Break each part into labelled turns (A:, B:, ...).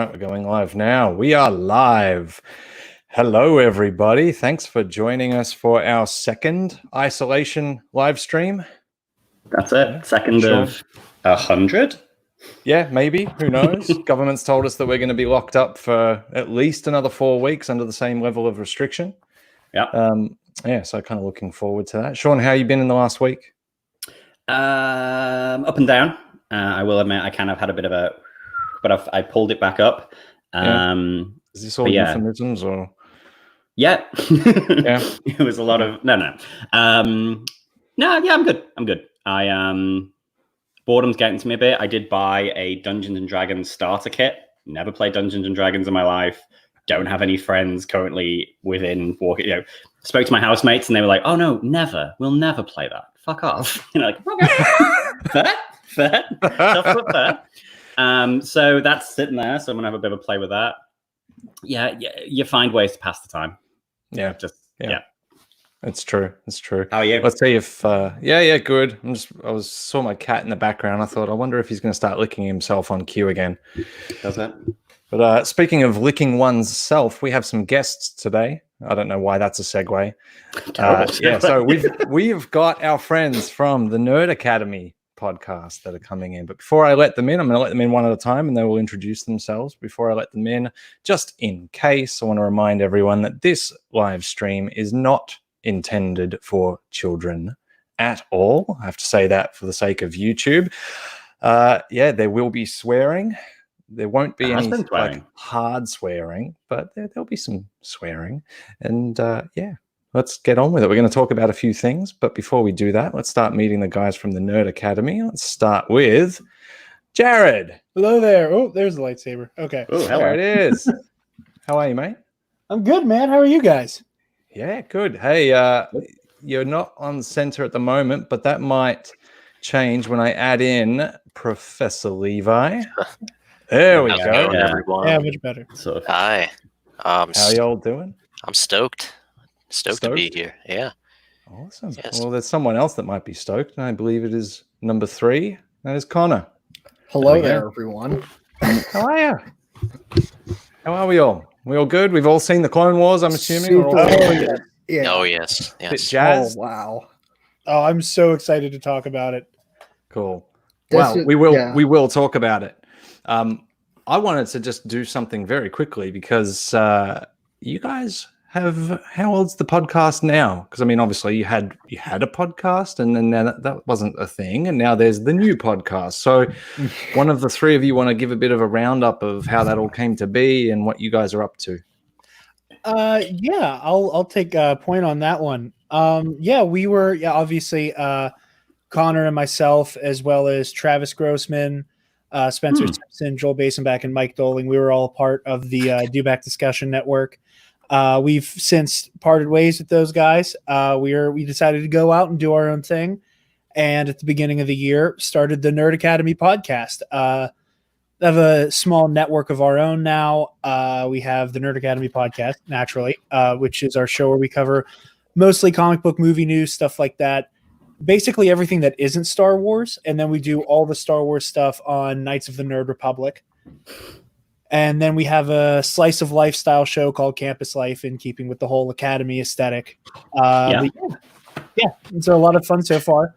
A: Right, we're going live now. We are live. Hello, everybody. Thanks for joining us for our second isolation live stream.
B: That's it.
A: Yeah,
B: Second
A: sure.
B: of 100.
A: Yeah, maybe. Who knows? Government's told us that we're going to be locked up for at least another 4 weeks under the same level of restriction.
B: Yeah.
A: So kind of looking forward to that. Sean, how you been in the last week?
B: Up and down. I will admit I kind of had a bit of a, but I pulled it back up.
A: Is this all euphemisms or?
B: Yeah.
A: Yeah.
B: It was a lot of no. I'm good. Boredom's getting to me a bit. I did buy a Dungeons and Dragons starter kit. Never played Dungeons and Dragons in my life. Don't have any friends currently within walking. Spoke to my housemates and they were like, "Oh no, never. We'll never play that. Fuck off." Like, okay, fair. So that's sitting there. So I'm gonna have a bit of a play with that. Yeah. You find ways to pass the time.
A: Yeah. It's true.
B: How are you?
A: Let's see if good. I saw my cat in the background. I thought, I wonder if he's going to start licking himself on cue again.
B: Does that?
A: But speaking of licking one's self, we have some guests today. I don't know why that's a segue. So we've got our friends from the Nerd Academy podcast that are coming in. But before I let them in, I'm going to let them in one at a time and they will introduce themselves. Before I let them in, just in case, I want to remind everyone that this live stream is not intended for children at all. I have to say that for the sake of YouTube. There will be swearing. There won't be any hard swearing, but there'll be some swearing. And let's get on with it. We're going to talk about a few things, but before we do that, let's start meeting the guys from the Nerd Academy. Let's start with Jared.
C: Hello there. Oh, there's the lightsaber. Okay.
B: Oh,
A: there it is. How are you, mate?
C: I'm good, man. How are you guys?
A: Yeah, good. Hey, you're not on center at the moment, but that might change when I add in Professor Levi. There we go.
C: Everyone. Yeah, much better.
D: Hi.
A: How y'all doing?
D: I'm stoked. Stoked to be here. Yeah.
A: Awesome. Yes. Well, there's someone else that might be stoked, and I believe it is number 3. That is Connor.
E: Hello there, everyone.
A: How are you? How are we all? We all good? We've all seen the Clone Wars, I'm assuming.
D: Yeah. Oh, yes.
A: Jazz?
E: Oh, wow.
C: Oh, I'm so excited to talk about it.
A: Cool. We will talk about it. I wanted to just do something very quickly because you guys have, how old's the podcast now? Because I mean, obviously you had a podcast and then that wasn't a thing, and now there's the new podcast. So one of the three of you want to give a bit of a roundup of how that all came to be and what you guys are up to.
C: I'll take a point on that one. We were obviously Connor and myself, as well as Travis Grossman, Spencer Simpson, Joel Basenbach, and Mike Doling. We were all part of the Do Back Discussion Network. We've since parted ways with those guys. We decided to go out and do our own thing, and at the beginning of the year, started the Nerd Academy podcast. We have a small network of our own now. We have the Nerd Academy podcast, naturally, which is our show where we cover mostly comic book movie news, stuff like that. Basically everything that isn't Star Wars, and then we do all the Star Wars stuff on Knights of the Nerd Republic. And then we have a slice of lifestyle show called Campus Life, in keeping with the whole Academy aesthetic. It's a lot of fun so far.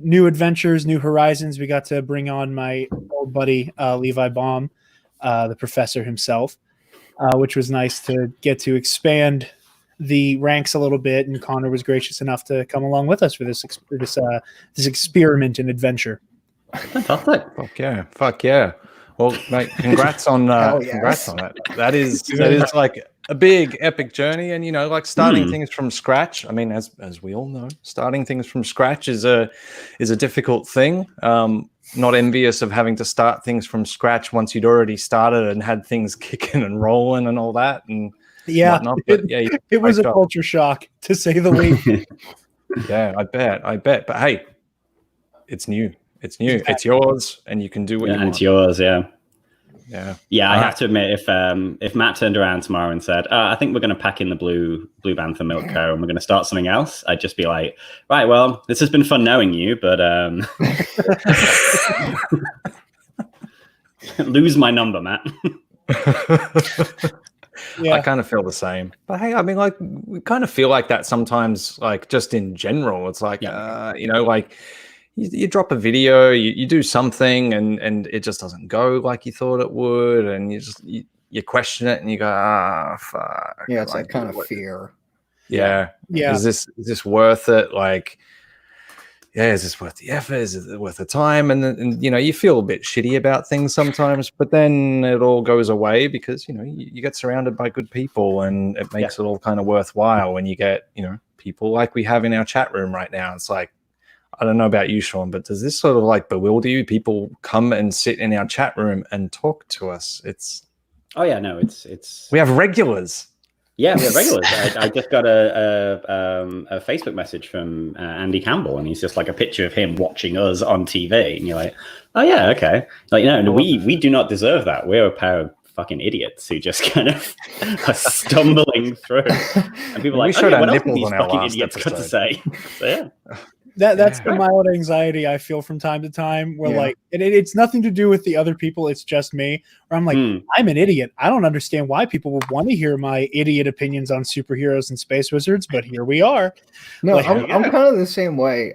C: New adventures, new horizons. We got to bring on my old buddy Levi Baum, the professor himself, which was nice to get to expand the ranks a little bit, and Connor was gracious enough to come along with us for this experiment and adventure.
B: Fantastic!
A: Fuck yeah! Well, mate, congrats on congrats on that. That is like a big epic journey, and like starting things from scratch. I mean, as we all know, starting things from scratch is a difficult thing. Not envious of having to start things from scratch once you'd already started and had things kicking and rolling and all that. And
C: it was a culture shock, to say the least.
A: Yeah, I bet. But hey, it's new. Exactly. It's yours, and you can do what you want.
B: It's yours, yeah.
A: Yeah.
B: I have to admit, if Matt turned around tomorrow and said, "I think we're going to pack in the Blue Bantha Milk Co. and we're going to start something else," I'd just be like, "Right, well, this has been fun knowing you, but Lose my number, Matt.
C: Yeah.
A: I kind of feel the same. But hey, I mean, like, we kind of feel like that sometimes, like, just in general. It's like, you know, like, you drop a video, you do something, and it just doesn't go like you thought it would, and you question it, and you go, fuck.
E: Yeah, it's
A: like,
E: that kind of fear.
A: Yeah. Is this worth it? Like, yeah, is this worth the effort? Is it worth the time? And you know, you feel a bit shitty about things sometimes, but then it all goes away because, you know, you get surrounded by good people, and it makes it all kind of worthwhile when you get, you know, people like we have in our chat room right now. It's like, I don't know about you, Sean, but does this sort of like bewilder you? People come and sit in our chat room and talk to us.
B: Oh yeah, no, it's
A: we have regulars.
B: Yeah, we have regulars. I just got a Facebook message from Andy Campbell, and he's just like a picture of him watching us on TV, and you're like, oh yeah, okay. Like, you know, we do not deserve that. We're a pair of fucking idiots who just kind of are stumbling through, and people are like,
A: showed our
B: what else have
A: nipples
B: these
A: on our
B: fucking
A: last
B: idiots got to
A: episode.
B: say? So yeah.
C: That's the mild anxiety I feel from time to time where like it's nothing to do with the other people, it's just me, where I'm like, I'm an idiot. I don't understand why people would want to hear my idiot opinions on superheroes and space wizards, but here we are.
E: No,
C: like,
E: I'm kind of the same way,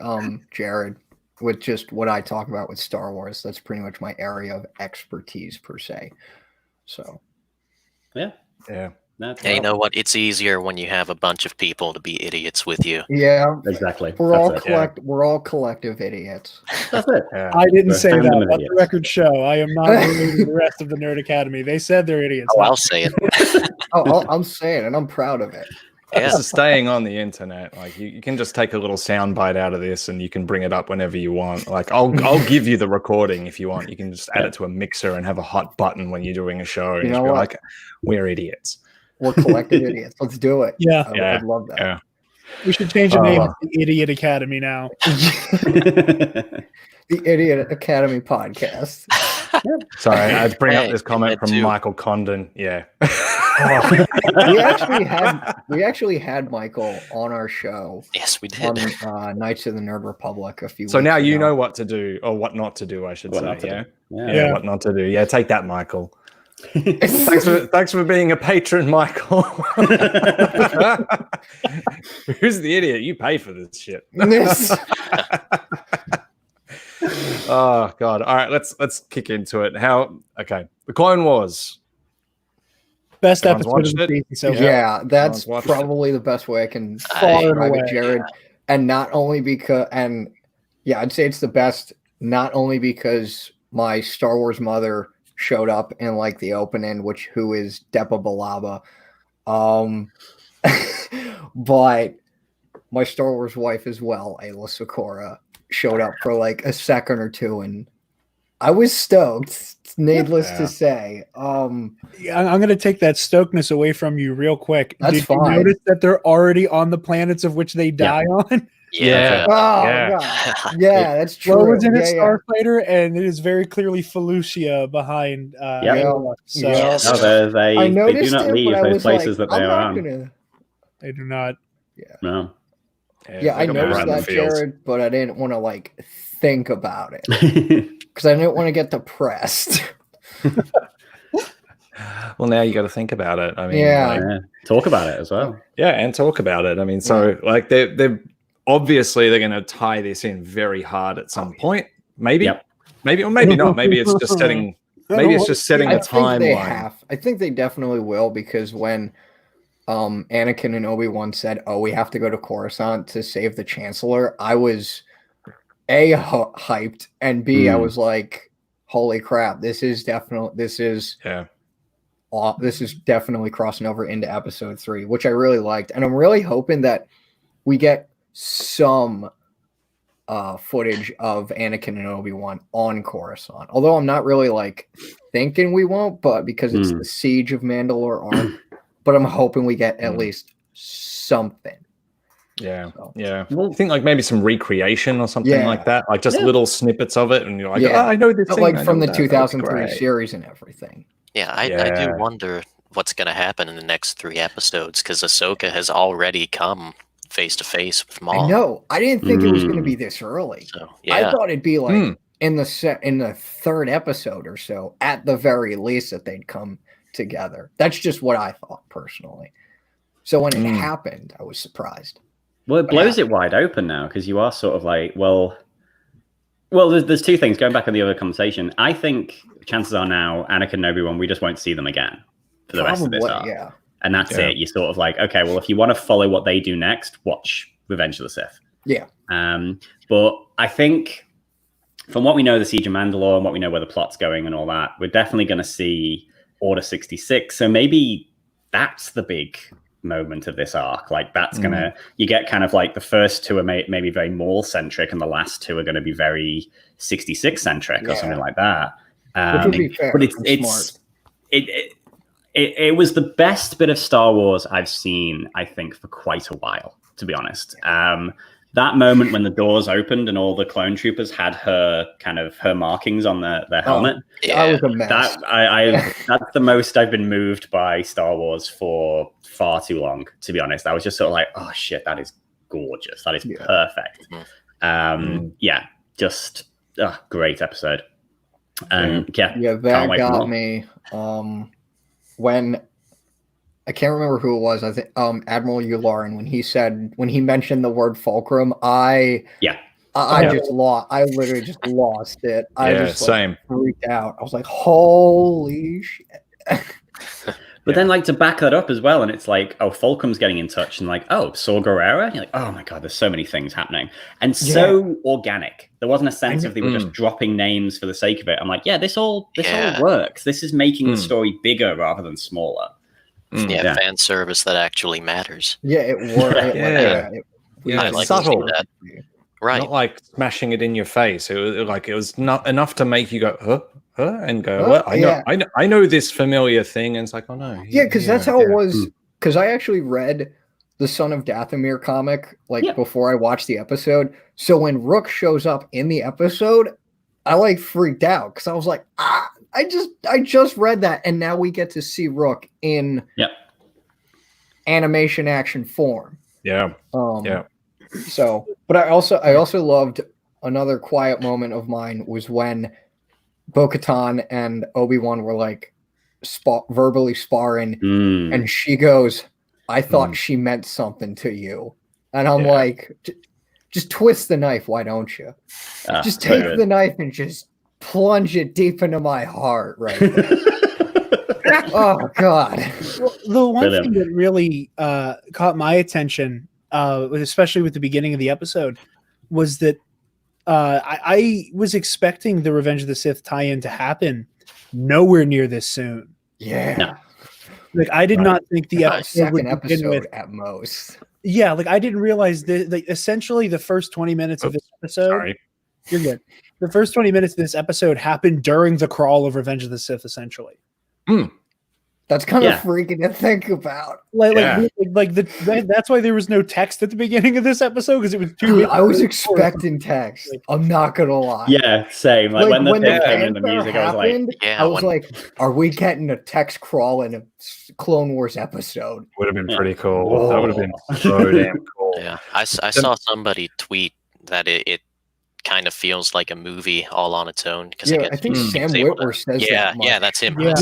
E: Jared, with just what I talk about with Star Wars. That's pretty much my area of expertise per se. So
B: yeah.
D: Yeah, you know what? It's easier when you have a bunch of people to be idiots with you.
E: Yeah,
B: exactly.
E: We're all collective idiots.
B: That's it.
C: I didn't say that. Let the record show. I am not related to the rest of the Nerd Academy. They said they're idiots.
D: Oh, I'll say it.
E: I'm saying it, and I'm proud of it.
A: Yeah. This is staying on the internet. Like, you can just take a little sound bite out of this, and you can bring it up whenever you want. Like, I'll give you the recording if you want. You can just add it to a mixer and have a hot button when you're doing a show. And you know what? Like, we're idiots.
E: We're collective idiots. Let's do it.
C: Yeah.
E: I'd love that.
A: Yeah.
C: We should change the name to the Idiot Academy now.
E: The Idiot Academy podcast.
A: Sorry, I'd bring up this comment from Michael Condon. Yeah.
E: we actually had Michael on our show.
D: Yes, we did.
E: On Knights of the Nerd Republic a few weeks
A: So now you
E: ago.
A: know what to do, or what not to do, I should say.
B: Yeah,
A: what not to do. Yeah, take that, Michael. thanks for being a patron, Michael. Who's the idiot? You pay for this shit. Oh god. All right, let's kick into it. The Clone Wars.
C: Best
A: Everyone's
C: episode of the season. So
E: yeah, that's probably the best way I can describe it, Jared. And not only because, I'd say it's the best, not only because my Star Wars mother showed up in like the opening, who is Depa Balaba, but my Star Wars wife as well, Ayla Sakura, showed up for like a second or two, and I was stoked. Needless to say, I'm
C: going to take that stokeness away from you real quick.
E: That's
C: Did
E: fine.
C: you notice that they're already on the planets of which they die on?
D: Yeah.
E: God. Yeah, that's true.
C: Flo was in a starfighter, and it is very clearly Felucia behind. So
B: they do not leave those places that they are on.
C: They do not.
E: Yeah.
B: No.
E: Yeah, I noticed that, Jared, but I didn't want to like think about it because I didn't want to get depressed.
A: Well, now you got to think about it. I mean,
B: talk about it as well.
A: Yeah, and talk about it. I mean, so like they're obviously they're going to tie this in very hard at some point. Maybe, maybe, or maybe not. Maybe it's just setting. Maybe it's just setting a timeline.
E: I think they definitely will, because when Anakin and Obi-Wan said, "Oh, we have to go to Coruscant to save the Chancellor," I was hyped, and B, I was like, "Holy crap! This is definitely crossing over into Episode 3," which I really liked, and I'm really hoping that we get some footage of Anakin and Obi-Wan on Coruscant. Although I'm not really like thinking we won't, but because it's the Siege of Mandalore arc. But I'm hoping we get at least something.
A: Yeah, yeah. I think like maybe some recreation or something like that, like just little snippets of it, and you're like, I know this thing,
E: like from the 2003 series and everything.
D: Yeah, I do wonder what's going to happen in the next 3 episodes, because Ahsoka has already come face to face with Maul.
E: I know. I didn't think it was going to be this early.
D: So,
E: I thought it'd be like in the third episode or so, at the very least, that they'd come together. That's just what I thought personally. So when it happened, I was surprised.
B: Well, it blows it wide open now because you are sort of like, well, there's two things. Going back on the other conversation, I think chances are now Anakin and Obi-Wan, we just won't see them again for the rest of this arc.
E: Yeah.
B: And that's it. You're sort of like, okay, well, if you want to follow what they do next, watch Revenge of the Sith.
E: Yeah.
B: But I think from what we know, the Siege of Mandalore and what we know where the plot's going and all that, we're definitely going to see Order 66. So maybe that's the big moment of this arc. Like that's you get kind of like the first two are maybe very Maul centric and the last two are going to be very 66 centric or something like that.
E: Which would be fair.
B: But it was the best bit of Star Wars I've seen, I think, for quite a while, to be honest. That moment when the doors opened and all the clone troopers had her markings on their helmet.
E: That was a mess.
B: That's the most I've been moved by Star Wars for far too long, to be honest. I was just sort of like, oh shit, that is gorgeous. That is perfect. Just great episode. And
E: that got me. When I can't remember who it was. I think Admiral Yularen, when he mentioned the word fulcrum, I literally just lost it. I just freaked out. I was like, holy shit.
B: But then like to back that up as well, and it's like, oh, Fulcrum's getting in touch, and like, oh, Saw Gerrera? You're like, oh my god, there's so many things happening. And so organic. There wasn't a sense of they were just dropping names for the sake of it. I'm like, yeah, this all works. This is making the story bigger rather than smaller.
D: Fan service that actually matters.
E: Yeah, it worked.
D: I like
A: subtle.
D: that. Right.
A: Not like smashing it in your face. It was not enough to make you go, huh? And go, well, I know this familiar thing, and it's like, oh no.
E: Because that's how it was. Because I actually read the Son of Dathomir comic before I watched the episode. So when Rook shows up in the episode, I freaked out because I was like, I just read that, and now we get to see Rook in animation action form. So, but I also loved another quiet moment of mine was when Bo-Katan and Obi-Wan were verbally sparring, and she goes, "I thought she meant something to you," and I'm like, "Just twist the knife, why don't you? Just take the knife and just plunge it deep into my heart, right there." Oh God!
C: Well, the one thing that really caught my attention, especially with the beginning of the episode, was that I was expecting the Revenge of the Sith tie-in to happen nowhere near this soon.
E: Yeah.
B: No.
C: I did not think the
E: second episode at most.
C: Yeah, I didn't realize that essentially the first 20 minutes of this episode.
A: Sorry.
C: You're good. The first 20 minutes of this episode happened during the crawl of Revenge of the Sith, essentially.
E: That's kind of freaky to think about.
C: That's why there was no text at the beginning of this episode, because it was too.
E: I was expecting text. I'm not gonna lie.
B: Yeah, same. When the thing came in the music,
E: happened, I was like, "Are we getting a text crawl in a Clone Wars episode?"
A: Would have been pretty cool. Whoa. That would have been so damn cool.
D: Yeah, I saw somebody tweet that it kind of feels like a movie all on its own.
E: I think Sam Witwer says that.
D: Yeah, that's him.
E: Yeah.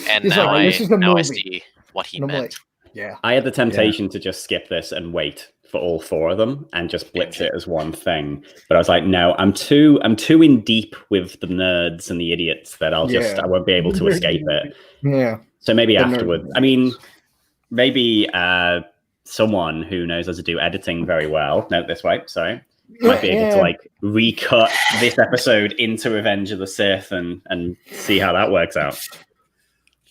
D: And
E: He's
D: now,
E: now
D: I see what he meant.
B: I had the temptation to just skip this and wait for all four of them and just blitz it as one thing. But I was like, no, I'm too in deep with the nerds and the idiots that I won't be able to escape it.
E: Yeah.
B: So maybe afterwards. I mean, maybe someone who knows how to do editing very well. No, this way. Sorry. Might be able to recut this episode into Revenge of the Sith and see how that works out.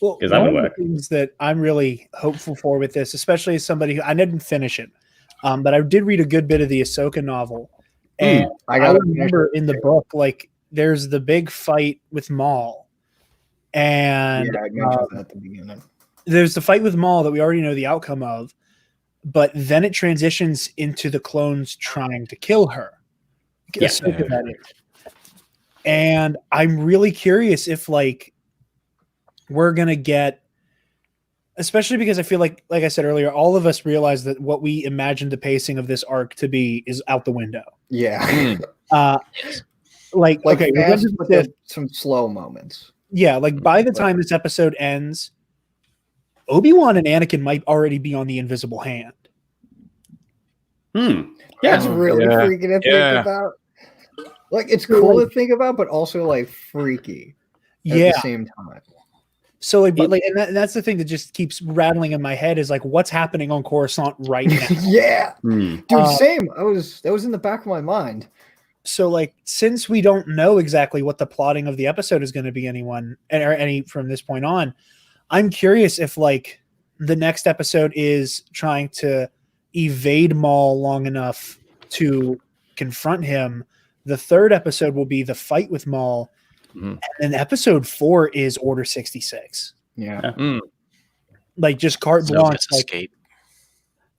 C: Well,
B: because that would work.
C: One of the things that I'm really hopeful for with this, especially as somebody who I didn't finish it, but I did read a good bit of the Ahsoka novel, and I remember in the book, there's the big fight with Maul, and
E: I mentioned that at the beginning.
C: There's the fight with Maul that we already know the outcome of. But then it transitions into the clones trying to kill her. And I'm really curious if we're going to get, especially because I feel like I said earlier, all of us realize that what we imagined the pacing of this arc to be is out the window.
E: Yeah.
C: like okay,
E: fast,
C: Revenge of the
E: but
C: Sith,
E: there's some slow moments.
C: yeah, like by the time this episode ends, Obi-Wan and Anakin might already be on the invisible hand.
B: Yeah.
E: That's really freaky to think about. Like, it's cool to think about, but also like freaky at the same time.
C: So like, but like, and that's the thing that just keeps rattling in my head is like, what's happening on Coruscant right now?
E: Yeah, dude, same. That was in the back of my mind.
C: So like, since we don't know exactly what the plotting of the episode is going to be, or any from this point on, I'm curious if like the next episode is trying to evade Maul long enough to confront him. The third episode will be the fight with Maul. And then episode 4 is Order 66.
E: Yeah.
C: Like just carte blanche. Like,
D: escape.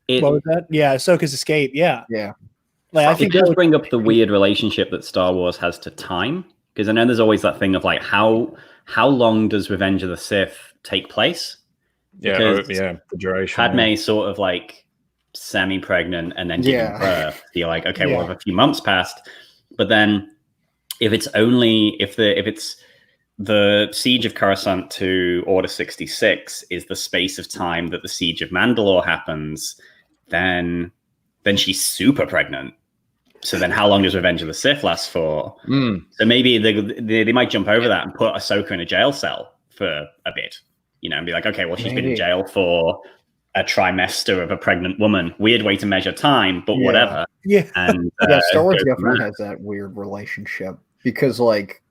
C: What was that? Yeah, Ahsoka's escape. Yeah.
E: Yeah.
C: Like, I think
B: it does bring up the weird relationship that Star Wars has to time. Because I know there's always that thing of like, how long does Revenge of the Sith take place?
A: Because, the duration.
B: Padme sort of like semi-pregnant and then giving birth. You're like, okay, well, if a few months passed. But then if it's the Siege of Coruscant to Order 66 is the space of time that the Siege of Mandalore happens, then she's super pregnant. So then how long does Revenge of the Sith last for? So maybe they might jump over that and put Ahsoka in a jail cell for a bit, and be like, okay, well, she's been in jail for a trimester of a pregnant woman. Weird way to measure time, but whatever.
C: Yeah.
B: And
E: Star Wars definitely has that weird relationship because, like,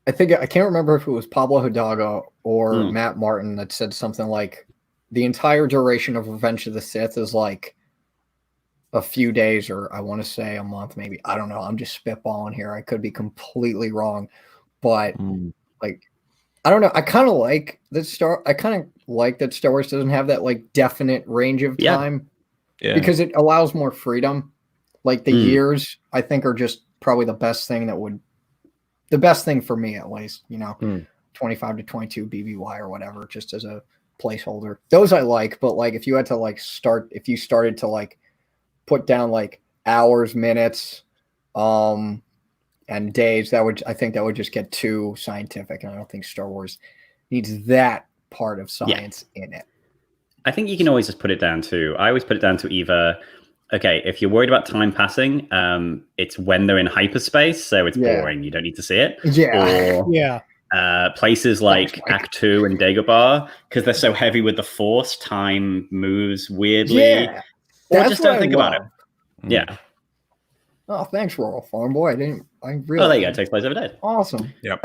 E: I can't remember if it was Pablo Hidalgo or Matt Martin that said something like the entire duration of Revenge of the Sith is like a few days, or I want to say a month, maybe. I don't know. I'm just spitballing here. I could be completely wrong, but like, I don't know. I kind of like that Star Wars doesn't have that like definite range of time, because it allows more freedom. Like the years, I think, are just probably the best thing for me, at least. 25 to 22 BBY or whatever, just as a placeholder. Those I like, but like if you had to like if you started to like put down like hours, minutes, and days, I think that would just get too scientific, and I don't think Star Wars needs that part of science in it.
B: I think you can always just put it down to, I always put it down to either, okay, if you're worried about time passing, it's when they're in hyperspace, so it's boring, you don't need to see it. Or places like Act 2 and Dagobah, because they're so heavy with the Force, time moves weirdly. Or just don't think about it. Yeah.
E: Oh, thanks, Rural Farm Boy. I really.
B: Oh, there you go. It takes place every day.
E: Awesome.
A: Yep.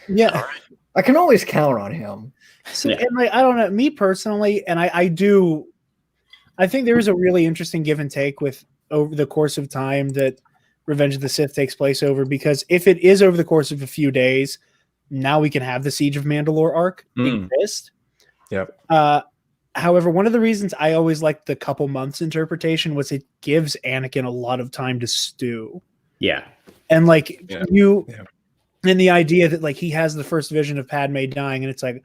C: Yeah.
E: I can always count on him.
C: So, and like, I don't know, me personally, and I think there is a really interesting give and take with over the course of time that Revenge of the Sith takes place over, because if it is over the course of a few days, now we can have the Siege of Mandalore arc exist.
A: Yep.
C: However, one of the reasons I always liked the couple months interpretation was it gives Anakin a lot of time to stew.
B: Yeah.
C: And like and the idea that like he has the first vision of Padme dying, and it's like,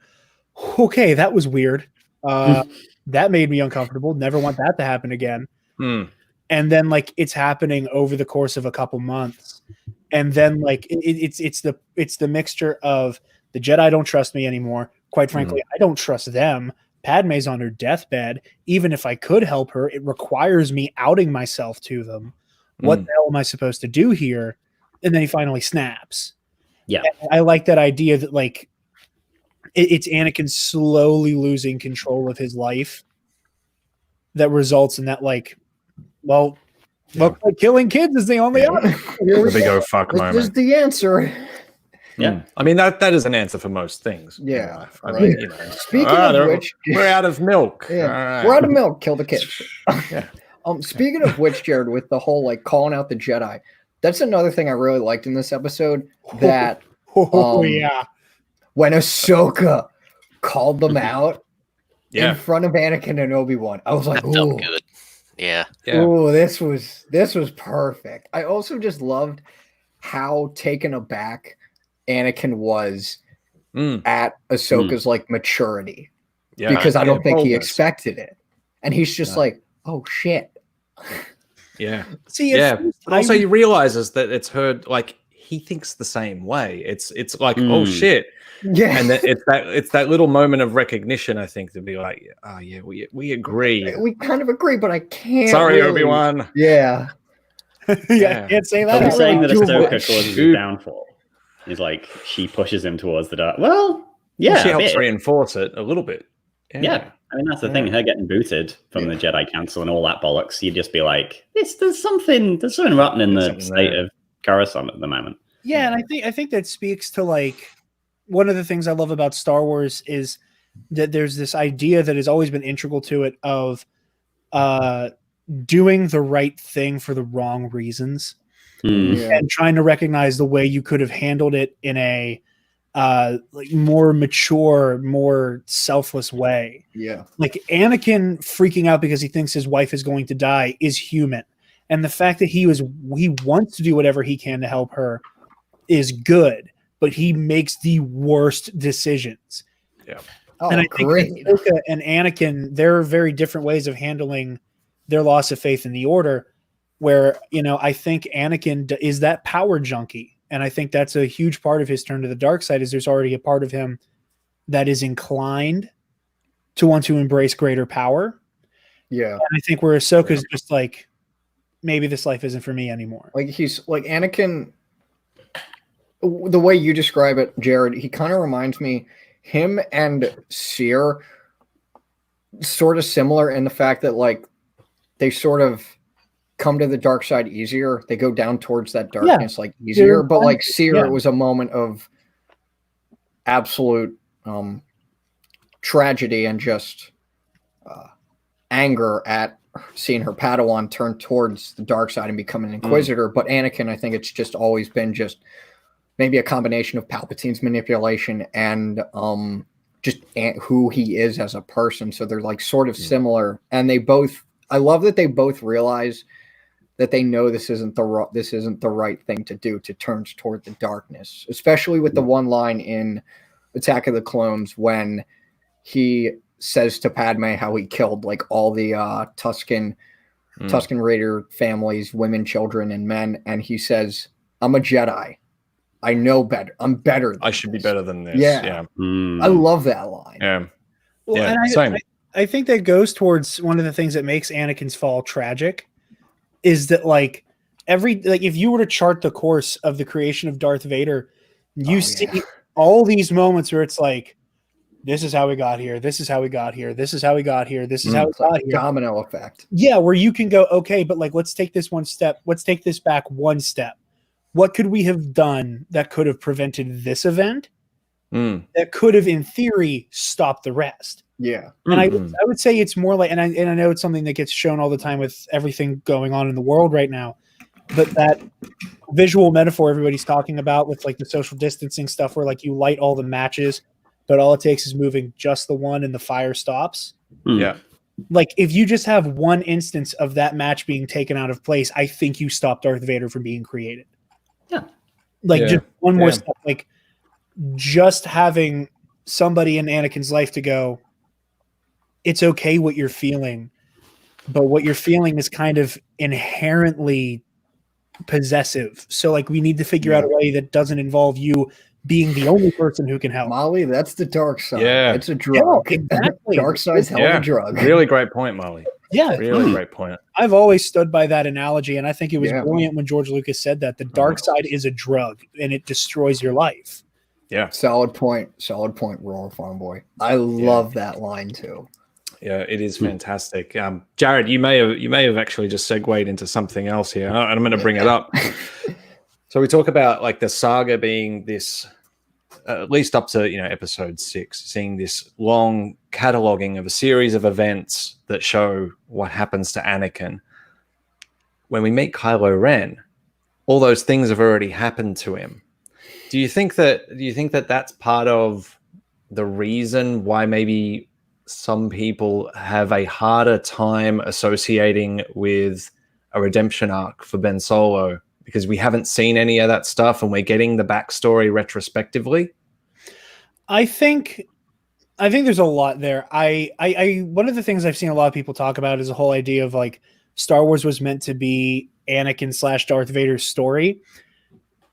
C: okay, that was weird. That made me uncomfortable. Never want that to happen again. And then like it's happening over the course of a couple months. And then like it's the mixture of the Jedi don't trust me anymore. Quite frankly, I don't trust them. Padme's on her deathbed. Even if I could help her, it requires me outing myself to them. What the hell am I supposed to do here? And then he finally snaps.
B: Yeah.
C: And I like that idea that like it's Anakin slowly losing control of his life that results in that like, well, look, like killing kids is the only option.
A: The big oh fuck moment.
E: This is the answer.
B: Yeah.
A: I mean, that is an answer for most things.
E: Yeah.
A: I mean,
E: Speaking of which,
A: we're out of milk.
E: Yeah. We're out of milk. Kill the kids. Speaking of which, Jared, with the whole like calling out the Jedi, that's another thing I really liked in this episode. That when Ahsoka called them out in front of Anakin and Obi-Wan, I was like,
D: that felt good. Yeah.
E: Oh, this was perfect. I also just loved how taken aback Anakin was at Ahsoka's like maturity, because I don't think he expected it, and he's just like, oh shit.
A: But also he realizes that it's her, like he thinks the same way. It's like, oh shit.
E: Yeah.
A: And it's that little moment of recognition, I think, to be like, oh yeah, we agree.
E: We kind of agree, but I can't.
A: Sorry,
E: really.
A: Obi-Wan.
E: Yeah.
C: Yeah, I can't say that.
B: Are we saying that
E: do
B: Ahsoka
E: much.
B: causes his downfall? Is like she pushes him towards the dark. Well, yeah,
A: She
B: a
A: helps
B: bit.
A: reinforce it a little bit.
B: Yeah. I mean, that's the thing. Her getting booted from the Jedi Council and all that bollocks, you'd just be like, there's something rotten in the state of Coruscant at the moment.
C: Yeah, and I think that speaks to like one of the things I love about Star Wars is that there's this idea that has always been integral to it of doing the right thing for the wrong reasons and trying to recognize the way you could have handled it in a like more mature, more selfless way.
E: Yeah.
C: Like Anakin freaking out because he thinks his wife is going to die is human. And the fact that he wants to do whatever he can to help her is good, but he makes the worst decisions.
A: Yeah.
E: Oh,
C: and I think
E: great.
C: Ahsoka and Anakin, they're very different ways of handling their loss of faith in the Order, where, I think Anakin is that power junkie. And I think that's a huge part of his turn to the dark side is there's already a part of him that is inclined to want to embrace greater power.
E: Yeah.
C: And I think where Ahsoka's just like, maybe this life isn't for me anymore.
E: Like he's like Anakin, the way you describe it, Jared, he kind of reminds me, him and Seer, sort of similar in the fact that like they sort of come to the dark side easier. They go down towards that darkness like easier. But like Seer, it was a moment of absolute tragedy and just anger at seeing her Padawan turn towards the dark side and become an Inquisitor. But Anakin, I think it's just always been just maybe a combination of Palpatine's manipulation and just who he is as a person. So they're like sort of similar. And I love that they both realize that they know this isn't the right thing to do, to turn toward the darkness, especially with the one line in Attack of the Clones when he says to Padme how he killed like all the Tusken Raider families, women, children, and men. And he says, I'm a Jedi. I know better. I'm better.
A: I should be better than this.
E: Yeah. I love that line.
A: Yeah.
C: Well,
A: yeah.
C: and
A: Same.
C: I think that goes towards one of the things that makes Anakin's fall tragic is that like if you were to chart the course of the creation of Darth Vader, you see all these moments where it's like, this is how we got here. This is how we got here. This is how we got here. This is how we got here.
E: Domino effect.
C: Yeah, where you can go, okay, but like, let's take this one step. Let's take this back one step. What could we have done that could have prevented this event? That could have, in theory, stopped the rest.
E: Yeah.
C: And I would say it's more like, and I know it's something that gets shown all the time with everything going on in the world right now, but that visual metaphor everybody's talking about with like the social distancing stuff where like you light all the matches, but all it takes is moving just the one and the fire stops.
A: Yeah.
C: Like if you just have one instance of that match being taken out of place, I think you stop Darth Vader from being created.
B: Yeah.
C: Like just one more step, like just having somebody in Anakin's life to go, it's okay what you're feeling, but what you're feeling is kind of inherently possessive. So like we need to figure out a way that doesn't involve you being the only person who can help.
E: Molly, that's the dark side.
A: Yeah.
E: It's a drug.
C: Yeah, exactly.
E: Dark side's hell of a drug.
A: Really great point, Molly.
C: Yeah.
A: Really great point.
C: I've always stood by that analogy, and I think it was brilliant when George Lucas said that. The dark side is a drug, and it destroys your life.
A: Yeah.
E: Solid point, Roar Farm Boy. I love that line too.
A: Yeah, it is fantastic. Jared, you may have actually just segued into something else here, and I'm going to bring it up. So we talk about like the saga being this, at least up to episode 6, seeing this long cataloging of a series of events that show what happens to Anakin. When we meet Kylo Ren, all those things have already happened to him. Do you think that that's part of the reason why maybe some people have a harder time associating with a redemption arc for Ben Solo because we haven't seen any of that stuff and we're getting the backstory retrospectively?
C: I think there's a lot there. I one of the things I've seen a lot of people talk about is the whole idea of like Star Wars was meant to be Anakin / Darth Vader's story.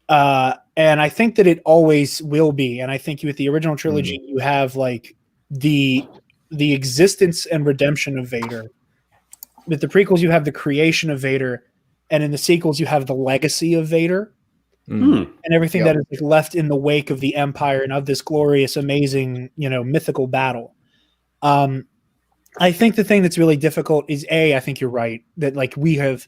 C: And I think that it always will be. And I think with the original trilogy, you have like the existence and redemption of Vader. With the prequels, you have the creation of Vader, and in the sequels, you have the legacy of Vader, and everything that is like, left in the wake of the Empire and of this glorious, amazing, mythical battle. I think the thing that's really difficult is I think you're right that like we have,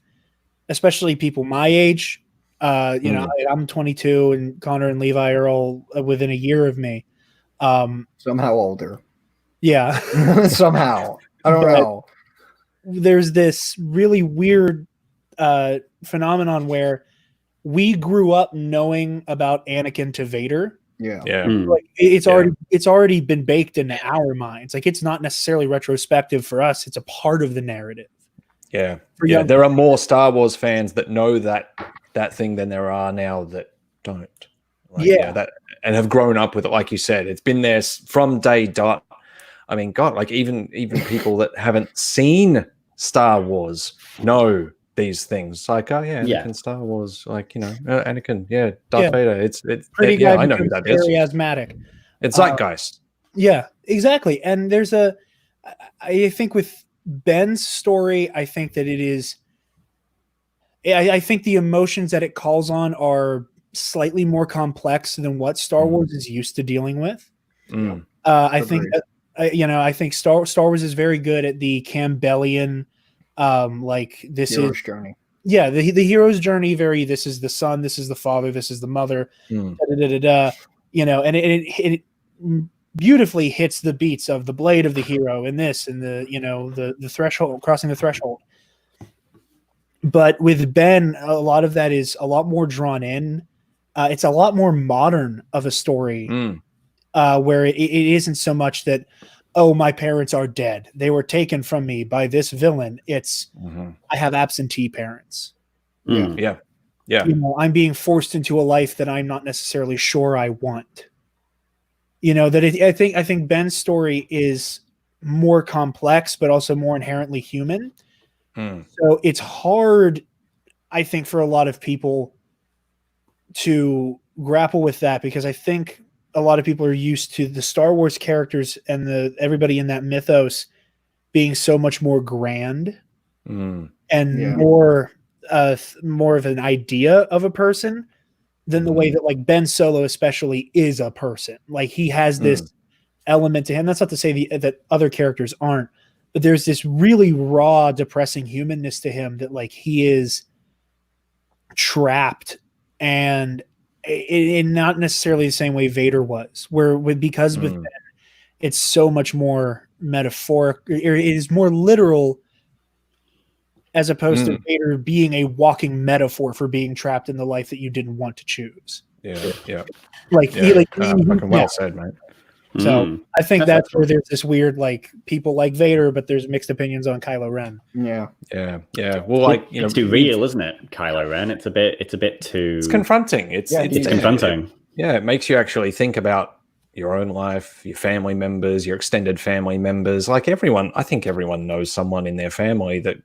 C: especially people my age, I'm 22 and Connor and Levi are all within a year of me.
E: Somehow older.
C: Yeah.
E: Somehow. I don't know.
C: There's this really weird phenomenon where we grew up knowing about Anakin to Vader.
E: Yeah.
C: Like it's already been baked into our minds. Like it's not necessarily retrospective for us. It's a part of the narrative.
A: Yeah. There are more Star Wars fans that know that thing than there are now that don't. Like, that and have grown up with it. Like you said, it's been there from day dot. I mean, God, like even people that haven't seen Star Wars know these things. Like, Anakin, Star Wars, like, Anakin, Darth Vader. It's
C: pretty.
A: I know who that is.
C: Very asthmatic.
A: It's zeitgeist.
C: Yeah, exactly. And there's I think with Ben's story, I think that it is. I think the emotions that it calls on are slightly more complex than what Star Wars is used to dealing with. I think. I think Star Wars is very good at the Campbellian, like this
E: hero's journey.
C: Yeah, the hero's journey. This is the son, this is the father, this is the mother. And it beautifully hits the beats of the blade of the hero in this, and the threshold, crossing the threshold. But with Ben, a lot of that is a lot more drawn in. It's a lot more modern of a story. Where it isn't so much that, my parents are dead. They were taken from me by this villain. It's I have absentee parents.
A: Yeah.
C: I'm being forced into a life that I'm not necessarily sure I want. I think Ben's story is more complex, but also more inherently human. So it's hard, I think, for a lot of people to grapple with that, because I think a lot of people are used to the Star Wars characters and everybody in that mythos being so much more grand and more of an idea of a person than the way that like Ben Solo especially is a person. Like he has this element to him. That's not to say that other characters aren't, but there's this really raw, depressing humanness to him that like he is trapped, and in not necessarily the same way Vader was, because with Ben, it's so much more metaphoric. It is more literal, as opposed to Vader being a walking metaphor for being trapped in the life that you didn't want to choose.
A: Fucking well said, mate.
C: So I think that's where there's this weird, like, people like Vader, but there's mixed opinions on Kylo Ren.
A: Yeah. Well, like,
B: it's too real, isn't it? Kylo Ren. It's a bit too.
A: It's confronting. It's
B: confronting.
A: It makes you actually think about your own life, your family members, your extended family members. Like I think everyone knows someone in their family that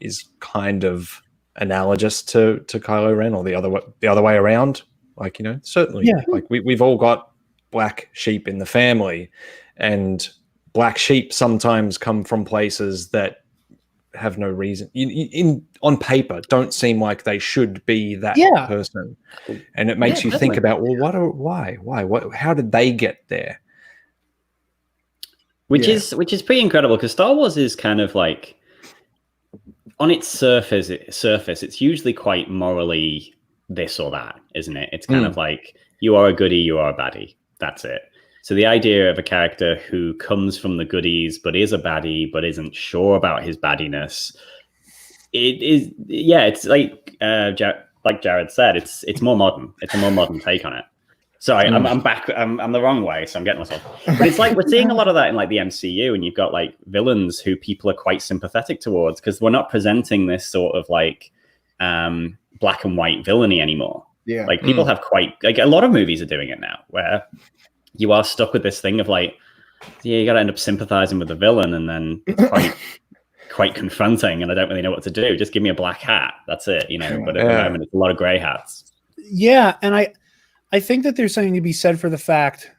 A: is kind of analogous to Kylo Ren, or the other way around. Like, certainly, like we've all got black sheep in the family, and black sheep sometimes come from places that have no reason on paper don't seem like they should be that person, and it makes you think about, well, why how did they get there?
B: Which is pretty incredible, because Star Wars is kind of like, on its surface it's usually quite morally this or that, isn't it? It's kind of like, you are a goodie, you are a baddie. That's it. So the idea of a character who comes from the goodies but is a baddie but isn't sure about his baddiness, it's like Jared said, it's more modern. It's a more modern take on it. Sorry, I'm back. I'm the wrong way, so I'm getting myself. But it's like we're seeing a lot of that in like the MCU, and you've got like villains who people are quite sympathetic towards, because we're not presenting this sort of like black and white villainy anymore. Yeah, like people have quite, like, a lot of movies are doing it now, where you are stuck with this thing of like, you got to end up sympathizing with the villain, and then it's quite confronting, and I don't really know what to do. Just give me a black hat, that's it, But at the moment, it's a lot of gray hats.
C: Yeah, and I think that there's something to be said for the fact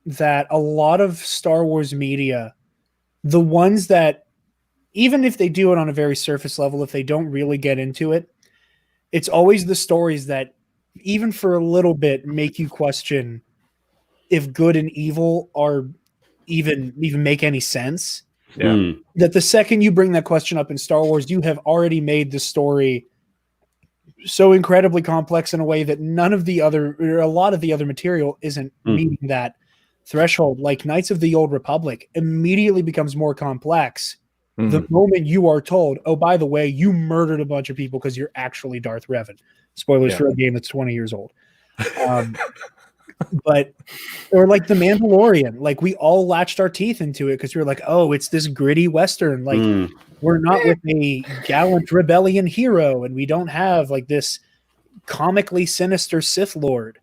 C: that a lot of Star Wars media, the ones that, even if they do it on a very surface level, if they don't really get into it, it's always the stories that, even for a little bit, make you question if good and evil are even make any sense.
A: Yeah.
C: That the second you bring that question up in Star Wars, you have already made the story so incredibly complex in a way that a lot of the other material isn't meeting that threshold. Like Knights of the Old Republic immediately becomes more complex the moment you are told, oh, by the way, you murdered a bunch of people because you're actually Darth Revan. Spoilers for a game that's 20 years old. But, or like The Mandalorian, like we all latched our teeth into it because we were like, oh, it's this gritty Western. Like we're not with a gallant rebellion hero, and we don't have like this comically sinister Sith Lord.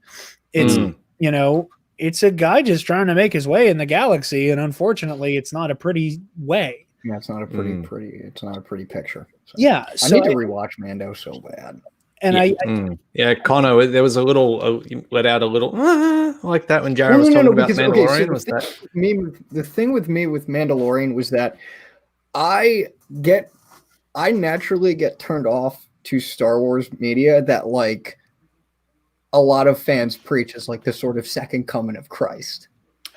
C: It's, you know, it's a guy just trying to make his way in the galaxy, and unfortunately, it's not a pretty way.
E: Yeah, it's not a pretty. It's not a pretty picture. So.
C: Yeah,
E: so I need to rewatch Mando so bad.
C: And
A: Connor, there was a little you let out a little like that when Jared was talking about Mandalorian. Was that
E: the thing with me with Mandalorian was that I naturally get turned off to Star Wars media that like a lot of fans preach as like the sort of second coming of Christ.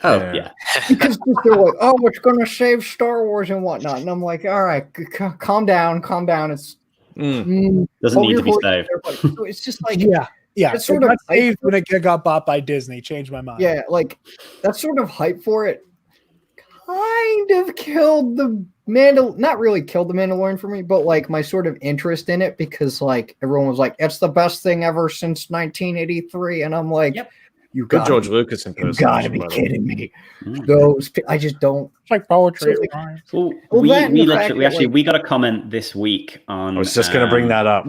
B: Oh yeah,
E: because they're like, oh, it's gonna save Star Wars and whatnot, and I'm like, all right, calm down. It's
B: doesn't need to be saved.
E: It's just like
C: yeah.
E: It's sort of
C: saved when it got bought by Disney. Changed my mind.
E: Yeah, like that sort of hype for it kind of killed the not really killed the Mandalorian for me, but like my sort of interest in it because like everyone was like, it's the best thing ever since 1983, and I'm like,
B: yep.
E: You
A: got George Lucas impersonation.
E: You gotta be kidding me. Those I just don't.
C: It's like poetry.
B: So, we got a comment this week on.
A: I was just going to bring that up.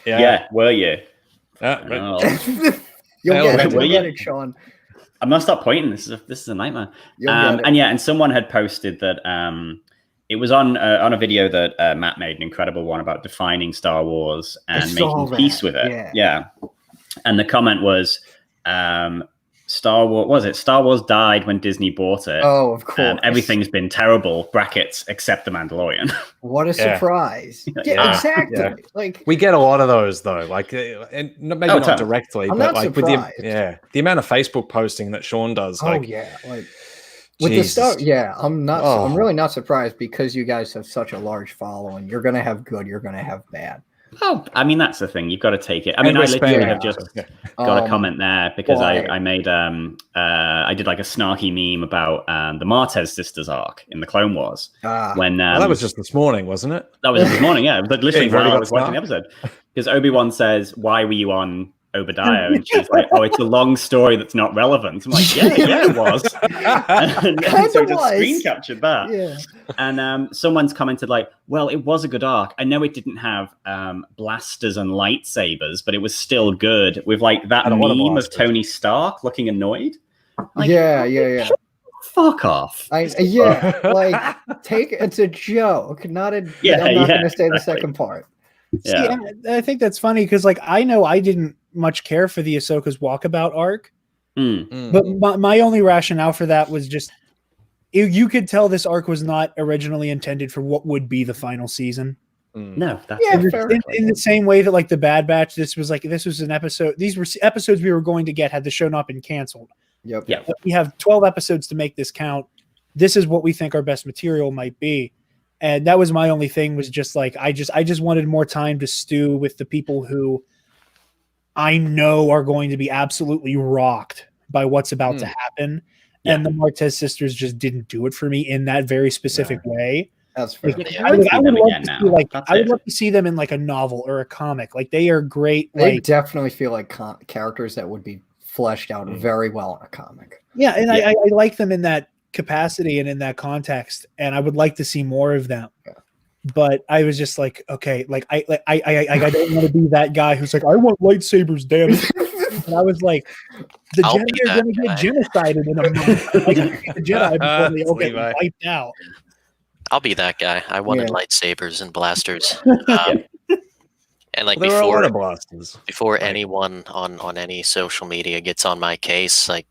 B: Yeah. Were you?
E: You'll get it, Sean.
B: I must stop pointing. This is a nightmare. And someone had posted that it was on a video that Matt made, an incredible one about defining Star Wars and making peace with it. Yeah. And the comment was. Star Wars died when Disney bought it.
E: Oh, of course.
B: Everything's been terrible, brackets, except The Mandalorian.
E: What a surprise. Yeah, exactly.
A: Yeah.
E: Like
A: we get a lot of those though. Like and maybe not directly, but like
E: surprised.
A: with the amount of Facebook posting that Sean does. Like,
E: like with the stuff, I'm really not surprised because you guys have such a large following. You're gonna have good, you're gonna have bad.
B: Oh, I mean, that's the thing. You've got to take it. I mean, I literally have just got a comment there because I made I did like a snarky meme about the Martez sisters arc in the Clone Wars. When
A: that was just this morning, wasn't it?
B: That was this morning, yeah. But literally while I was watching the episode, because Obi-Wan says, "Why were you on Obadiah?" And she's like, "Oh, it's a long story that's not relevant." I'm like, yeah, it was. And so I just screen captured that. Yeah. And someone's commented like, "Well, it was a good arc. I know it didn't have blasters and lightsabers, but it was still good." With like that meme of Tony Stark looking annoyed. Like,
E: yeah.
B: Fuck off.
E: Like it's a joke, not a. I'm not going to say the second part.
C: Yeah. See, I think that's funny because, like, I know I didn't much care for the Ahsoka's walkabout arc, but my only rationale for that was just you could tell this arc was not originally intended for what would be the final season.
B: No, that's
C: in the same way that like the Bad Batch, this was an episode. These were episodes we were going to get had the show not been canceled.
E: Yep.
C: Yeah, we have 12 episodes to make this count. This is what we think our best material might be. And that was my only thing, was just like I just wanted more time to stew with the people who I know are going to be absolutely rocked by what's about to happen. Yeah. And the Martez sisters just didn't do it for me in that very specific way.
E: That's fair.
C: I would love to see them in like a novel or a comic. Like they are great.
E: They definitely feel like characters that would be fleshed out very well in a comic.
C: Yeah, and I like them in that capacity and in that context, and I would like to see more of them. But I was just like, okay, like I don't want to be that guy who's like, I want lightsabers, damn it. And I was like, the Jedi are going to get genocided in a month. Like, the Jedi before they all get wiped out.
D: I'll be that guy. I wanted lightsabers and blasters. And like
A: Well, there were a lot of blasters.
D: before anyone on any social media gets on my case, like,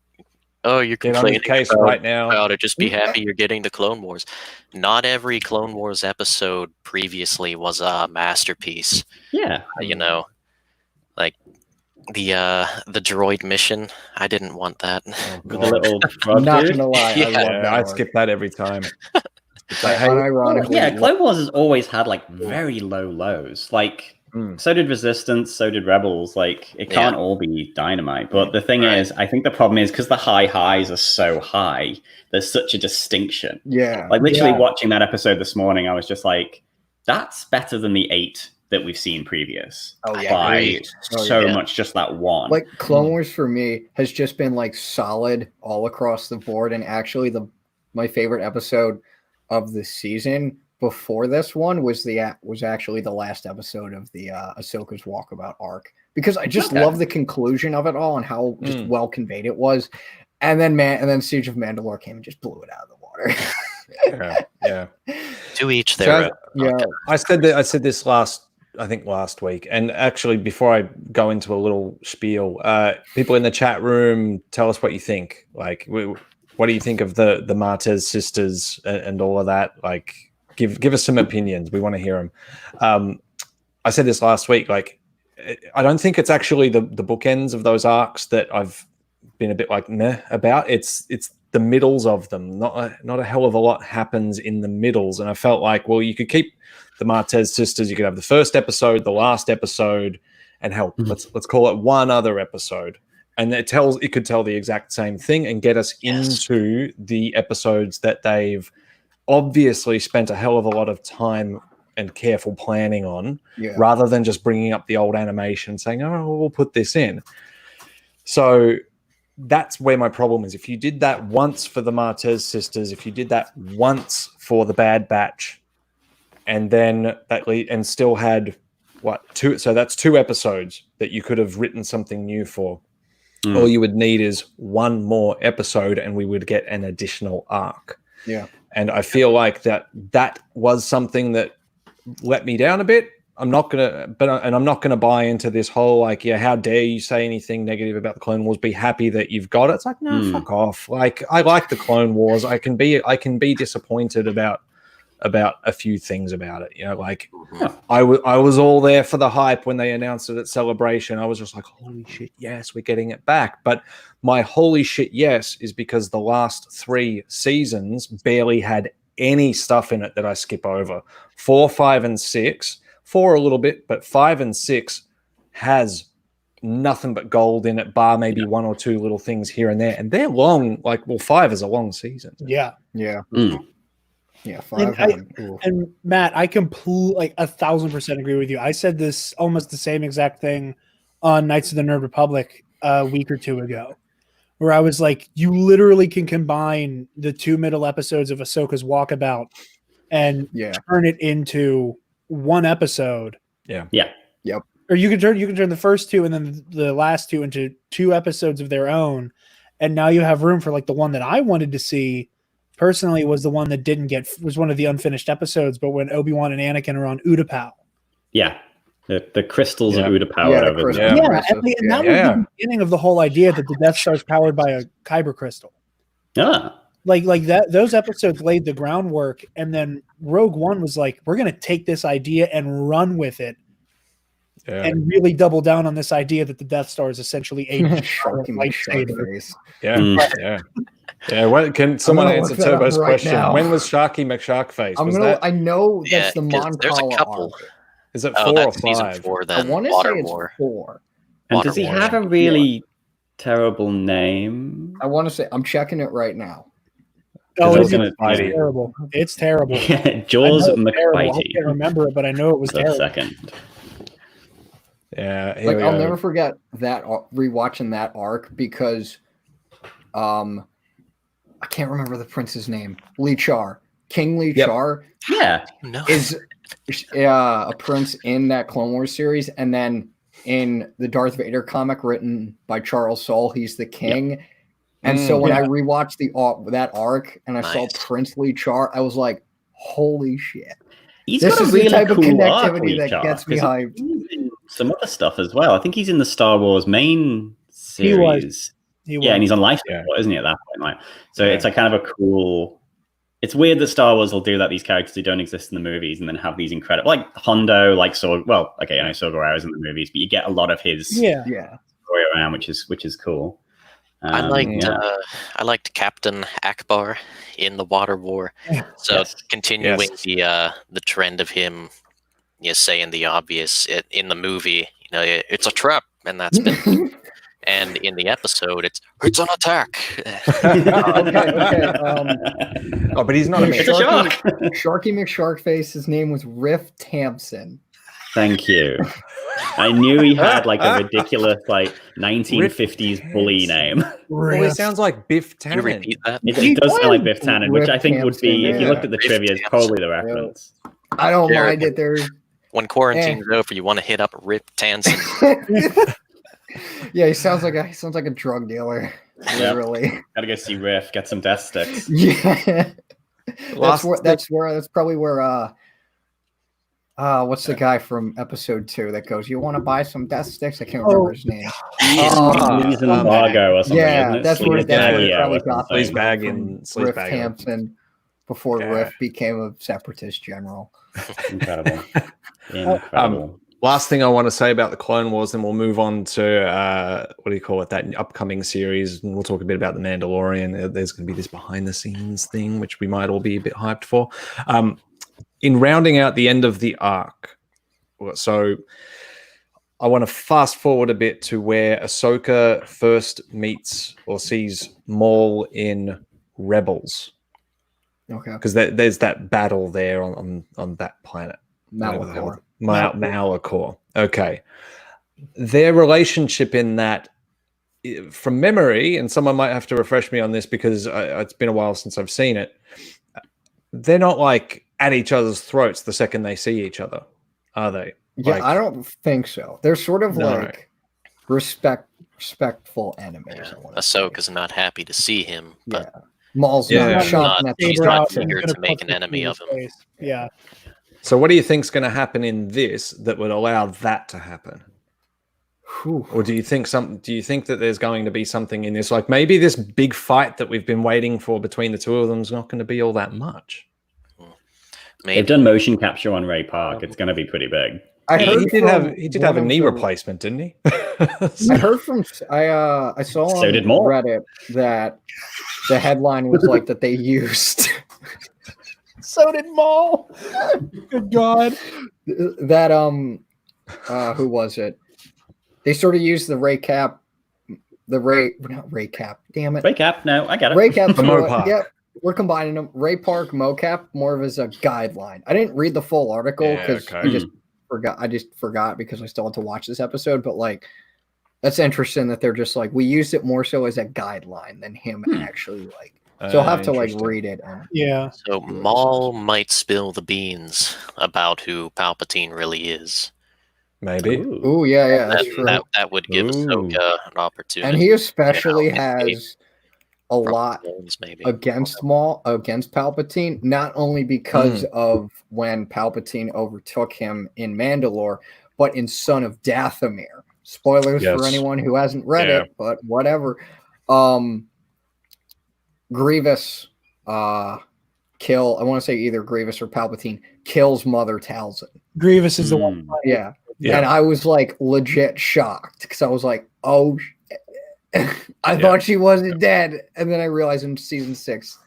D: oh, you're
A: Get on his
D: complaining
A: case
D: about,
A: right now.
D: about it. Just be happy you're getting the Clone Wars. Not every Clone Wars episode previously was a masterpiece.
B: Yeah.
D: You know, like the droid mission. I didn't want that.
A: Oh,
B: With the
A: God.
B: little
E: I'm
B: frog
E: not
B: dude.
E: gonna lie, I love
A: Yeah,
E: that
A: I
E: arc.
A: skip that every time.
E: I
A: Hey,
E: unironically,
B: Yeah, Clone Wars has always had like very low lows. Like, so did Resistance, so did Rebels. Like, it can't all be dynamite. But the thing is, I think the problem is because the high highs are so high, there's such a distinction.
E: yeah,
B: Like, literally watching that episode this morning, I was just like, that's better than the 8 that we've seen previous.
E: Oh, yeah.
B: By
E: Oh,
B: so
E: yeah.
B: much, just that one.
E: like Clone Wars for me has just been like solid all across the board, and actually my favorite episode of the season before this one was actually the last episode of the Ahsoka's Walkabout arc, because I just love the conclusion of it all and how just well conveyed it was. And then Siege of Mandalore came and just blew it out of the water.
A: yeah.
D: To each their own.
E: Yeah,
A: I said this last week, and actually before I go into a little spiel, people in the chat room, tell us what you think. Like, what do you think of the Martez sisters and all of that? Like, give us some opinions. We want to hear them. I said this last week. Like, I don't think it's actually the bookends of those arcs that I've been a bit like meh about. It's the middles of them. Not a hell of a lot happens in the middles, and I felt like, well, you could keep the Martez sisters. You could have the first episode, the last episode, and hell, let's call it one other episode. And it could tell the exact same thing and get us into the episodes that they've obviously spent a hell of a lot of time and careful planning on, rather than just bringing up the old animation saying, oh, we'll put this in. So that's where my problem is. If you did that once for the Martez sisters, if you did that once for the Bad Batch, and then and still had two, so that's 2 episodes that you could have written something new for. All you would need is one more episode and we would get an additional arc.
E: Yeah.
A: And I feel like that was something that let me down a bit. I'm not gonna buy into this whole like, yeah, how dare you say anything negative about the Clone Wars? Be happy that you've got it. It's like, no, fuck off. Like, I like the Clone Wars. I can be disappointed about a few things about it. You know, like I was all there for the hype when they announced it at Celebration. I was just like, holy shit, yes, we're getting it back. But my holy shit, yes, is because the last 3 seasons barely had any stuff in it that I skip over. 4, 5, and 6. 4 a little bit, but 5 and 6 has nothing but gold in it, bar maybe 1 or 2 little things here and there. And they're long. Like, well, 5 is a long season.
C: Yeah.
E: Yeah. Yeah. 5.
C: And Matt, I completely, like, 1,000% agree with you. I said this almost the same exact thing on Knights of the Nerd Republic a week or 2 ago, where I was like, you literally can combine the 2 middle episodes of Ahsoka's Walkabout and turn it into 1 episode.
A: Yeah.
E: Yep.
C: Or you can turn the first 2 and then the last 2 into 2 episodes of their own, and now you have room for, like, the one that I wanted to see personally was the one that was one of the unfinished episodes, but when Obi-Wan and Anakin are on Utapau.
B: Yeah. The crystals of Utapau.
C: And that was the beginning of the whole idea that the Death Star is powered by a kyber crystal. Like that, those episodes laid the groundwork, and then Rogue One was like, we're going to take this idea and run with it, and really double down on this idea that the Death Star is essentially a lightsaber.
A: Yeah. Can someone answer Turbo's question? Now. When was Sharky McSharkface?
E: I know that's the Mon Cala arc.
A: Is it 4 or 5?
D: 4,
E: I want to say it's 4.
B: And does he have a really terrible name?
E: I want to say, I'm checking it right now.
C: Oh, it's terrible. It's terrible.
B: Jaws McBitey.
C: I can't remember it, but I know it was terrible.
B: Second.
A: Yeah,
E: I'll never forget that rewatching that arc because, I can't remember the prince's name. Lee Char, King Lee Char.
B: Yeah,
E: is a prince in that Clone Wars series, and then in the Darth Vader comic written by Charles Soule, he's the king. Yep. And so when I rewatched that arc and I saw Prince Lee Char, I was like, holy shit.
B: He's
E: This
B: got a
E: is the
B: really
E: type of
B: cool arc
E: connectivity that
B: reach
E: gets me
B: arc, 'cause
E: hyped.
B: he's in some other stuff as well. I think he's in the Star Wars main
C: He was.
B: series.
C: He
B: Yeah, and
C: was.
B: he's on life
A: Yeah.
B: support, isn't he, at that point? Like, so
A: Yeah.
B: it's like kind of a cool. It's weird that Star Wars will do that. These characters who don't exist in the movies, and then have these incredible, like Hondo, like Saw. Well, okay, I know Saw Gerrera's in the movies, but you get a lot of his
C: Yeah.
B: story around, which is cool.
D: I liked
B: yeah.
D: I liked Captain Akbar in the Water War. So
B: Yes.
D: continuing
A: Yes.
D: the trend of him, saying the obvious in the movie, it's a trap, and that's been. And in the episode, it's an attack.
E: Okay.
A: Oh, but he's not a
B: It's a
A: man.
B: shark.
E: Sharky McSharkface. His name was Riff Tampson.
B: Thank you. I knew he had like a ridiculous like 1950s bully name.
A: Well, he sounds like Biff
D: Can you
A: Tannen.
D: repeat that?
B: It does sound like Biff Tannen, which
E: Riff
B: I think would be,
E: Tampson,
B: if you
E: yeah.
B: looked at the
D: Riff
B: trivia, it's
D: Tampson.
B: probably the reference.
E: I don't
D: Jared,
E: mind it. There's
D: When quarantine's over, you want to hit up Rip Tansen.
E: yeah, he sounds like a drug dealer.
B: Yep.
E: Literally.
B: Gotta go see Riff, get some death sticks.
E: Yeah.
A: Last-
E: That's probably where what's the guy from episode 2 that goes, you want to buy some death sticks? I can't remember his name.
B: Sleaze and Largo or something,
E: Yeah,
B: isn't it?
E: that's where
B: Sleaze-
E: he
B: yeah,
E: probably
B: or
E: got
B: something.
A: Sleaze bag
E: from
A: in Sleaze
E: Riff
A: bag.
E: Tampson before
A: Yeah.
E: Riff became a separatist general.
B: Incredible. Incredible.
A: Last thing I want to say about the Clone Wars, then we'll move on to what do you call it? That upcoming series, and we'll talk a bit about the Mandalorian. There's going to be this behind-the-scenes thing, which we might all be a bit hyped for. In rounding out the end of the arc, so I want to fast forward a bit to where Ahsoka first meets or sees Maul in Rebels,
E: Okay.
A: because there's that battle there on that planet.
E: Malachor.
A: Malachor. Okay. Their relationship in that, from memory, and someone might have to refresh me on this because it's been a while since I've seen it, they're not like at each other's throats the second they see each other, are they?
E: Yeah,
A: Like-
E: I don't think so. They're sort of
A: No.
E: like respectful enemies. I wanna say.
D: Ahsoka's not happy to see him, but
E: Yeah. Maul's
A: Yeah.
E: not shocked.
D: Not-
E: that
D: she's
E: they
D: not
E: got him.
D: eager
C: Gonna
D: to make
C: put
D: an
C: this
D: enemy
C: in
D: of
C: his
D: him.
C: face. Yeah.
A: So what do you think's going to happen in this that would allow that to happen?
E: Whew.
A: Or do you think that there's going to be something in this, like maybe this big fight that we've been waiting for between the two of them is not going to be all that much?
B: They've
D: maybe
B: done motion capture on Ray Park. It's going to be pretty big.
E: I
A: He
E: heard
A: did
E: from
A: have a
E: one
A: knee
E: of the-
A: replacement, didn't he?
E: I heard from I saw
B: So
E: on
B: did Maul.
E: Reddit that the headline was like that they used. So did Maul.
C: Good God.
E: That who was it? They sort of used not Ray Cap. Damn it,
B: Ray Cap, no, I got it.
E: Ray Cap.
A: The Mopar.
E: Yeah, we're combining them. Ray Park mocap more of as a guideline. I didn't read the full article
A: Yeah,
E: because
A: okay.
E: I just forgot because I still had to watch this episode. But like, that's interesting that they're just like we used it more so as a guideline than him actually like. So I'll have to like
A: Interesting.
E: read it. And,
C: Yeah.
D: so Maul might spill the beans about who Palpatine really is.
A: Maybe.
B: Ooh.
E: oh yeah, that's
D: That,
E: true.
D: that would give
A: Ooh.
D: Ahsoka an opportunity.
E: And he especially
D: Yeah,
E: has a
D: from
E: lot
D: clones, maybe.
E: against Palpatine, not only because of when Palpatine overtook him in Mandalore, but in Son of Dathomir. Spoilers
A: Yes.
E: for anyone who hasn't read
A: Yeah.
E: it, but whatever. Grievous I want to say either Grievous or Palpatine kills Mother Talzin.
C: Grievous is the one.
E: Yeah.
A: Yeah.
E: And I was like legit shocked because I was like, oh, I thought she wasn't dead. And then I realized in season 6,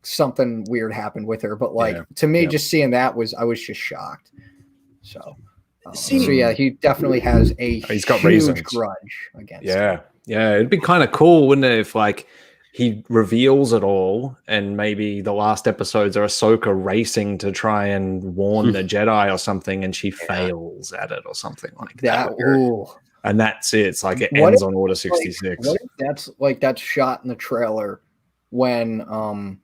E: something weird happened with her. But like to me, just seeing that I was just shocked. So, so yeah, he definitely has
A: He's got
E: huge
A: reasons.
E: grudge against her.
A: Yeah. It'd be kind of cool, wouldn't it, if like he reveals it all, and maybe the last episodes are Ahsoka racing to try and warn the Jedi or something, and she fails at it or something like that.
E: Ooh.
A: And that's it. It's like it
E: What
A: ends
E: if,
A: on Order 66.
E: What if that's shot in the trailer when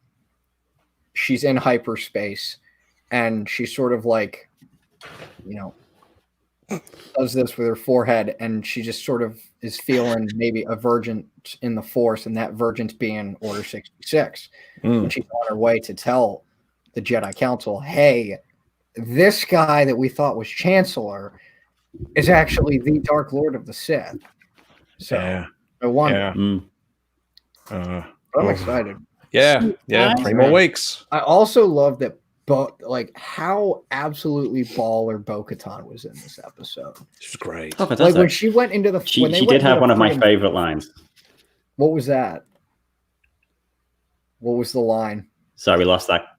E: she's in hyperspace and she sort of like, does this with her forehead and she just sort of is feeling maybe a virgin in the Force, and that virgin's being Order 66. And she's on her way to tell the Jedi Council, hey, this guy that we thought was Chancellor is actually the Dark Lord of the Sith. So I wonder.
A: Yeah.
E: But I'm excited.
A: Yeah. 3 more weeks.
E: I also love that, like how absolutely baller Bo-Katan was in this episode.
A: She's great.
B: Oh,
E: Like when she went into the,
B: she did have one of my favorite lines.
E: What was that? What was the line?
B: Sorry, we lost that.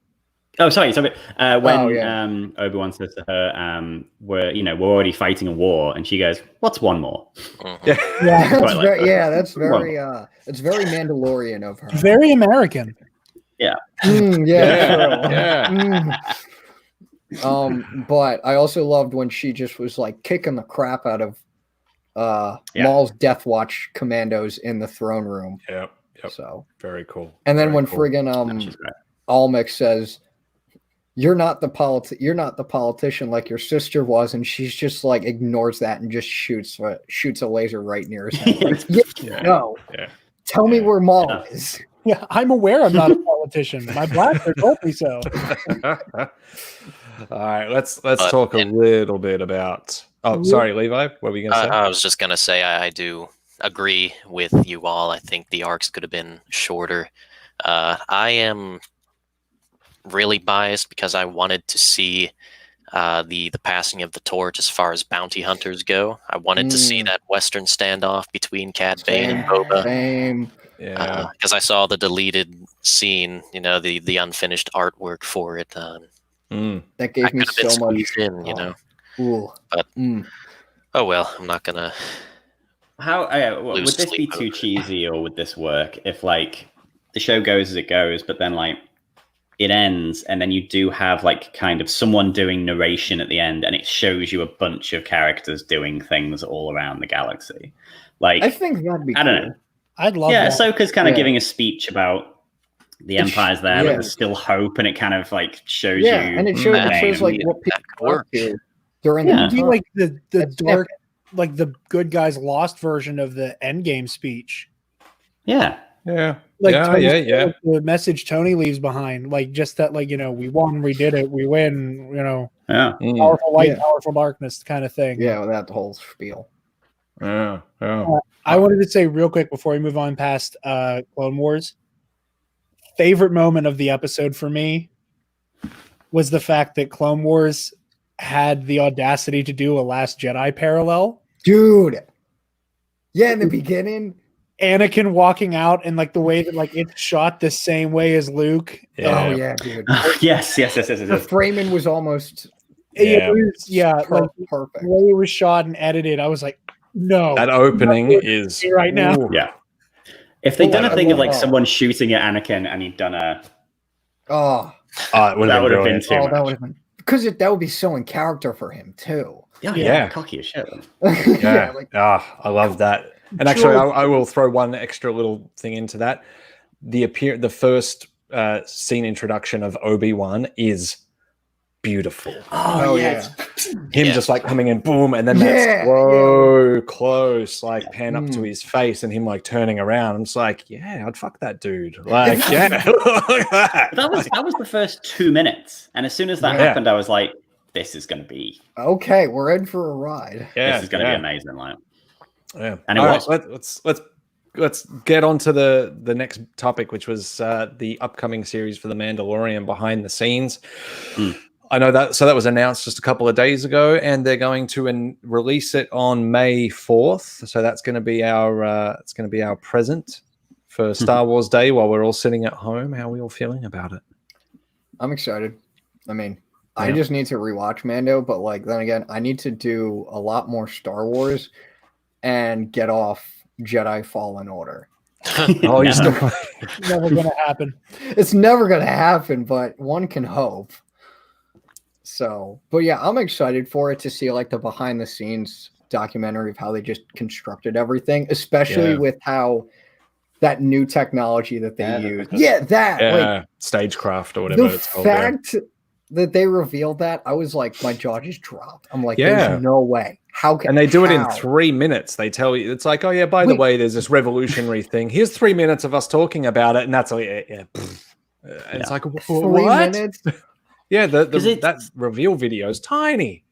B: Oh, sorry. When Obi-Wan says to her, we're already fighting a war, and she goes, "What's one more?"
E: That's very Mandalorian of her.
C: Very American.
B: Yeah.
E: But I also loved when she just was like kicking the crap out of Maul's Death Watch commandos in the throne room.
A: Yep.
E: So
A: very cool.
E: And then friggin' Almec says, you're not the politician like your sister was, and she's just like ignores that and just shoots a laser right near his head. Tell me where Maul is.
C: Yeah, I'm aware I'm not a politician. My blaster told me so.
A: All right, let's talk a little bit about. Oh, sorry, Levi. What were you going to say?
D: I was just going to say I do agree with you all. I think the arcs could have been shorter. I am really biased because I wanted to see the passing of the torch as far as bounty hunters go. I wanted to see that Western standoff between Cad Bane and Boba.
E: Same.
A: Yeah,
D: because I saw the deleted scene, the unfinished artwork for it.
E: That gave me so much.
D: But oh well, I'm not gonna.
B: Would this be too cheesy, or would this work if like the show goes as it goes, but then like it ends, and then you do have like kind of someone doing narration at the end, and it shows you a bunch of characters doing things all around the galaxy? Like,
E: I think that'd be.
B: I don't know.
C: I'd love.
B: Yeah, Ahsoka's kind of giving a speech about the Empire's there, but there's still hope, and it kind of like shows you.
E: And it shows like what people do during
C: that.
E: It
C: would be like the dark, like the good guys lost version of the Endgame speech.
B: Yeah.
A: Yeah.
C: Like
A: the
C: message Tony leaves behind, like just that, like we won, we did it, we win, powerful light, powerful darkness kind of thing.
E: Yeah, that whole spiel.
A: Yeah.
C: I wanted to say real quick before we move on past Clone Wars. Favorite moment of the episode for me was the fact that Clone Wars had the audacity to do a Last Jedi parallel.
E: Dude. Yeah, in the beginning.
C: Anakin walking out and like the way that like it's shot the same way as Luke.
A: Yeah.
E: Oh yeah, dude.
B: Yes.
E: The framing was almost
C: perfect.
E: The
C: way it was shot and edited, I was like, no.
A: That opening is
C: right now.
A: Ooh.
B: Yeah. If they'd done a thing of like someone shooting at Anakin and he'd done a
A: that would have been
B: too much.
E: That would have been because that would be so in character for him too.
B: Yeah. Cocky as shit.
A: I love that. And actually, I will throw one extra little thing into that. The first scene introduction of Obi-Wan is beautiful.
B: Oh yeah.
A: Him just like coming in, boom, and then that's so close, like pan up to his face, and him like turning around. I'm just like, yeah, I'd fuck that dude. Like, yeah, look at that.
B: That was the first 2 minutes, and as soon as that happened, I was like, this is going to be
E: okay. We're in for a ride.
B: Yeah, this is going to be amazing. Like.
A: Yeah,
B: and it was.
A: Let's get on to the next topic, which was the upcoming series for the Mandalorian behind the scenes. I know that was announced just a couple of days ago, and they're going to release it on May 4th. So that's going to be our present for Star Wars Day while we're all sitting at home. How are we all feeling about it?
E: I'm excited. I mean, I just need to rewatch Mando, but like then again, I need to do a lot more Star Wars and get off Jedi Fallen Order.
A: Oh, you're still
C: never gonna happen.
E: It's never gonna happen, but one can hope. So, but yeah, I'm excited for it to see like the behind the scenes documentary of how they just constructed everything, especially with how that new technology that they use. Like
A: stagecraft or whatever it's called.
E: The fact that they revealed that, I was like, my jaw just dropped. I'm like, there's no way. How can?
A: And they do it in 3 minutes. They tell you, it's like, oh yeah, by the way, there's this revolutionary thing. Here's 3 minutes of us talking about it, and that's like, and it's like,
E: 3 minutes.
A: Yeah,
B: 'Cause it's-
A: that reveal video is tiny.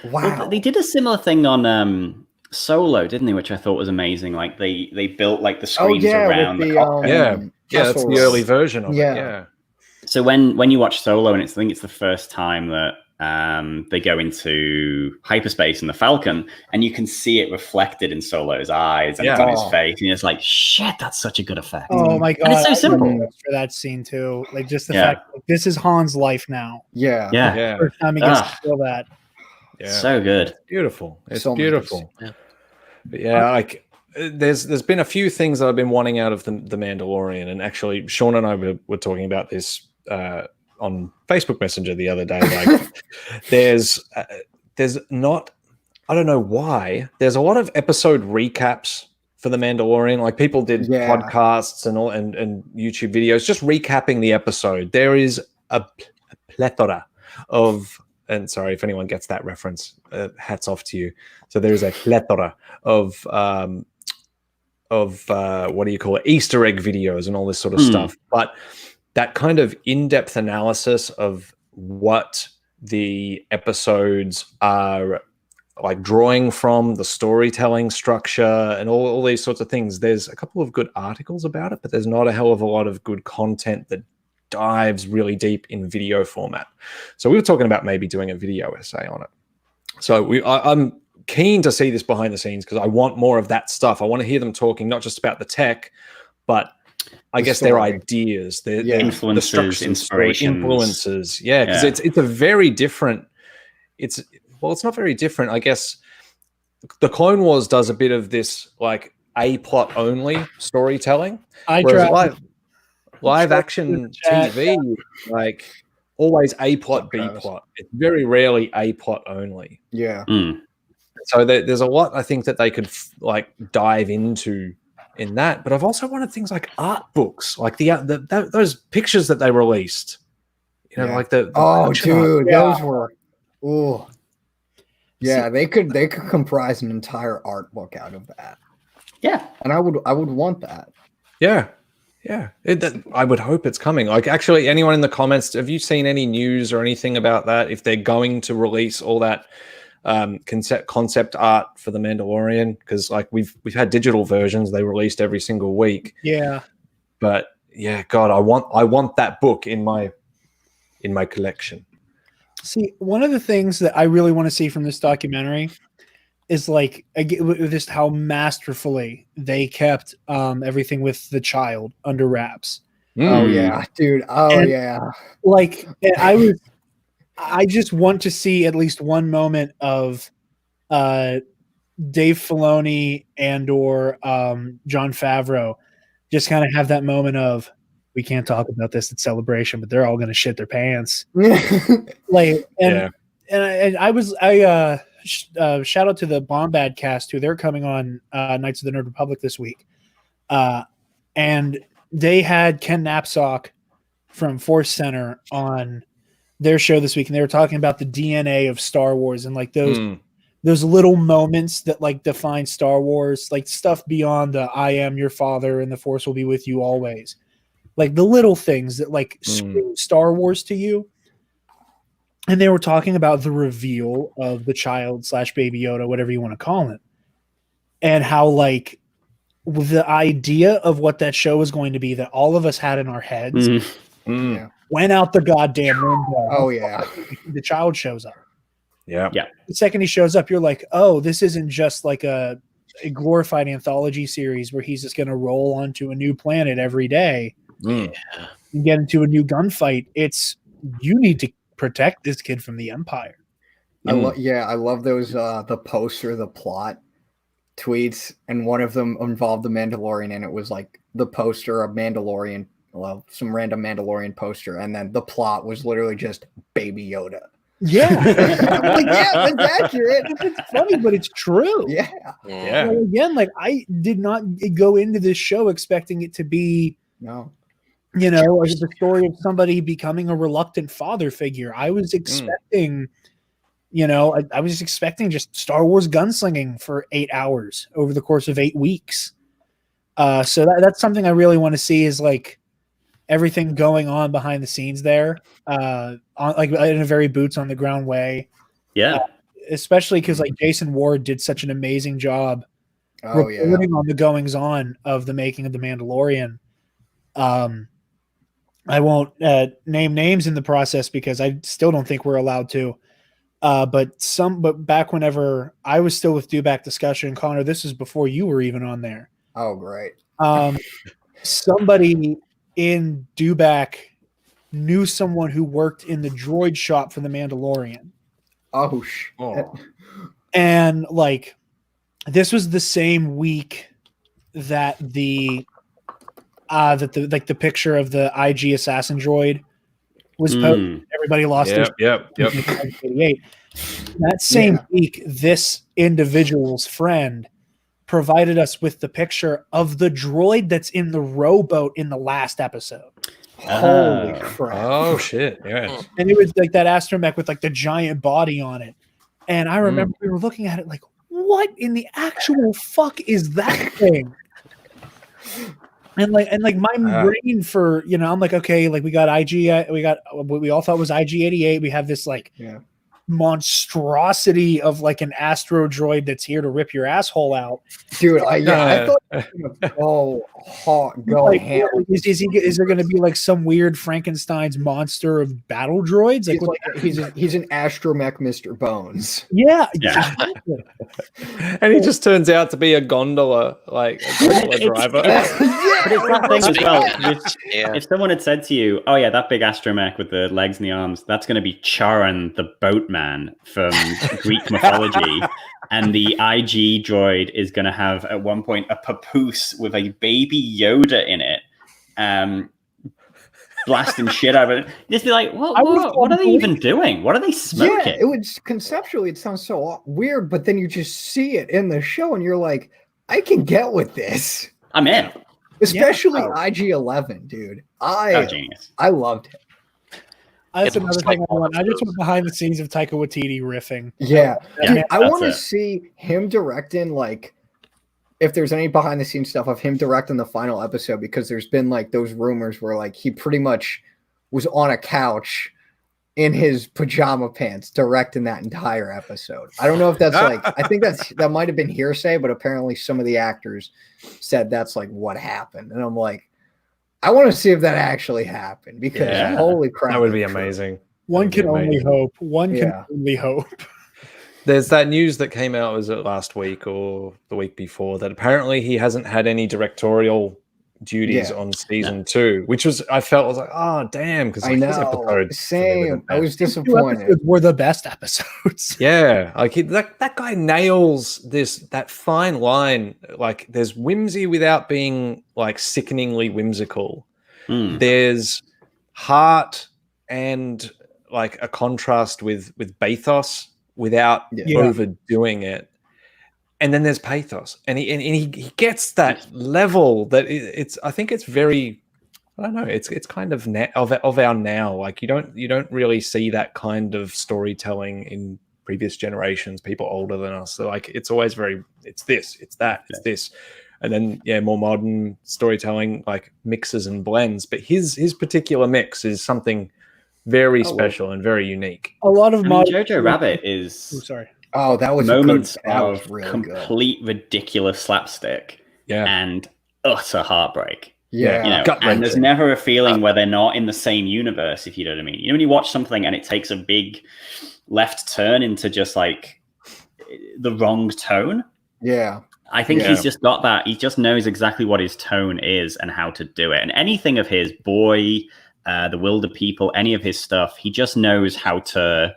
E: Wow.
B: Well, they did a similar thing on Solo, didn't they? Which I thought was amazing. Like they built like the screens around the cockpit.
A: Yeah, that's
E: Castle
A: the early
E: Rock.
A: version of
E: Yeah.
A: it. Yeah.
B: So when you watch Solo, and I think it's the first time that they go into hyperspace in the Falcon, and you can see it reflected in Solo's eyes and it's on his face, and it's like, shit, that's such a good effect.
C: Oh my god!
B: And it's so simple.
C: For that scene too, like just the
B: Yeah.
C: fact like, this is Han's life now.
E: Yeah.
B: Yeah,
A: Yeah.
C: First time he gets to feel that.
A: Yeah.
B: so good.
A: Beautiful. It's
E: So many
A: beautiful.
D: Yeah.
A: But yeah, like there's been a few things that I've been wanting out of the Mandalorian, and actually Sean and I were talking about this on Facebook Messenger the other day. Like there's not, I don't know why, there's a lot of episode recaps for the Mandalorian. Like people did podcasts and all and YouTube videos just recapping the episode. There is a plethora of, and sorry if anyone gets that reference, hats off to you. So there is a plethora of what do you call it, Easter egg videos and all this sort of stuff. But that kind of in-depth analysis of what the episodes are like drawing from, the storytelling structure and all these sorts of things. There's a couple of good articles about it, but there's not a hell of a lot of good content that dives really deep in video format. So we were talking about maybe doing a video essay on it. So I'm keen to see this behind the scenes because I want more of that stuff. I want to hear them talking not just about the tech, but I guess their ideas, their
B: influences, inspirations,
A: influences. Yeah, because it's a very different. It's not very different. I guess the Clone Wars does a bit of this like A plot only storytelling. Live action TV, like always A plot, B plot. It's very rarely A plot only.
E: Yeah.
A: So there's a lot I think that they could like dive into in that, but I've also wanted things like art books, like those pictures that they released. You know, like the
E: dude, those were, yeah, they could comprise an entire art book out of that.
B: Yeah,
E: and I would want that.
A: Yeah. I would hope it's coming. Like, actually, anyone in the comments, have you seen any news or anything about that? If they're going to release all that concept art for the Mandalorian, because like we've had digital versions they released every single week.
C: Yeah,
A: but yeah, God, I want that book in my collection.
C: See, one of the things that I really want to see from this documentary is like just how masterfully they kept everything with the child under wraps.
E: Oh yeah, dude.
C: Like I just want to see at least one moment of Dave Filoni and or Jon Favreau just kind of have that moment of, we can't talk about this at Celebration, but they're all going to shit their pants. Like, and shout out to the Bombad cast who they're coming on Knights of the Nerd Republic this week. And they had Ken Knapsack from Force Center on their show this week, and they were talking about the DNA of Star Wars and like those little moments that like define Star Wars, like stuff beyond the I am your father and the Force will be with you always. Like the little things that like scream Star Wars to you. And they were talking about the reveal of the child / Baby Yoda, whatever you want to call it, and how like the idea of what that show was going to be that all of us had in our heads went out the goddamn window.
E: Oh yeah,
C: the child shows up.
A: Yeah.
C: The second he shows up, you're like, oh, this isn't just like a glorified anthology series where he's just going to roll onto a new planet every day and get into a new gunfight. It's, you need to protect this kid from the Empire.
E: I love those the poster, the plot tweets, and one of them involved the Mandalorian, and it was like the poster of Mandalorian, some random Mandalorian poster, and then the plot was literally just Baby Yoda.
C: Yeah.
E: I'm like, yeah, that's accurate.
C: It's funny, but it's true.
E: Yeah.
C: So again, like I did not go into this show expecting it to be like the story of somebody becoming a reluctant father figure. I was expecting, I was expecting just Star Wars gunslinging for 8 hours over the course of 8 weeks. So that's something I really want to see is like, everything going on behind the scenes there, like in a very boots on the ground way.
B: Yeah.
C: Especially because like Jason Ward did such an amazing job reporting on the goings on of the making of the Mandalorian. I won't name names in the process because I still don't think we're allowed to. But back whenever I was still with Dewback Discussion, Connor, this is before you were even on there.
E: Oh, great.
C: Somebody in Dewback knew someone who worked in the droid shop for the Mandalorian.
E: Oh, shit.
C: And like, this was the same week that the picture of the IG assassin droid was posted. Everybody lost their
A: Yep.
C: That same week, this individual's friend provided us with the picture of the droid that's in the rowboat in the last episode.
E: Holy crap.
A: Oh shit. Yeah.
C: And it was like that astromech with like the giant body on it. And I remember we were looking at it like, what in the actual fuck is that thing? And like my brain for, you know, I'm like, okay, like we got IG, we got what we all thought was IG-88. We have this like monstrosity of like an astro droid that's here to rip your asshole out.
E: Dude, I thought go ham.
C: Is there going to be like some weird Frankenstein's monster of battle droids?
E: He's an astromech Mr. Bones.
C: Yeah.
A: And he just turns out to be a gondola, like a gondola driver.
B: But it's that thing as well. If someone had said to you, "Oh yeah, that big astromech with the legs and the arms, that's going to be Charon, the boatman from Greek mythology," and the IG droid is going to have at one point a papoose with a baby Yoda in it, blasting shit out of it. Just be like, what are they even doing? What are they smoking?
E: Yeah, it would conceptually it sounds so weird, but then you just see it in the show and you're like, I can get with this.
B: I'm in.
E: Especially IG-11, dude.
B: Genius.
E: I loved it.
C: That's another thing I want. I just want behind the scenes of Taika Waititi riffing.
E: Yeah. Dude, I want to see him directing, like, if there's any behind the scenes stuff of him directing the final episode, because there's been like those rumors where like he pretty much was on a couch in his pajama pants directing that entire episode. I don't know if that's like, I think that might have been hearsay, but apparently some of the actors said that's like what happened. And I'm like, I want to see if that actually happened, because holy crap.
A: That would be amazing.
C: One can only hope. One can only hope.
A: There's that news that came out, was it last week or the week before, that apparently he hasn't had any directorial duties on season 2, which was, I was like, oh damn, because
E: I know, same. I was disappointed.
C: Were the best episodes.
A: Yeah, like that guy nails that fine line. Like, there's whimsy without being like sickeningly whimsical. There's heart and like a contrast with bathos without overdoing it. And then there's pathos, and he gets that level that it's. I think it's very, I don't know. It's kind of of our now. Like you don't really see that kind of storytelling in previous generations. People older than us, so like it's always very. It's this, it's that, it's this, and then more modern storytelling like mixes and blends. But his particular mix is something very special and very unique.
C: A lot of
B: Jojo Rabbit is.
C: Oh, sorry.
E: Oh, that was
B: moments
E: of
B: really complete ridiculous slapstick
A: Yeah.
B: and utter heartbreak.
E: Yeah.
B: You know, and there's never a feeling where they're not in the same universe, if you know what I mean. You know, when you watch something and it takes a big left turn into just like the wrong tone.
E: Yeah.
B: I think he's just got that. He just knows exactly what his tone is and how to do it. And anything of his, Boy, The Wilder People, any of his stuff, he just knows how to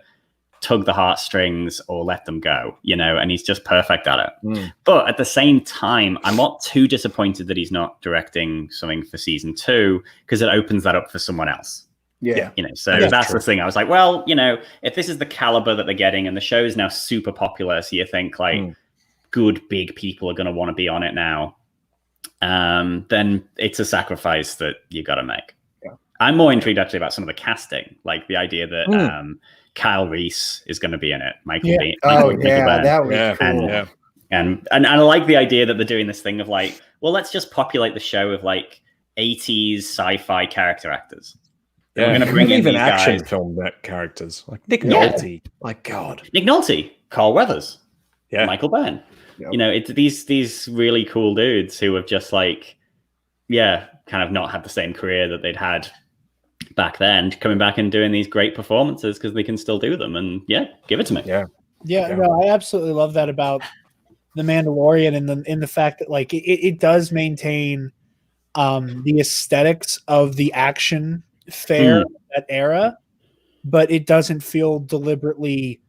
B: tug the heartstrings or let them go, you know, and he's just perfect at it. But at the same time, I'm not too disappointed that he's not directing something for season 2, because it opens that up for someone else.
E: Yeah.
B: You know, so that's the thing. I was like, well, you know, if this is the caliber that they're getting and the show is now super popular, so you think like good big people are going to want to be on it now, then it's a sacrifice that you got to make.
E: Yeah.
B: I'm more intrigued actually about some of the casting, like the idea that Kyle Reese is going to be in it. Michael Bean.
E: That was cool.
B: And I like the idea that they're doing this thing of like, well, let's just populate the show with like 80s sci-fi character actors.
A: Yeah,
B: We're going to bring in
A: even
B: these
A: action
B: guys.
A: film characters like Nick
B: Yeah.
A: Nolte. My God.
B: Nick Nolte, Carl Weathers,
A: Yeah.
B: Michael Byrne.
E: Yep.
B: You know, it's these really cool dudes who have just like, kind of not had the same career that they'd had back then, coming back and doing these great performances because they can still do them. And give it to me.
A: Yeah.
C: No, I absolutely love that about the Mandalorian and in the fact that like it does maintain the aesthetics of the action fair of that era, but it doesn't feel deliberately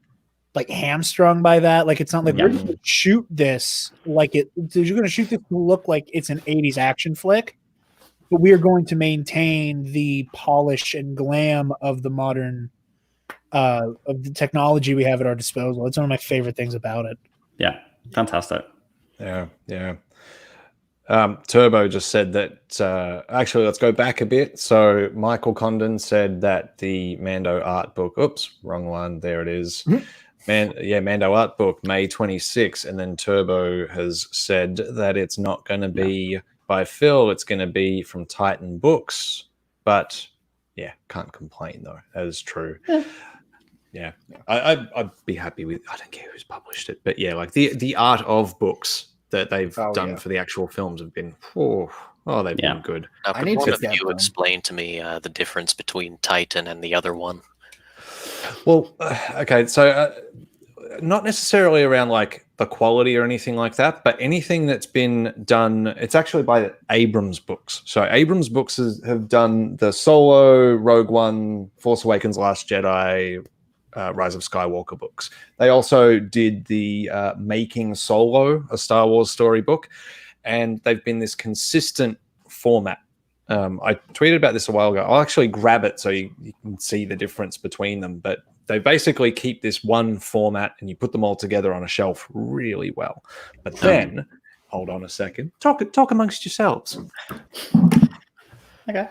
C: like hamstrung by that. Like it's not like we're going to shoot this like you're going to shoot this to look like it's an 80s action flick, but we are going to maintain the polish and glam of the modern of the technology we have at our disposal. It's one of my favorite things about it.
B: Yeah, fantastic.
A: Yeah. Turbo just said that. Actually, let's go back a bit. So Michael Condon said that the Mando art book. Oops, wrong one. There it is. Mando art book, May 26, and then Turbo has said that it's not going to be by Phil. It's going to be from Titan Books. But can't complain though. That is true. Yeah. I'd be happy with. I don't care who's published it, but like the art of books that they've done for the actual films have been they've been good.
D: Now,
E: I need
D: one
E: to
D: of
E: get
D: you
E: them.
D: explain to me the difference between Titan and the other one.
A: Well, okay, so not necessarily around like the quality or anything like that, but anything that's been done, it's actually by Abrams Books. So Abrams Books have done the Solo, Rogue One, Force Awakens, Last Jedi, Rise of Skywalker books. They also did the Making Solo, a Star Wars storybook, and they've been this consistent format. I tweeted about this a while ago. I'll actually grab it so you can see the difference between them, but they basically keep this one format and you put them all together on a shelf really well. But then, hold on a second, talk amongst yourselves.
B: Okay.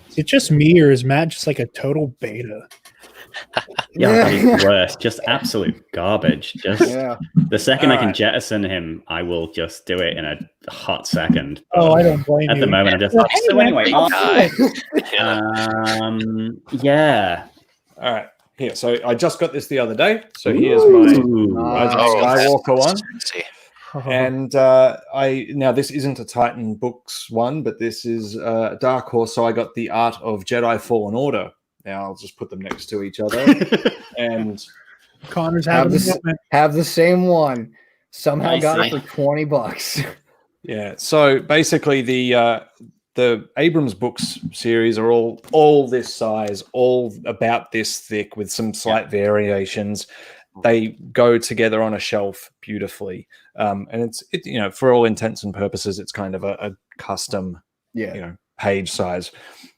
C: Is it just me or is Matt just like a total beta?
B: Yeah, he's worse. Just absolute garbage. Just the second I can
A: Alright.
B: jettison him, I will just do it in a hot second.
C: Oh, I don't blame
B: At
C: you.
B: the moment, I'm just
C: Well,
B: like, so anyway,
D: Guy.
A: All right, here. So I just got this the other day. So here's my Rise of Skywalker one.
D: See.
A: And now this isn't a Titan Books one, but this is Dark Horse. So I got the Art of Jedi Fallen Order. Now I'll just put them next to each other, and
C: Connor's having
E: have the same one. Somehow
B: Nice.
E: got it for $20.
A: Yeah. So basically, the Abrams Books series are all this size, all about this thick, with some slight variations. They go together on a shelf beautifully, and it's for all intents and purposes, it's kind of a custom page size.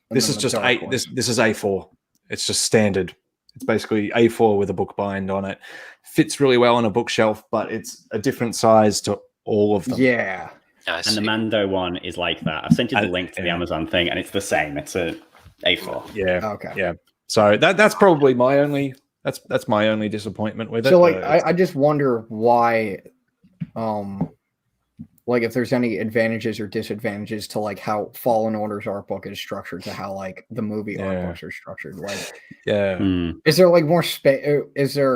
A: This is just this is A4. It's just standard. It's basically A4 with a book bind on it. Fits really well on a bookshelf, but it's a different size to all of them.
E: Yeah.
B: And the Mando one is like that. I've sent you the link to the Amazon thing, and it's the same. It's a A4.
A: Yeah.
E: Okay.
A: Yeah. So that's probably my only that's my only disappointment with it.
E: So I just wonder why like if there's any advantages or disadvantages to like how Fallen Order's art book is structured to how like the movie art books are structured. Like is there like more space?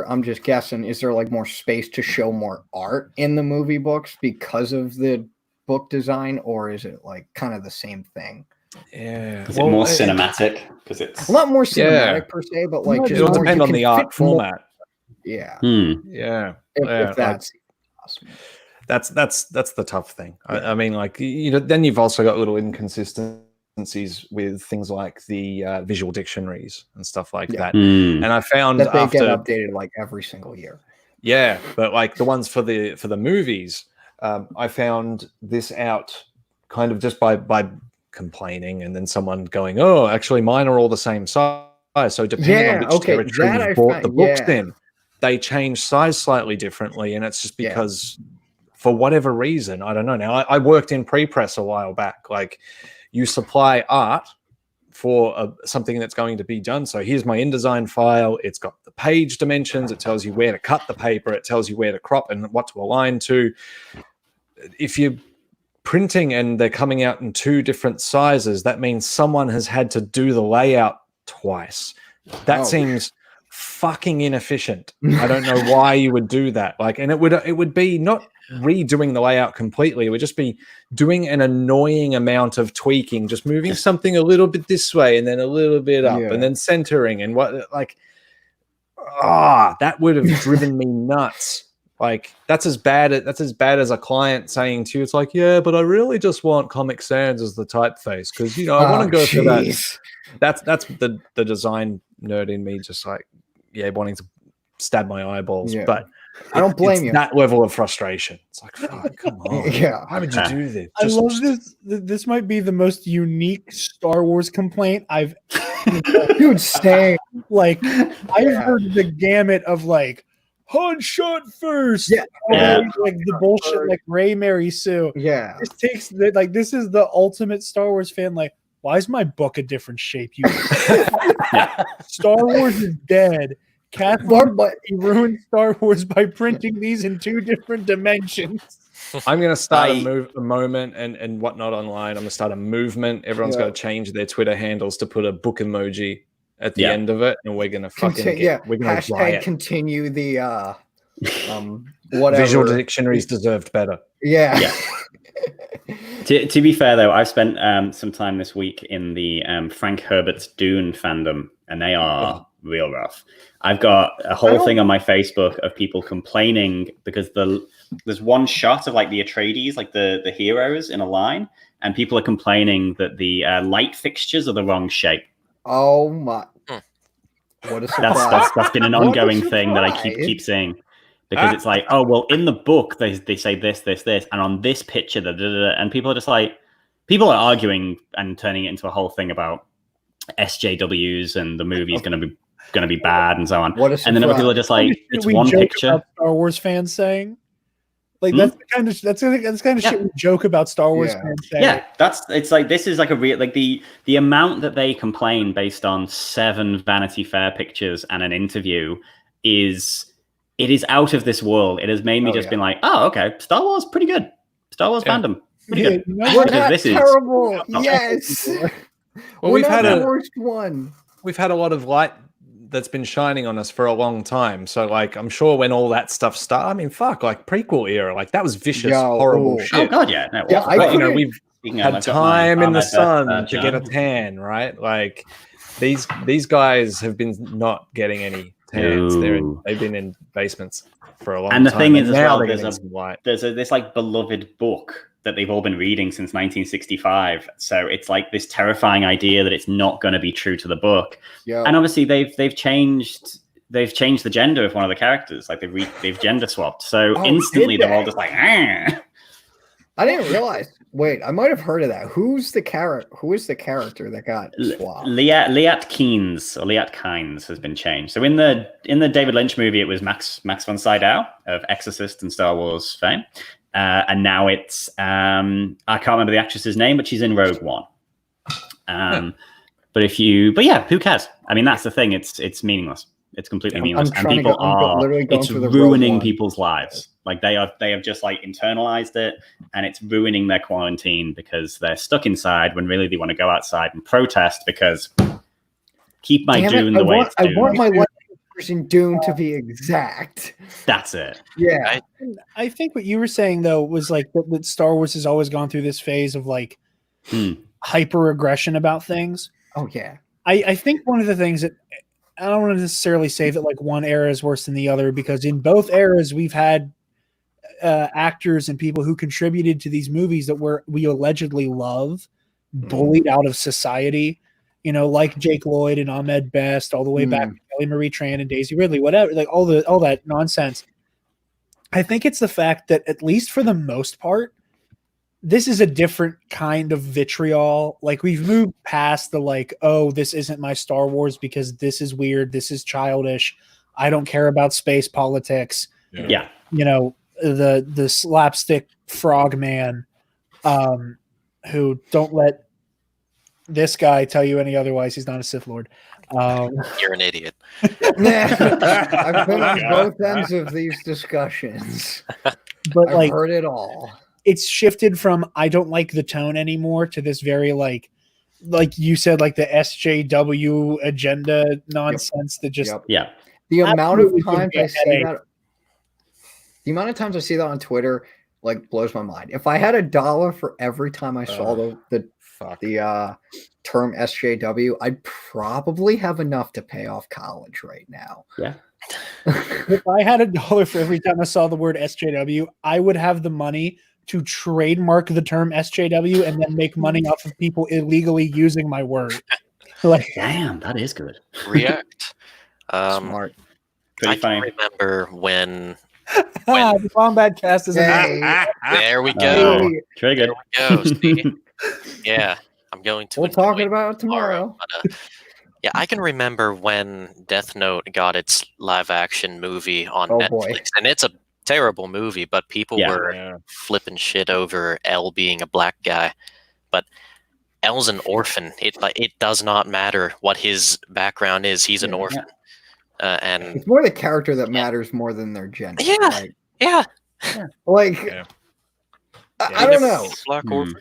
E: I'm just guessing, is there like more space to show more art in the movie books because of the book design, or is it like kind of the same thing?
A: Yeah.
B: Is it more cinematic? Because it's
E: not more cinematic per se, but like just
A: it'll
E: more,
A: depend on the art format.
E: Yeah.
A: Yeah.
E: If that's awesome.
A: That's the tough thing. I mean, like, then you've also got little inconsistencies with things like the visual dictionaries and stuff like that. And I found
E: that they get updated like every single year.
A: Yeah, but like the ones for the movies, I found this out kind of just by complaining, and then someone going, "Oh, actually, mine are all the same size." So depending on which territory you bought the books in, they change size slightly differently, and it's just because. For whatever reason, I don't know. Now, I worked in pre-press a while back. Like, you supply art for something that's going to be done. So here's my InDesign file. It's got the page dimensions. It tells you where to cut the paper. It tells you where to crop and what to align to. If you printing and they're coming out in 2 different sizes, that means someone has had to do the layout twice. That seems fucking inefficient. I don't know why you would do that. Like, and it would be not redoing the layout completely. It would just be doing an annoying amount of tweaking, just moving something a little bit this way and then a little bit up and then centering and that would have driven me nuts. Like, that's as bad as a client saying to you, it's like, yeah, but I really just want Comic Sans as the typeface because I want to go for that. That's the design nerd in me, just like wanting to stab my eyeballs. But
E: I don't blame you.
A: That level of frustration. It's like, fuck, come on. Why would you do this?
C: I love this. This might be the most unique Star Wars complaint I've
E: dude say.
C: Like, I've heard the gamut of like Han shot first. Like the bullshit like Rey Mary Sue.
E: Yeah.
C: This takes this is the ultimate Star Wars fan. Like, why is my book a different shape? You Star Wars is dead. Kathleen ruined Star Wars by printing these in 2 different dimensions.
A: I'm going to start a moment and whatnot online. I'm going to start a movement. Everyone's got to change their Twitter handles to put a book emoji at the end of it, and we're going to fucking we're going to riot.
E: Continue the whatever.
A: Visual dictionaries deserved better.
E: Yeah.
B: To be fair, though, I've spent some time this week in the Frank Herbert's Dune fandom, and they are real rough. I've got a whole thing on my Facebook of people complaining because there's one shot of like the Atreides, like the heroes in a line, and people are complaining that the light fixtures are the wrong shape.
E: Oh my! What a surprise!
B: That's been an ongoing thing that I keep seeing. Because it's like, oh, well, in the book, they say this, and on this picture, and people are just like, people are arguing and turning it into a whole thing about SJWs and the movie's going to be bad and so on. And then other people are just like, it's one picture.
C: Star Wars fans saying, like that's the kind of shit we joke about Star Wars fans saying.
B: Yeah, it's like this is like a real like the amount that they complain based on 7 Vanity Fair pictures and an interview is. It is out of this world. It has made me been like, oh, okay, Star Wars, pretty good. Star Wars fandom, pretty good.
E: We're not terrible. Yes.
A: Well, we've had
E: the worst one.
A: We've had a lot of light that's been shining on us for a long time. So, like, I'm sure when all that stuff started, I mean, fuck, like prequel era, like that was vicious, horrible shit.
B: Oh god, yeah. No,
A: we've had time in the sun to get a tan, right? Like these guys have been not getting any. They've been in basements for a long time.
B: And the thing is, as well, there's this like beloved book that they've all been reading since 1965. So it's like this terrifying idea that it's not going to be true to the book. Yeah. And obviously they've changed the gender of one of the characters. Like they've gender swapped. So instantly they're all just like, ah.
E: I didn't realize. Wait, I might have heard of that. Who is the character that got swapped?
B: Liat Kynes has been changed. So in the David Lynch movie, it was Max von Sydow of Exorcist and Star Wars fame, and now it's I can't remember the actress's name, but she's in Rogue One. But who cares? I mean, that's the thing. It's meaningless. It's completely meaningless, and people it's ruining people's lives. Like they have just like internalized it, and it's ruining their quarantine because they're stuck inside when really they want to go outside and protest because keep my Dune the way it's Dune.
E: I want my life in Dune to be exact.
B: That's it.
E: Yeah.
C: I think what you were saying though was like that Star Wars has always gone through this phase of like hyper aggression about things.
E: Oh yeah.
C: I think one of the things that I don't want to necessarily say that like one era is worse than the other, because in both eras we've had actors and people who contributed to these movies that we allegedly love bullied out of society, like Jake Lloyd and Ahmed Best, all the way back to Kelly Marie Tran and Daisy Ridley, whatever, like all that nonsense. I think it's the fact that at least for the most part, this is a different kind of vitriol. Like we've moved past the like, oh, this isn't my Star Wars because this is weird. This is childish. I don't care about space politics.
B: Yeah.
C: The slapstick frog man, who don't let this guy tell you any otherwise. He's not a Sith Lord.
D: You're an idiot.
E: I've been on both ends of these discussions.
C: But
E: I've heard it all.
C: it's shifted from I don't like the tone anymore to this very like you said, like the SJW agenda nonsense that just
B: Yeah.
E: The amount of
C: absolutely
E: times
C: gives me a
E: I see
C: headache.
E: that, the amount of times I see that on Twitter, like blows my mind. If I had $1 for every time I saw the term SJW, I'd probably have enough to pay off college right now.
B: Yeah.
C: If I had $1 for every time I saw the word SJW, I would have the money to trademark the term SJW and then make money off of people illegally using my word. Like,
B: Damn, that is good.
D: React.
E: Smart.
B: Pretty
D: I
B: funny.
D: can remember when.
C: the Combat Cast is
D: There we
B: Oh,
D: go.
B: triggered.
D: There we go. See? Yeah, I'm going to.
E: We'll
D: enjoy
E: talk about it tomorrow.
D: But, yeah, I can remember when Death Note got its live-action movie on
E: Oh,
D: Netflix,
E: boy.
D: and it's a terrible movie, but people
B: Yeah.
D: were flipping shit over L being a black guy. But L's an orphan. It does not matter what his background is. He's an orphan, and
E: It's more the character that matters more than their gender.
D: Yeah.
E: Like,
D: yeah,
E: I don't know.
D: Black orphan.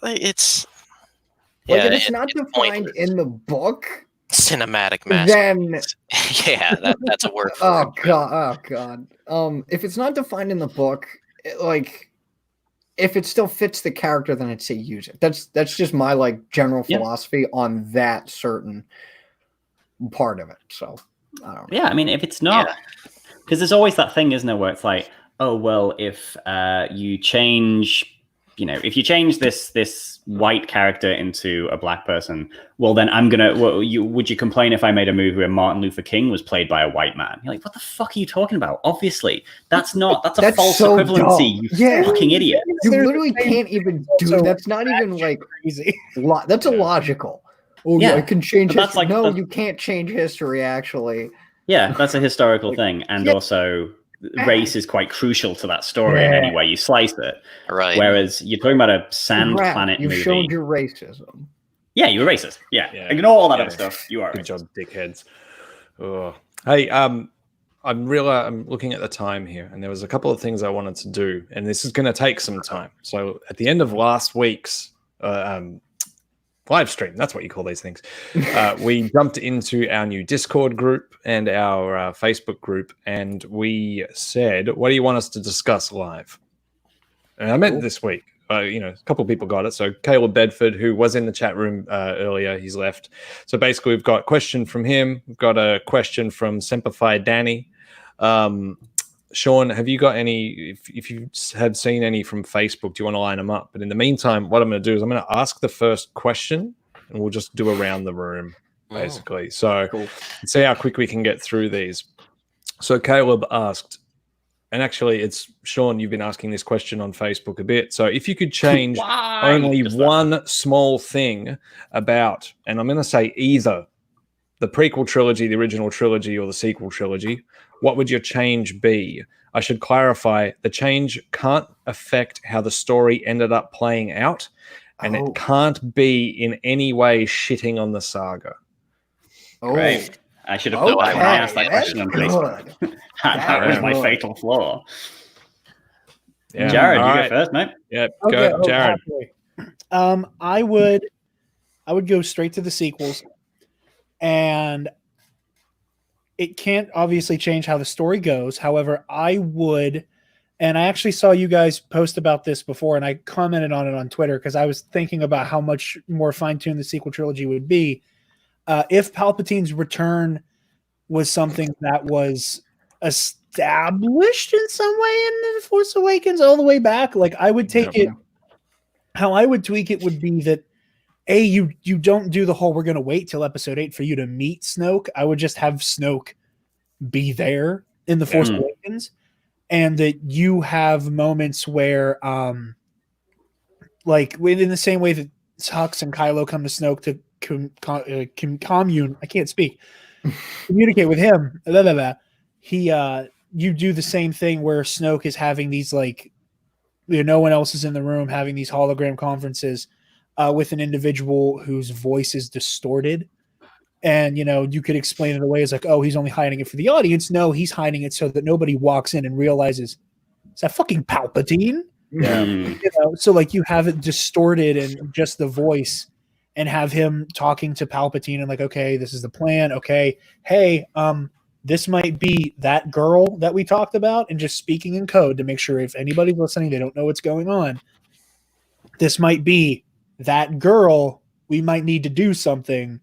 D: It's
E: Like, if it's not defined in the book,
D: cinematic masterpiece.
E: then
D: Yeah, that's a word for
E: oh
D: it.
E: god. If it's not defined in the book, if it still fits the character, then I'd say use it. That's just my like general philosophy on that certain part of it. So I don't know.
B: Yeah, I mean, if it's not, because there's always that thing, isn't there, where it's like, oh well, if you change, if you change this white character into a black person, well then I'm gonna. Would you complain if I made a movie where Martin Luther King was played by a white man? You're like, what the fuck are you talking about? Obviously, that's a false
E: so
B: equivalency.
E: dumb.
B: You fucking idiot.
E: You literally can't even do it. That's not even like
C: crazy.
E: That's illogical. Oh yeah, I can change
B: But that's
E: history.
B: like
E: No, you can't change history. Actually,
B: Yeah, that's a historical thing, and also race is quite crucial to that story in any way you slice it.
D: Right.
B: Whereas you're talking about a sand planet
E: you
B: movie.
E: showed your racism.
B: Yeah, you're racist. Yeah. Ignore all that other stuff. You are
A: Good
B: racist.
A: job, dickheads. Oh. Hey, I'm looking at the time here, and there was a couple of things I wanted to do, and this is going to take some time. So at the end of last week's live stream, that's what you call these things, we jumped into our new Discord group and our Facebook group, and we said, what do you want us to discuss live? And I meant this week. A couple of people got it. So Caleb Bedford, who was in the chat room earlier, he's left. So basically, we've got a question from him. We've got a question from Semperfi Danny. Sean, have you got any? If you have seen any from Facebook, do you want to line them up? But in the meantime, what I'm going to do is I'm going to ask the first question, and we'll just do around the room, basically. So let's see how quick we can get through these. So Caleb asked, and actually, it's Sean, you've been asking this question on Facebook a bit. So if you could change only one small thing about, and I'm going to say either the prequel trilogy, the original trilogy, or the sequel trilogy, what would your change be? I should clarify, the change can't affect how the story ended up playing out, and it can't be in any way shitting on the saga.
B: Great. I should have thought that when I asked that question on Facebook. That was my fatal flaw.
A: Yeah.
B: Jared, you go first, mate.
A: Yeah, go, Jared.
C: I would go straight to the sequels, and it can't obviously change how the story goes. However, I would, and I actually saw you guys post about this before, and I commented on it on Twitter because I was thinking about how much more fine-tuned the sequel trilogy would be. If Palpatine's return was something that was established in some way in The Force Awakens all the way back, like I would take it, how I would tweak it would be that you don't do the whole we're going to wait till episode 8 for you to meet Snoke. I would just have Snoke be there in The Force Awakens, and that you have moments where like in the same way that Hux and Kylo come to Snoke to commune, I can't speak, communicate with him, you do the same thing where Snoke is having these, like, no one else is in the room, having these hologram conferences with an individual whose voice is distorted, and you could explain it away as like, oh, he's only hiding it for the audience. No, he's hiding it so that nobody walks in and realizes, is that fucking Palpatine?
A: Yeah.
B: Mm.
C: You know, so like you have it distorted and just the voice, and have him talking to Palpatine and like, okay, this is the plan. Okay, hey, this might be that girl that we talked about, and just speaking in code to make sure if anybody's listening, they don't know what's going on. This might be that girl. We might need to do something.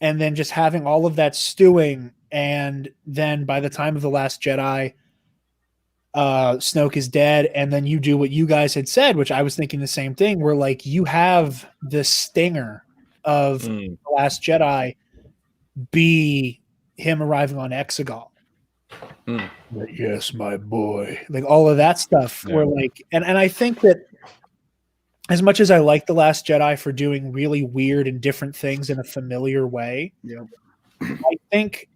C: And then just having all of that stewing. And then by the time of The Last Jedi, Snoke is dead. And then you do what you guys had said, which I was thinking the same thing, where like you have the stinger of The Last Jedi be him arriving on Exegol. But yes, my boy. Like all of that stuff.
A: Yeah.
C: Where like, and I think that as much as I like The Last Jedi for doing really weird and different things in a familiar way,
E: Yeah.
C: I think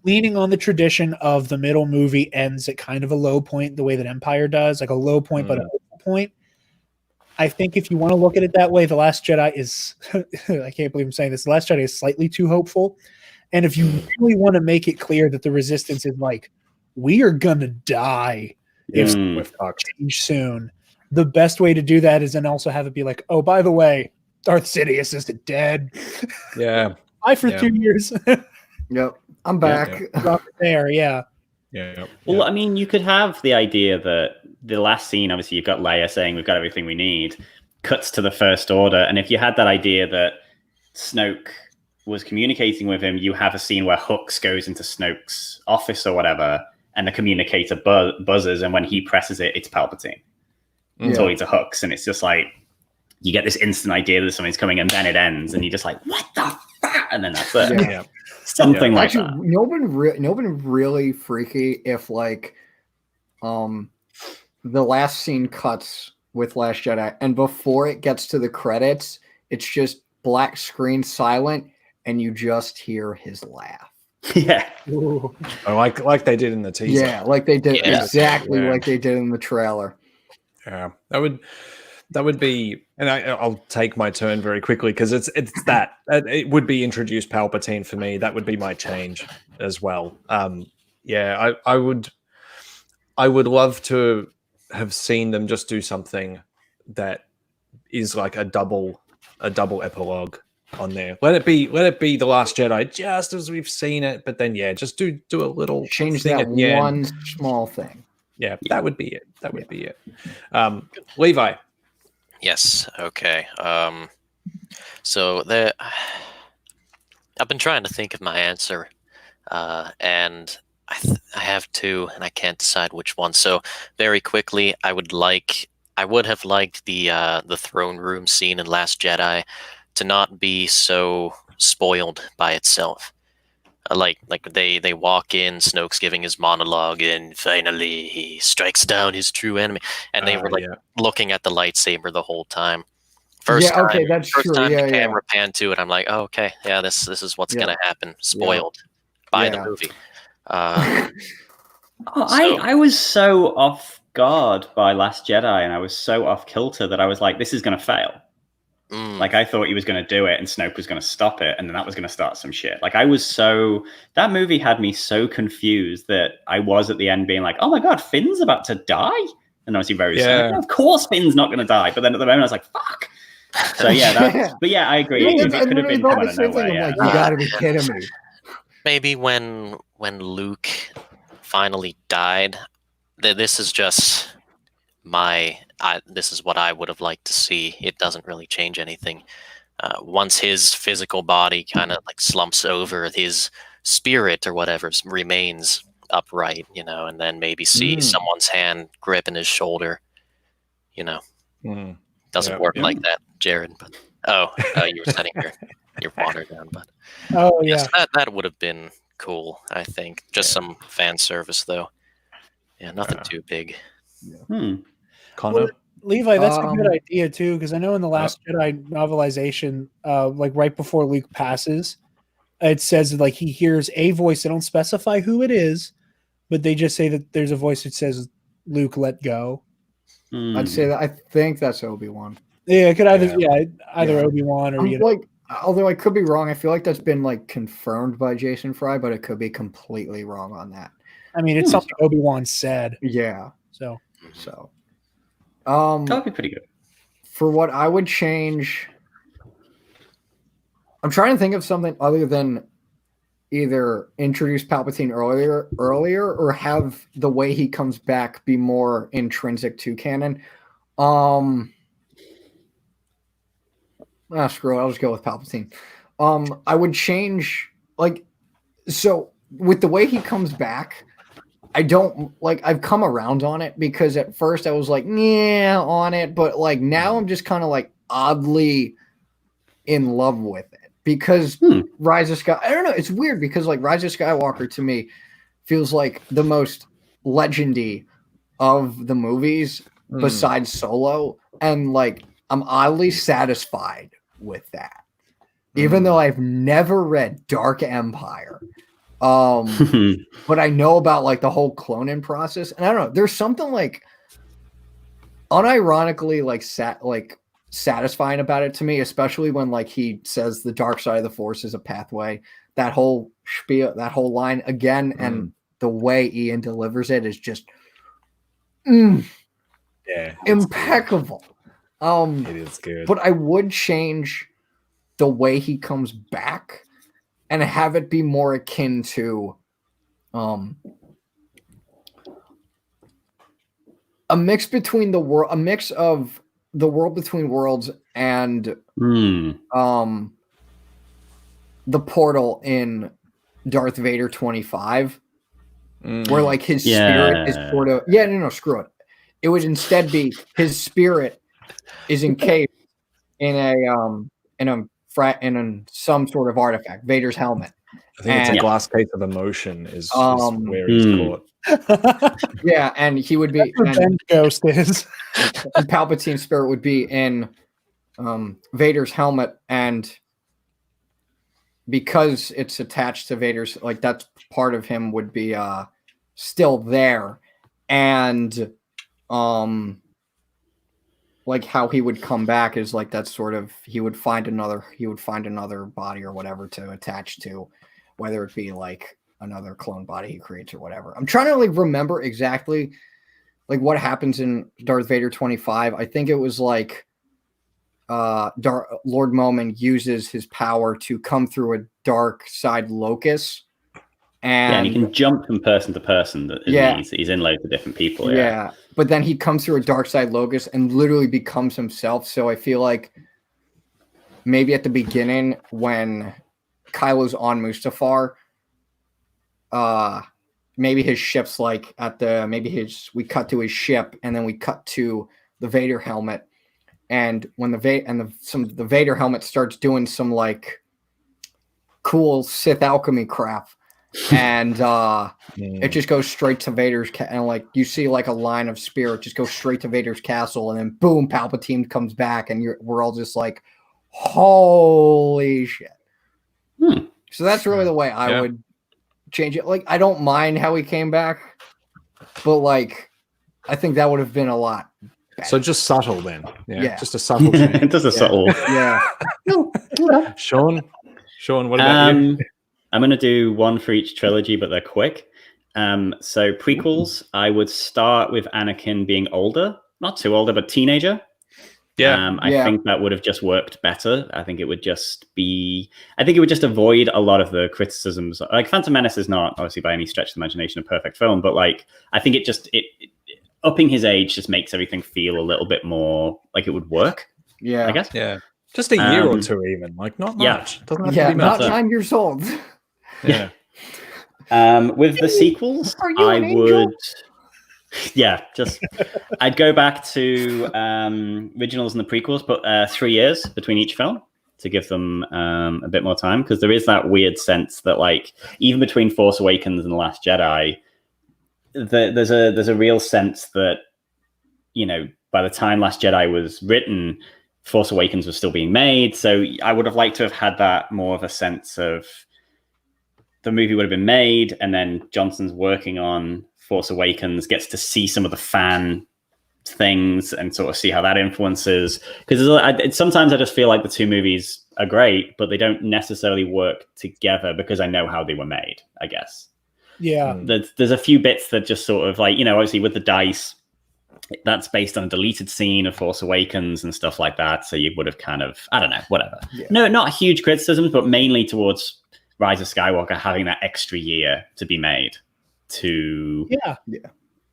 C: leaning on the tradition of the middle movie ends at kind of a low point, the way that Empire does, like a low point, but a hopeful point. I think if you want to look at it that way, The Last Jedi is, I can't believe I'm saying this, The Last Jedi is slightly too hopeful. And if you really want to make it clear that the Resistance is like, we are going to die if we change soon, the best way to do that is then also have it be like, oh, by the way, Darth Sidious isn't dead.
A: Yeah.
C: Bye for 2 years.
E: Yep. I'm back.
C: Drop it there, yeah.
A: Yeah.
B: Well, I mean, you could have the idea that the last scene, obviously, you've got Leia saying we've got everything we need, cuts to the First Order. And if you had that idea that Snoke was communicating with him, you have a scene where Hux goes into Snoke's office or whatever, and the communicator buzzes, and when he presses it, it's Palpatine talking to Hux. And it's just like, you get this instant idea that something's coming, and then it ends, and you're just like, what the fuck? And then that's it.
E: Yeah.
B: Something like
E: Actually,
B: that.
E: nobody really freaky if like the last scene cuts with Last Jedi, and before it gets to the credits, it's just black screen silent, and you just hear his laugh.
B: Yeah.
C: Ooh.
A: Oh, like they did in the teaser.
E: Yeah, like they did exactly
A: Yeah.
E: like they did in the trailer.
A: Yeah, that would be, and I'll take my turn very quickly because it's that it would be introduced Palpatine for me. That would be my change as well. Yeah, I would love to have seen them just do something that is like a double epilogue on there. Let it be The Last Jedi just as we've seen it, but then just do a little
E: Change
A: thing
E: that
A: at the end.
E: one small thing.
A: Yeah, that would be it. That would be it. Levi.
D: Yes. Okay. So I've been trying to think of my answer, and I have two, and I can't decide which one. So very quickly, I would have liked the throne room scene in Last Jedi to not be so spoiled by itself. Like they walk in, Snoke's giving his monologue, and finally he strikes down his true enemy, and they were looking at the lightsaber the whole time. First time the camera panned to it, I'm like, oh, okay, yeah, this is what's gonna happen. Spoiled by the movie.
B: I was so off guard by Last Jedi, and I was so off kilter that I was like, this is gonna fail. Like, I thought he was going to do it and Snoke was going to stop it, and then that was going to start some shit. Like, that movie had me so confused that I was at the end being like, oh my God, Finn's about to die? And obviously very soon, of course Finn's not going to die. But then at the moment I was like, fuck. So yeah, I agree. It could have been come out of nowhere. Yeah.
E: Like, you gotta be kidding me.
D: Maybe when Luke finally died, this is just this is what I would have liked to see. It doesn't really change anything. Once his physical body kind of like slumps over, his spirit or whatever remains upright, and then maybe see someone's hand gripping his shoulder, Doesn't work like that, Jared. But you were setting your water down, but yes, that would have been cool. I think just some fan service though. Yeah, nothing too big.
A: Connor?
C: Well, Levi, that's a good idea too, because I know in the Last Jedi novelization, like right before Luke passes, it says like he hears a voice. They don't specify who it is, but they just say that there's a voice that says, "Luke, let go."
E: I'd say that. I think that's Obi-Wan.
C: Yeah, it could either Obi-Wan or
E: although I could be wrong. I feel like that's been like confirmed by Jason Fry, but it could be completely wrong on that.
C: I mean, it's something Obi-Wan said.
E: Yeah.
C: So
B: That would be pretty good.
E: For what I would change, I'm trying to think of something other than either introduce Palpatine earlier, or have the way he comes back be more intrinsic to canon. Screw it, I'll just go with Palpatine. I would change, like, so with the way he comes back, I don't like, I've come around on it, because at first I was like, yeah, on it, but like now I'm just kind of like oddly in love with it, because Rise of Sky, I don't know, it's weird, because like Rise of Skywalker to me feels like the most legendy of the movies besides Solo, and like I'm oddly satisfied with that, even though I've never read Dark Empire. But I know about like the whole cloning process, and I don't know, there's something like unironically like satisfying about it to me, especially when like he says the dark side of the Force is a pathway. That whole spiel, that whole line again, and the way Ian delivers it is just impeccable.
A: It is good.
E: But I would change the way he comes back and have it be more akin to a mix between the world, a mix of the World Between Worlds and the portal in Darth Vader 25, where like his spirit is sort of screw it. It would instead be his spirit is encased in some sort of artifact, Vader's helmet.
A: I think it's a glass case of emotion is where he's caught.
E: Yeah, and he would be
C: Ghost is
E: and Palpatine's spirit would be in Vader's helmet, and because it's attached to Vader's, like that's part of him would be still there, and like how he would come back is like that's sort of he would find another body or whatever to attach to, whether it be like another clone body he creates or whatever. I'm trying to like remember exactly like what happens in Darth Vader 25. I think it was like Lord Momin uses his power to come through a dark side locus, and
B: he can jump from person to person. He's in loads of different people.
E: But then he comes through a dark side locus and literally becomes himself. So I feel like maybe at the beginning when Kylo's on Mustafar, maybe his ship's like we cut to his ship, and then we cut to the Vader helmet, and when the Vader helmet starts doing some like cool Sith alchemy crap, and it just goes straight to Vader's and like you see like a line of spirit just go straight to Vader's castle, and then boom, Palpatine comes back, and we're all just like, holy shit. So that's really the way I would change it. Like I don't mind how he came back, but like I think that would have been a lot better.
A: So just subtle then. Just a subtle change.
B: Just a subtle.
A: Sean, what about you?
B: I'm going to do one for each trilogy, but they're quick. So prequels, I would start with Anakin being older, not too older, but teenager. I think that would have just worked better. I think it would just avoid a lot of the criticisms. Like Phantom Menace is not obviously by any stretch of the imagination a perfect film, but like I think it upping his age just makes everything feel a little bit more like it would work.
E: Yeah,
B: I guess.
A: Yeah, just a year or two, even like not much. Doesn't have to be
E: not
A: much.
E: 9 years old.
A: Yeah.
B: With the sequels, I would. I'd go back to originals and the prequels, but 3 years between each film to give them a bit more time, because there is that weird sense that like even between Force Awakens and The Last Jedi, there's a real sense that, you know, by the time Last Jedi was written, Force Awakens was still being made. So I would have liked to have had that more of a sense of the movie would have been made, and then Johnson's working on Force Awakens, gets to see some of the fan things and sort of see how that influences. Because sometimes I just feel like the two movies are great, but they don't necessarily work together because I know how they were made, I guess.
C: Yeah.
B: There's a few bits that just sort of like, you know, obviously with the dice, that's based on a deleted scene of Force Awakens and stuff like that. So you would have kind of, I don't know, whatever.
E: Yeah.
B: No, not huge criticisms, but mainly towards Rise of Skywalker having that extra year to be made to,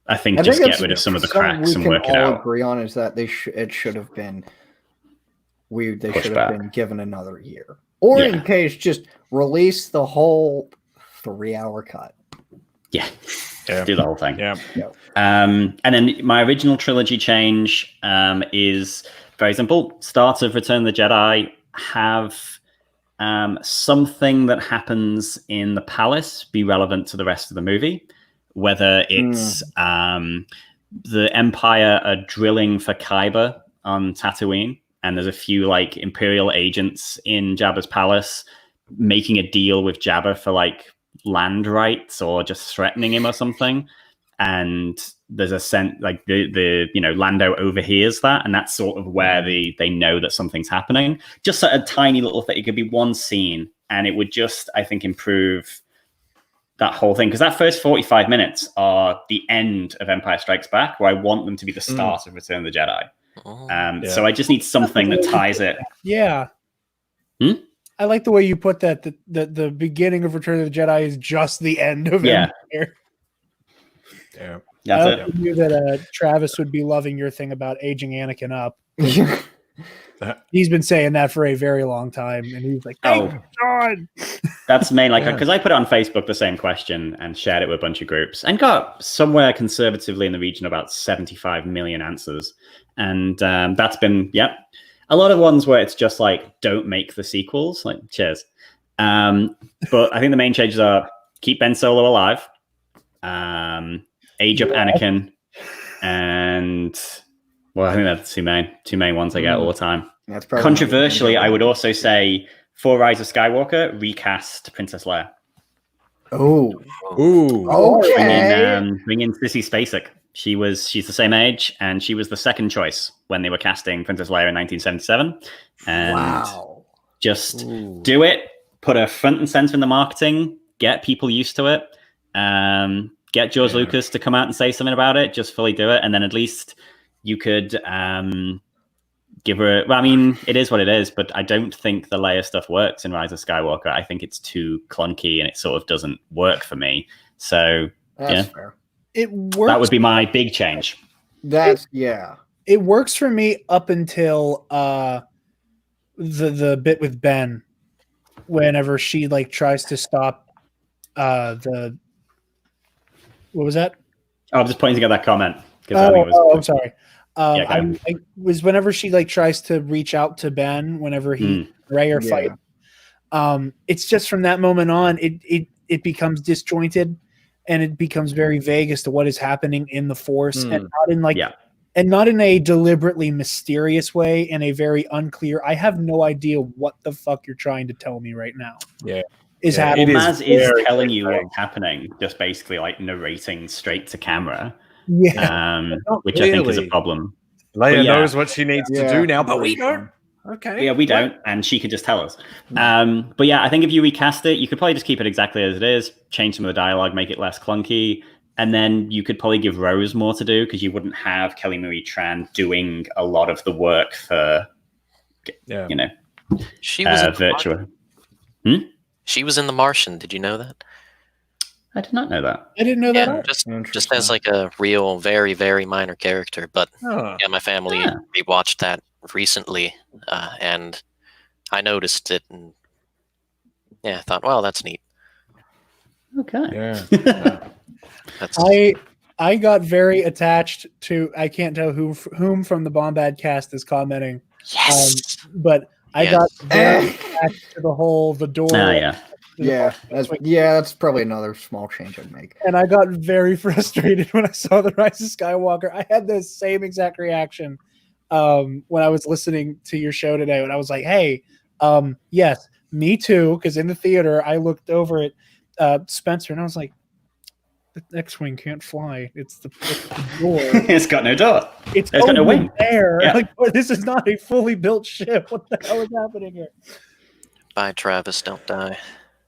B: I think just get rid of some of the cracks and work it out.
E: We can all agree on is that it should have been they should have been given another year, or in case just release the whole 3-hour cut.
B: Yeah. Do the whole thing.
A: Yeah.
B: And then my original trilogy change is very simple. Start of Return of the Jedi, have something that happens in the palace be relevant to the rest of the movie, whether it's the Empire are drilling for Kyber on Tatooine, and there's a few like Imperial agents in Jabba's palace making a deal with Jabba for like land rights or just threatening him or something, and there's a sense like the Lando overhears that, and that's sort of where they know that something's happening. Just a tiny little thing. It could be one scene, and it would just, I think, improve that whole thing, because that first 45 minutes are the end of Empire Strikes Back, where I want them to be the start of Return of the Jedi. So I just need something that ties it.
C: Yeah. I like the way you put that. The beginning of Return of the Jedi is just the end of Empire.
A: Yeah.
C: I knew that Travis would be loving your thing about aging Anakin up. He's been saying that for a very long time, and he's like, God.
B: That's main, like, because I put it on Facebook, the same question, and shared it with a bunch of groups, and got somewhere conservatively in the region about 75 million answers. And that's been, a lot of ones where it's just like, don't make the sequels, like, cheers. But I think the main changes are keep Ben Solo alive, age up Anakin, and I think that's two main ones I get all the time.
E: That's probably
B: controversially, I would also say for Rise of Skywalker, recast Princess Leia.
E: Okay.
B: Bring in Sissy Spacek. She's the same age, and she was the second choice when they were casting Princess Leia in 1977. And just do it. Put her front and center in the marketing. Get people used to it. Get George Lucas to come out and say something about it. Just fully do it, and then at least you could give her. Well, I mean, it is what it is, but I don't think the Leia stuff works in Rise of Skywalker. I think it's too clunky, and it sort of doesn't work for me. So
E: that's fair.
C: It works.
B: That would be my big change.
C: It works for me up until the bit with Ben, whenever she like tries to stop what was that?
B: I'm just pointing out that comment. I'm
C: sorry. I was whenever she like tries to reach out to Ben whenever Ray are fight. It's just from that moment on, it becomes disjointed, and it becomes very vague as to what is happening in the Force, and not in and not in a deliberately mysterious way, in a very unclear. I have no idea what the fuck you're trying to tell me right now. Happening.
B: Maz is telling you what's happening, just basically like narrating straight to camera. Which I think is a problem.
A: Leia knows what she needs to do now, but we don't. Okay.
B: Yeah, we don't, and she could just tell us. But yeah, I think if you recast it, you could probably just keep it exactly as it is, change some of the dialogue, make it less clunky, and then you could probably give Rose more to do, because you wouldn't have Kelly Marie Tran doing a lot of the work for,
D: she was
B: virtual.
D: She was in The Martian. Did you know that?
B: I did not know that.
C: I didn't know that.
D: Just as like a real, very, very minor character. But my family rewatched that recently, and I noticed it, and I thought, well, that's neat.
B: Okay.
C: I got very attached to. I can't tell whom from the Bombad cast is commenting.
D: Yes,
C: but I got very attached to the door.
E: That's probably another small change I'd make.
C: And I got very frustrated when I saw The Rise of Skywalker. I had the same exact reaction when I was listening to your show today, when I was like, hey, yes, me too, because in the theater I looked over at Spencer and I was like, the X-Wing can't fly. It's the door.
B: It's got no door.
C: It's
B: got no wing.
C: There. Like, this is not a fully built ship. What the hell is happening here?
D: Bye, Travis. Don't die.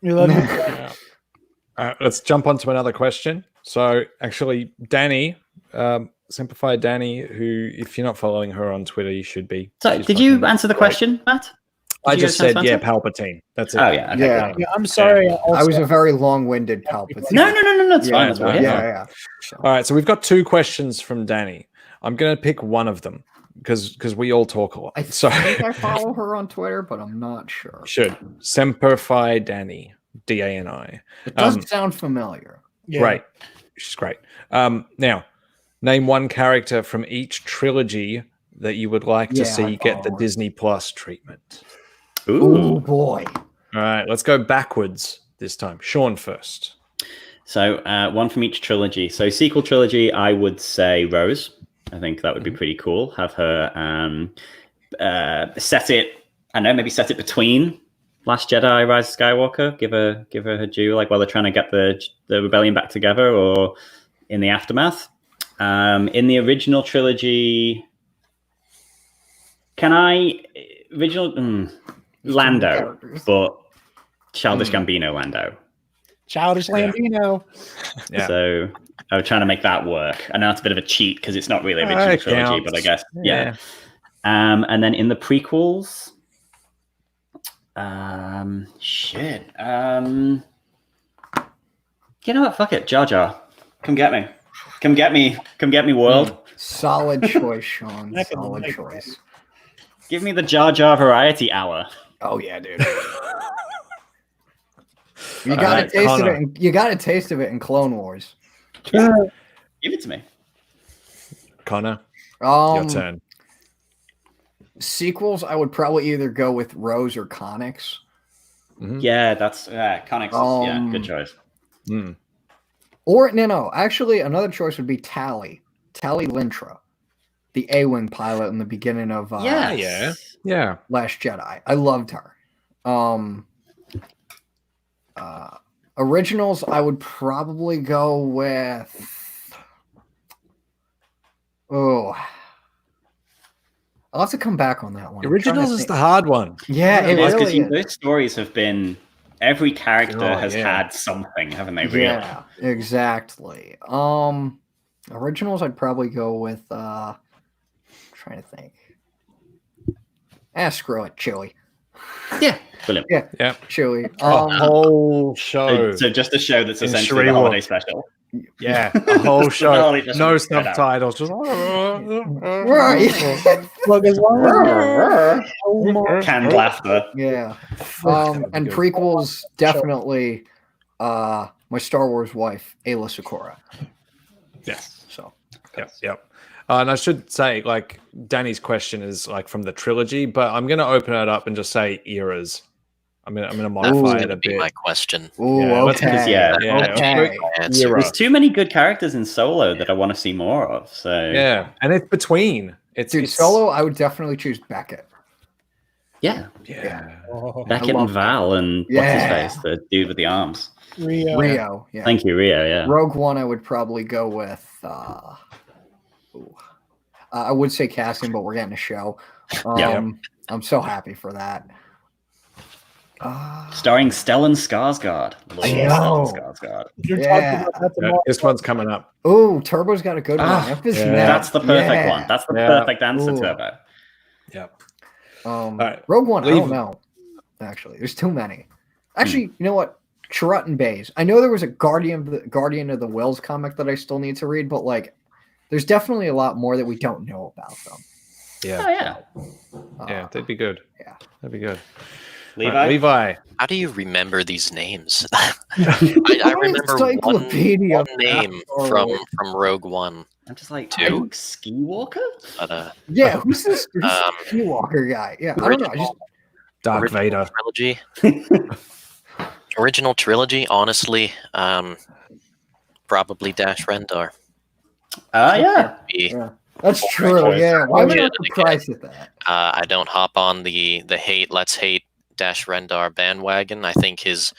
C: We love you.
A: Let's jump on to another question. So actually, Danny Simplify Danny, who, if you're not following her on Twitter, you should be.
B: So,
A: She's
B: did you
A: fucking
B: answer the
A: great.
B: question, Matt?
A: I
B: Did you
A: just
B: get a
A: said,
B: chance to answer?
A: Palpatine. That's it.
B: Oh yeah, okay,
E: Yeah.
B: cool.
C: Yeah, I'm sorry.
E: I was a very long-winded Palpatine.
B: No, it's
E: Yeah,
B: fine. That's what we're here
E: yeah,
B: for.
E: yeah.
A: All right, so we've got 2 questions from Danny. I'm going to pick one of them because we all talk a lot.
E: I
A: So
E: think I follow her on Twitter, but I'm not sure.
A: should Simplify Danny, Dani.
E: It does sound familiar.
C: Yeah.
A: Great, she's great. Now, name one character from each trilogy that you would like to
E: Yeah,
A: see
E: I
A: get the
E: follow her.
A: Disney Plus treatment.
E: Oh
B: Ooh.
E: boy.
A: All right, let's go backwards this time. Sean first.
B: So one from each trilogy. So sequel trilogy, I would say Rose. I think that would be pretty cool. Have her set it. I know, maybe set it between Last Jedi, Rise of Skywalker. Give her due, like while they're trying to get the rebellion back together, or in the aftermath. In the original trilogy, Lando,
E: characters.
B: but Childish Gambino Lando.
C: Childish Lambino.
A: Yeah.
B: So I was trying to make that work. I know it's a bit of a cheat because it's not really original
A: It
B: trilogy,
A: counts.
B: but I guess yeah. And then in the prequels, shit. You know what? Fuck it, Jar Jar. Come get me. Come get me, world.
E: Solid choice, Sean.
C: Back in the
E: Solid
C: night.
E: choice.
B: Give me the Jar Jar variety hour.
E: Oh yeah, dude. You
A: All
E: got a
A: right,
E: taste
A: Connor.
E: of it. You got a taste of it in Clone Wars.
B: Give it to me.
A: Connor, your
E: Um,
A: turn.
E: sequels, I would probably either go with Rose or Connix.
B: Yeah, that's Connix. Yeah, good choice.
A: Mm.
E: Or no. Actually, another choice would be Tally Lintra, the A-wing pilot in the beginning of
A: Yeah.
E: Last Jedi. I loved her. Originals, I would probably go with. Oh, I'll have to come back on that one. I'm trying to
A: Originals is
E: think.
A: the hard one.
E: Yeah, it
B: Because
E: really is.
B: those stories have been. Every character
A: Oh,
B: has
A: yeah.
B: had something, haven't they? Really?
E: Yeah, exactly. Originals, I'd probably go with. Trying to think. Screw it, Chewie.
B: Yeah. Brilliant.
A: Yeah.
E: Chewie.
A: A whole show.
B: So just a show that's
A: In
B: essentially
A: Shri
B: the
A: War.
B: holiday special.
A: Yeah, a whole show.
B: Totally just
A: No
B: spread out.
A: subtitles. Just
E: Right.
C: Look, as long as
B: Canned laughter.
E: Yeah.
A: that would be
E: And
A: good.
E: prequels, definitely my Star Wars wife, Ayla Secura.
A: Yes.
E: So
A: Yep. And I should say, like, Danny's question is like from the trilogy, but I'm going to open it up and just say eras. I'm going to
D: That was
A: modify
D: going
A: it
D: to
A: a
D: be
A: bit.
D: my question.
E: ooh,
A: Yeah, let's-
E: okay.
B: yeah,
E: Okay.
D: My answer.
A: Era.
B: There's too many good characters in Solo that I want to see more of. So
A: Yeah, and it's between. It's
E: Dude, Solo, I would definitely choose Beckett.
B: yeah.
A: Yeah.
C: Oh,
B: Beckett
E: love
B: and Val and
E: Yeah.
B: what's his face, the dude with the arms.
C: Rio.
E: Yeah.
B: Thank you, Rio. Yeah.
E: Rogue One, I would probably go with. I would say Cassian, but we're getting a show.
B: Yeah.
E: I'm so happy for that.
B: Starring Stellan Skarsgård. Lord
E: I know.
B: Stellan Skarsgård.
C: You're
E: Yeah.
C: talking about that
A: Yeah,
C: tomorrow.
A: this one's coming up.
E: Oh, Turbo's got a good one. Memphis
A: yeah.
E: Nat.
B: That's the perfect
E: Yeah.
B: one. That's the
A: Yeah.
B: perfect answer,
E: Ooh.
B: Turbo.
A: Yep.
E: Right.
A: right.
E: Rogue One, I
A: Leave-
E: don't know. Actually, there's too many. Actually, you know what? Chirrut and Bays. I know there was a Guardian of the Wills comic that I still need to read, but like, there's definitely a lot more that we don't know about them.
A: Yeah.
B: Oh yeah.
A: Yeah, that'd be good.
E: Yeah.
A: That'd be good.
B: Levi.
A: Right, Levi.
D: How do you remember these names? I remember
E: Encyclopedia
D: one name
E: backstory.
D: from Rogue One,
B: I'm just like
D: Two.
B: Luke Skywalker.
D: but
E: Yeah, who's this
D: Um,
E: Skywalker guy? Yeah, I don't know. I just
A: Dark
D: original
A: Vader.
D: trilogy. Original trilogy, honestly, probably Dash Rendar.
B: Yeah.
D: Be-
E: that's
D: Oh,
E: true.
B: right.
E: Yeah, why am I
D: Yeah,
E: not surprised at that?
D: I don't hop on the let's hate Dash Rendar bandwagon. I think his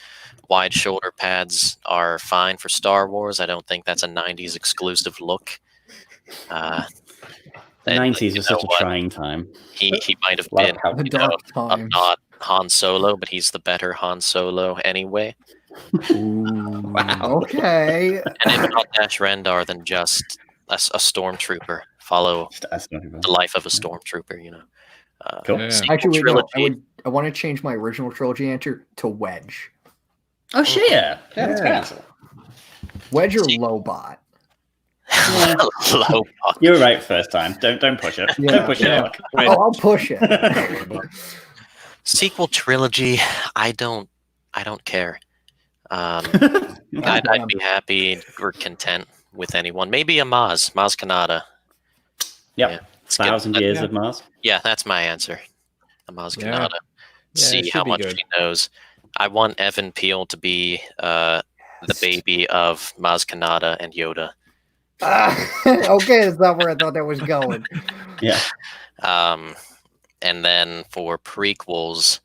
D: wide shoulder pads are fine for Star Wars. I don't think that's a 90s exclusive look.
B: The
D: And
B: 90s
D: you
B: was such
D: know
B: a
D: what?
B: trying time.
D: He might have
B: A lot
D: been
B: of help.
E: The
D: you know,
E: dark times.
D: not Han Solo, but he's the better Han Solo anyway.
B: Wow.
E: Okay.
D: And if not Dash Rendar, then just a stormtrooper. Follow the life of a stormtrooper.
B: Cool.
A: Yeah.
D: Sequel
E: Actually, wait, no.
D: trilogy.
E: I want to change my original trilogy answer to Wedge.
B: Oh shit! Yeah, that's a good answer.
E: Wedge or
D: See-
E: Lobot.
D: Low buck.
B: You were right first time. Don't push it.
E: Yeah.
B: Don't push
A: Yeah.
B: it.
E: Oh, I'll push it.
D: Sequel trilogy. I don't care.
B: Look.
D: I'd be happy or content with anyone. Maybe a Maz Kanata.
B: Yep.
D: Yeah, let's get
B: 1,000
D: that-
B: years
A: yeah.
B: of Mars.
D: Yeah, that's my answer. A Maz
A: Yeah.
D: Kanata.
A: Yeah, it
D: See
A: should
D: how
A: be
D: much
A: good.
D: she knows. I want Evan Peel to be the baby of Maz Kanata and Yoda.
E: Okay, that's not where I thought that was going.
B: Yeah.
D: And then for prequels,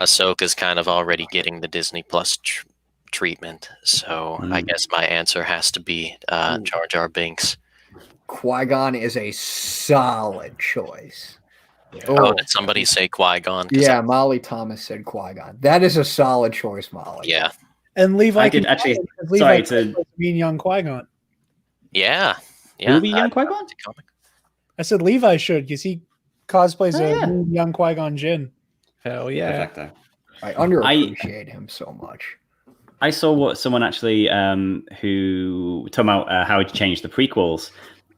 D: Ahsoka's kind of already getting the Disney Plus treatment. So I guess my answer has to be Jar Jar Binks.
E: Qui-Gon is a solid choice.
D: Oh, did somebody say Qui-Gon?
E: Yeah, Molly Thomas said Qui-Gon. That is a solid choice, Molly.
D: Yeah.
C: And Levi.
B: I did
C: can-
B: actually-
C: Levi
B: sorry to-
C: mean young Qui-Gon.
D: Yeah.
B: Who will be young Qui-Gon?
C: I said Levi should because he cosplays
B: Oh, yeah.
C: a mean young Qui-Gon Jinn.
A: Hell yeah.
B: Perfecto.
E: I underappreciate him so much.
B: I saw what someone actually who talking about how to change the prequels,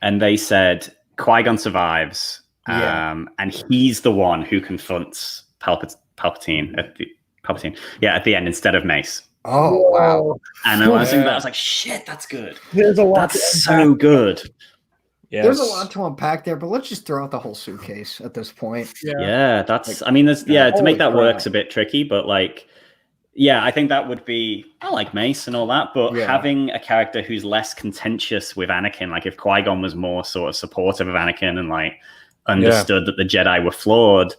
B: and they said Qui-Gon survives, and he's the one who confronts Palpatine at the end instead of Mace.
E: Oh wow!
B: And I was thinking that, I was like, shit, that's good.
C: There's a lot.
B: That's so good.
A: Yes.
E: There's a lot to unpack there, but let's just throw out the whole suitcase at this point.
B: Yeah, that's.
E: Like,
B: I mean, there's to
E: holy
B: make that
E: crap.
B: work's a bit tricky, but like, yeah, I think that would be. I like Mace and all that, but
E: Yeah.
B: having a character who's less contentious with Anakin, like if Qui-Gon was more sort of supportive of Anakin and like understood that the Jedi were flawed,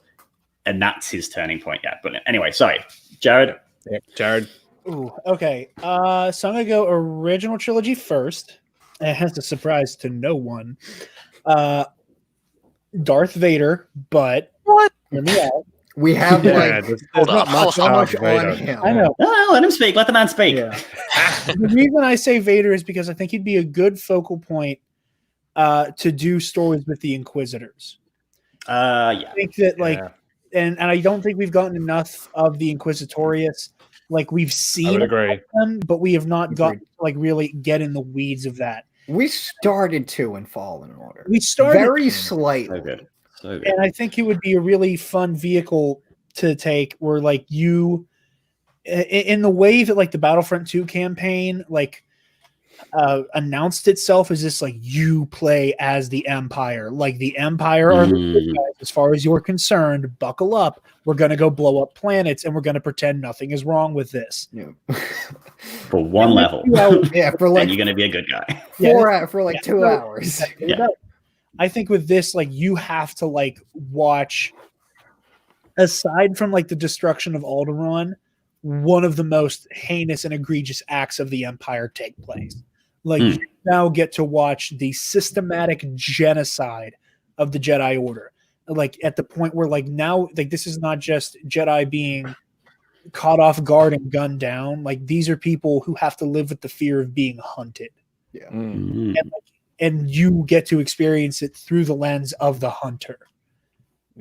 B: and that's his turning point. Yeah, but anyway, sorry, Jared.
A: Yep, Jared.
C: Ooh, okay. So I'm gonna go original trilogy first. It has a surprise to no one. Darth Vader, but
D: What?
C: hear me out.
E: We have
A: Yeah,
E: like
A: there's
D: Hold
A: not
D: on,
A: much
E: so much
A: Darth Vader.
E: on him.
C: I know.
B: Oh, let him speak. Let the man speak.
C: Yeah. The reason I say Vader is because I think he'd be a good focal point to do stories with the Inquisitors.
B: Yeah.
C: I think that like,
A: Yeah,
C: and I don't think we've gotten enough of the Inquisitorius. Like we've
A: I
C: seen
A: would agree.
C: them, but we have not
E: Agreed.
C: gotten to, like really get in the weeds of that.
E: We started to in Fallen Order.
C: We started
E: very
B: So
E: slightly.
B: good. So good.
C: and I think it would be a really fun vehicle to take where like you in the way that like the Battlefront 2 campaign like announced itself as this like you play as the Empire, like the Empire are the good guys. As far as you're concerned, buckle up, we're gonna go blow up planets and we're gonna pretend nothing is wrong with this.
E: Yeah,
B: For one level,
E: yeah for
B: and
E: like
B: you're going to be a good guy.
E: for like 2
C: so-
E: hours.
B: Yeah.
C: I think with this, like you have to like watch, aside from like the destruction of Alderaan, one of the most heinous and egregious acts of the Empire take place. Like you now get to watch the systematic genocide of the Jedi Order. Like at the point where like now like this is not just Jedi being caught off guard and gunned down. Like these are people who have to live with the fear of being hunted.
A: Mm.
C: And you get to experience it through the lens of the hunter.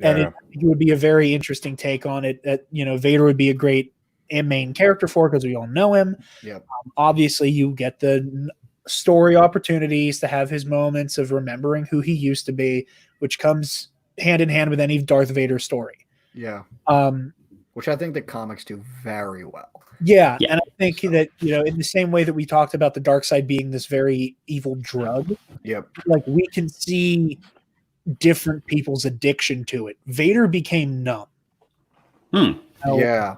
C: And
A: Yeah.
C: it would be a very interesting take on it. That Vader would be a great main character for because we all know him.
E: Yep.
C: Obviously, you get the story opportunities to have his moments of remembering who he used to be, which comes hand in hand with any Darth Vader story.
E: Yeah,
C: Um,
E: which I think the comics do very well.
C: yeah,
B: Yeah.
C: and I think that in the same way that we talked about the dark side being this very evil drug,
E: Yep.
C: like we can see different people's addiction to it. Vader became numb.
B: Hmm.
E: Yeah.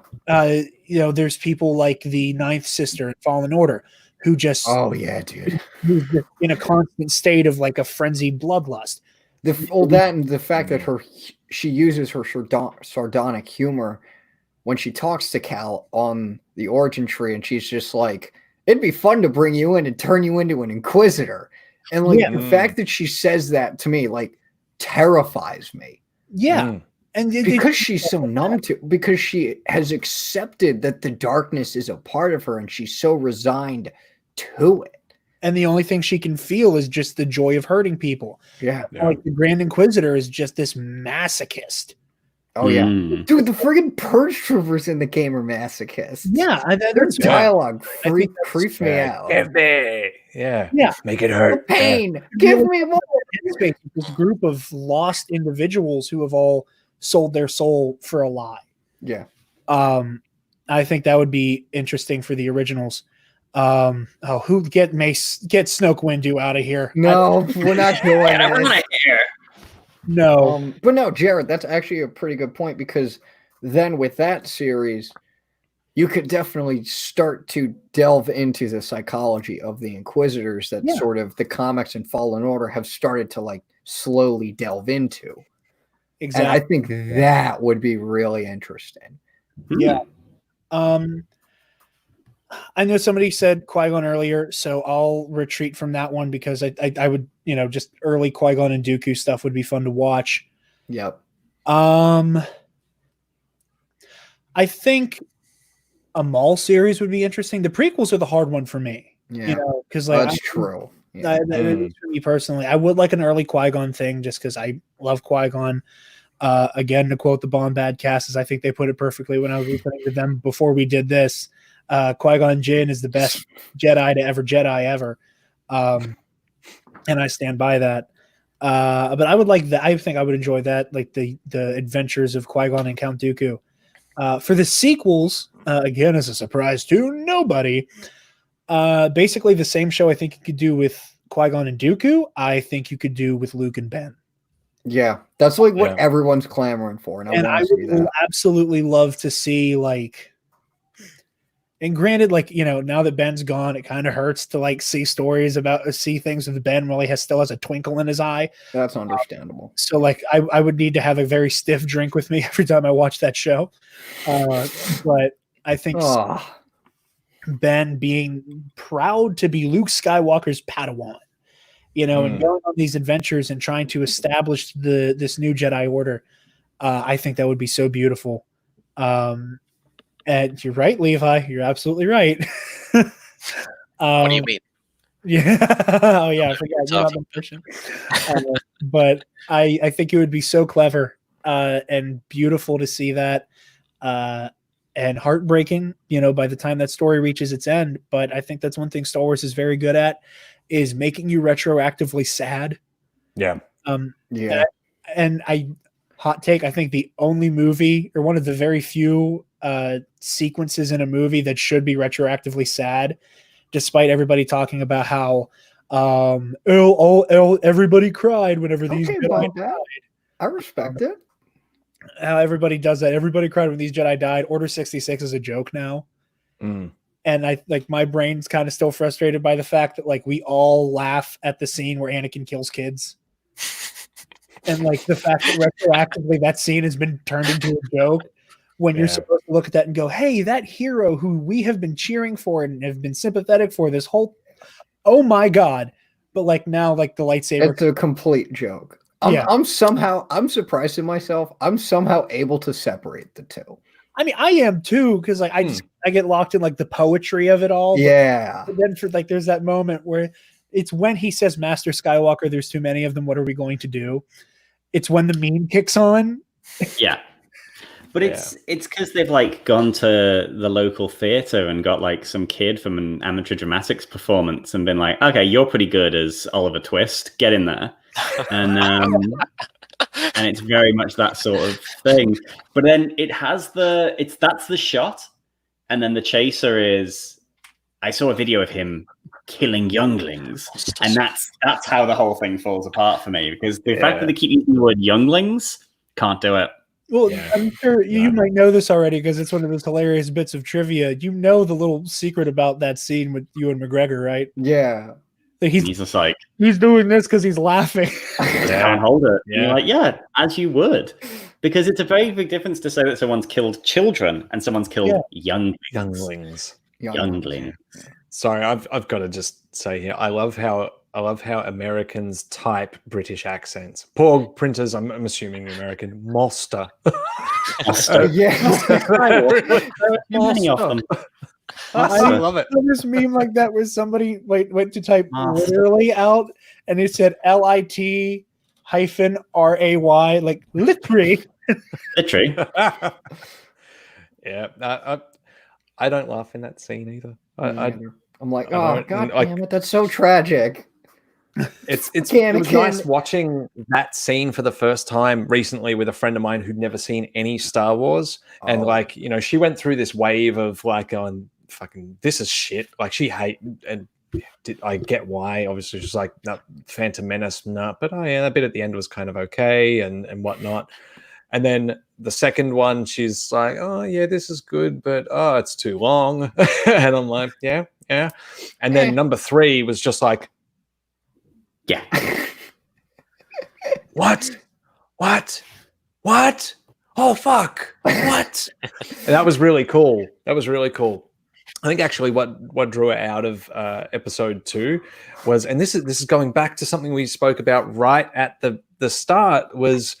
C: There's people like the Ninth Sister in Fallen Order who just
E: Oh yeah, dude.
C: who's just in a constant state of like a frenzied bloodlust.
E: That and the fact that she uses her sardonic humor when she talks to Cal on the origin tree, and she's just like, "It'd be fun to bring you in and turn you into an Inquisitor," and like
C: Yeah.
E: the fact that she says that to me like terrifies me.
C: Yeah,
A: Mm.
C: and
E: Because she's so numb to, because she has accepted that the darkness is a part of her and she's so resigned to it.
C: and the only thing she can feel is just the joy of hurting people.
E: Yeah.
C: Like the Grand Inquisitor is just this masochist.
E: Oh yeah,
B: Mm.
E: dude, the friggin' purge troopers in the game are masochists.
C: Yeah,
E: Their dialogue
C: I think that's
E: creeps me out.
A: Give me. Yeah.
C: Yeah.
A: Make it
E: The
A: hurt. Yeah.
E: pain, give me more.
C: Space, this group of lost individuals who have all sold their soul for a lie.
E: Yeah.
C: I think that would be interesting for the originals. Who get Snoke Windu out of here?
E: No, we're not doing
B: I don't
E: it.
B: want to hear.
C: No.
E: But no, Jared, that's actually a pretty good point, because then with that series, you could definitely start to delve into the psychology of the Inquisitors that sort of the comics and Fallen Order have started to like slowly delve into.
C: Exactly.
E: And I think that would be really interesting.
C: Yeah. I know somebody said Qui-Gon earlier, so I'll retreat from that one because I would, just early Qui-Gon and Dooku stuff would be fun to watch.
E: Yep.
C: I think a Maul series would be interesting. The prequels are the hard one for me.
E: Yeah.
C: Because
E: That's true. Yeah.
C: That is for me personally. I would like an early Qui-Gon thing just because I love Qui-Gon. Again, to quote the Bombad cast, I think they put it perfectly when I was listening to them before we did this. Qui-Gon Jinn is the best Jedi to ever Jedi ever. And I stand by that. But I would like that. I think I would enjoy that, like the adventures of Qui-Gon and Count Dooku. For the sequels, again, as a surprise to nobody, basically the same show I think you could do with Qui-Gon and Dooku, I think you could do with Luke and Ben.
E: Yeah, that's like what everyone's clamoring for, and I
C: would absolutely love to see and granted, now that Ben's gone, it kind of hurts to see stories see things with Ben while he still has a twinkle in his eye.
E: That's understandable.
C: So I would need to have a very stiff drink with me every time I watch that show. But I think Ben being proud to be Luke Skywalker's Padawan, and going on these adventures and trying to establish this new Jedi Order, I think that would be so beautiful. And you're right, Levi. You're absolutely right.
D: What do you mean?
C: Yeah. Oh, yeah. I forgot. You're not the person. But I think it would be so clever and beautiful to see that, and heartbreaking, by the time that story reaches its end. But I think that's one thing Star Wars is very good at, is making you retroactively sad.
A: Yeah.
C: And hot take, I think the only movie, or one of the very few sequences in a movie that should be retroactively sad, despite everybody talking about how everybody cried whenever these Jedi died.
E: I respect it.
C: How everybody does that. Everybody cried when these Jedi died. Order 66 is a joke now. And I my brain's kind of still frustrated by the fact that we all laugh at the scene where Anakin kills kids. And the fact that retroactively that scene has been turned into a joke, when you're supposed to look at that and go, hey, that hero who we have been cheering for and have been sympathetic for this whole, oh my God. But now the lightsaber.
E: It's a complete joke. I'm surprised in myself. I'm somehow able to separate the two.
C: I mean, I am too, because I get locked in the poetry of it all.
E: Yeah.
C: But then there's that moment where it's when he says, Master Skywalker, there's too many of them. What are we going to do? It's when the meme kicks on.
B: Yeah. But it's because they've gone to the local theater and got some kid from an amateur dramatics performance and been okay, you're pretty good as Oliver Twist. Get in there. And and it's very much that sort of thing. But then that's the shot, and then the chaser is. I saw a video of him killing younglings, and that's how the whole thing falls apart for me, because the fact that they keep using the word younglings, can't do it.
C: Well, I'm sure you might know this already because it's one of those hilarious bits of trivia. You know the little secret about that scene with Ewan McGregor, right?
E: Yeah.
B: He's just
C: he's doing this because he's laughing.
B: Can't hold it. Yeah. You're as you would. Because it's a very big difference to say that someone's killed children and someone's killed younglings.
A: Sorry, I've got to just say here, I love how Americans type British accents. Poor printers, I'm assuming American. Moster.
B: Moster.
E: Yeah.
B: Many of them.
A: I love it.
C: saw this meme like that where somebody went to type
B: Master.
C: literally out and it said LIT-RAY, like literally.
B: Literally.
A: Yeah, I don't laugh in that scene either.
E: I'm like,
A: I
E: oh
A: don't-
E: god
A: like-
E: damn it, that's so tragic.
A: it was
E: Anakin.
A: nice watching that scene for the first time recently with a friend of mine who'd never seen any Star Wars, and
E: Oh.
A: like, you know, she went through this wave of like going, fucking, this is shit. Like she and I get why. Obviously, she's like, no, Phantom Menace, no, but oh yeah, that bit at the end was kind of okay and whatnot. And then the second one, she's like, oh yeah, this is good, but oh, it's too long. And I'm like, yeah. And then number 3 was just like,
B: Yeah.
A: what? Oh fuck! What? And that was really cool. I think actually what drew it out of episode 2 was, and this is going back to something we spoke about right at the start, was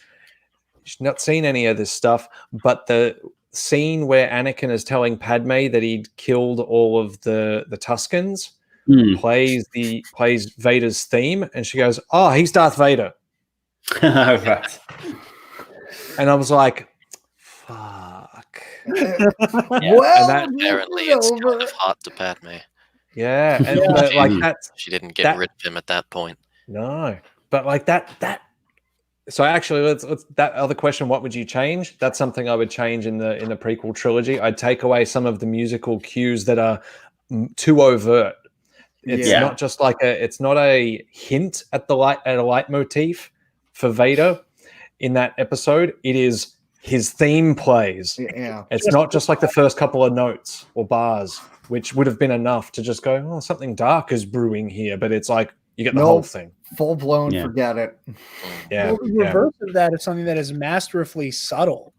A: she's not seen any of this stuff, but the scene where Anakin is telling Padme that he'd killed all of the Tuscans plays Vader's theme, and she goes, "Oh, he's Darth Vader."
B: Right.
A: And I was like, fuck.
E: Well,
D: Apparently,
E: this is
D: it's
E: over.
D: kind of hot to Padme.
A: Yeah. And
C: Yeah.
A: but, like that's
D: She didn't get
A: That-
D: rid of him at that point.
A: no. But like that so actually let's that other question, what would you change? That's something I would change in the prequel trilogy. I'd take away some of the musical cues that are too overt. It's
B: Yeah.
A: not just like it's not a hint at a leitmotif for Vader in that episode. It is his theme plays.
E: Yeah.
A: It's not just like the first couple of notes or bars, which would have been enough to just go, oh, something dark is brewing here. But it's like you get the
E: No.
A: whole thing.
E: Full blown,
B: Yeah.
E: forget it.
A: Yeah.
C: Well, the reverse of that is something that is masterfully subtle.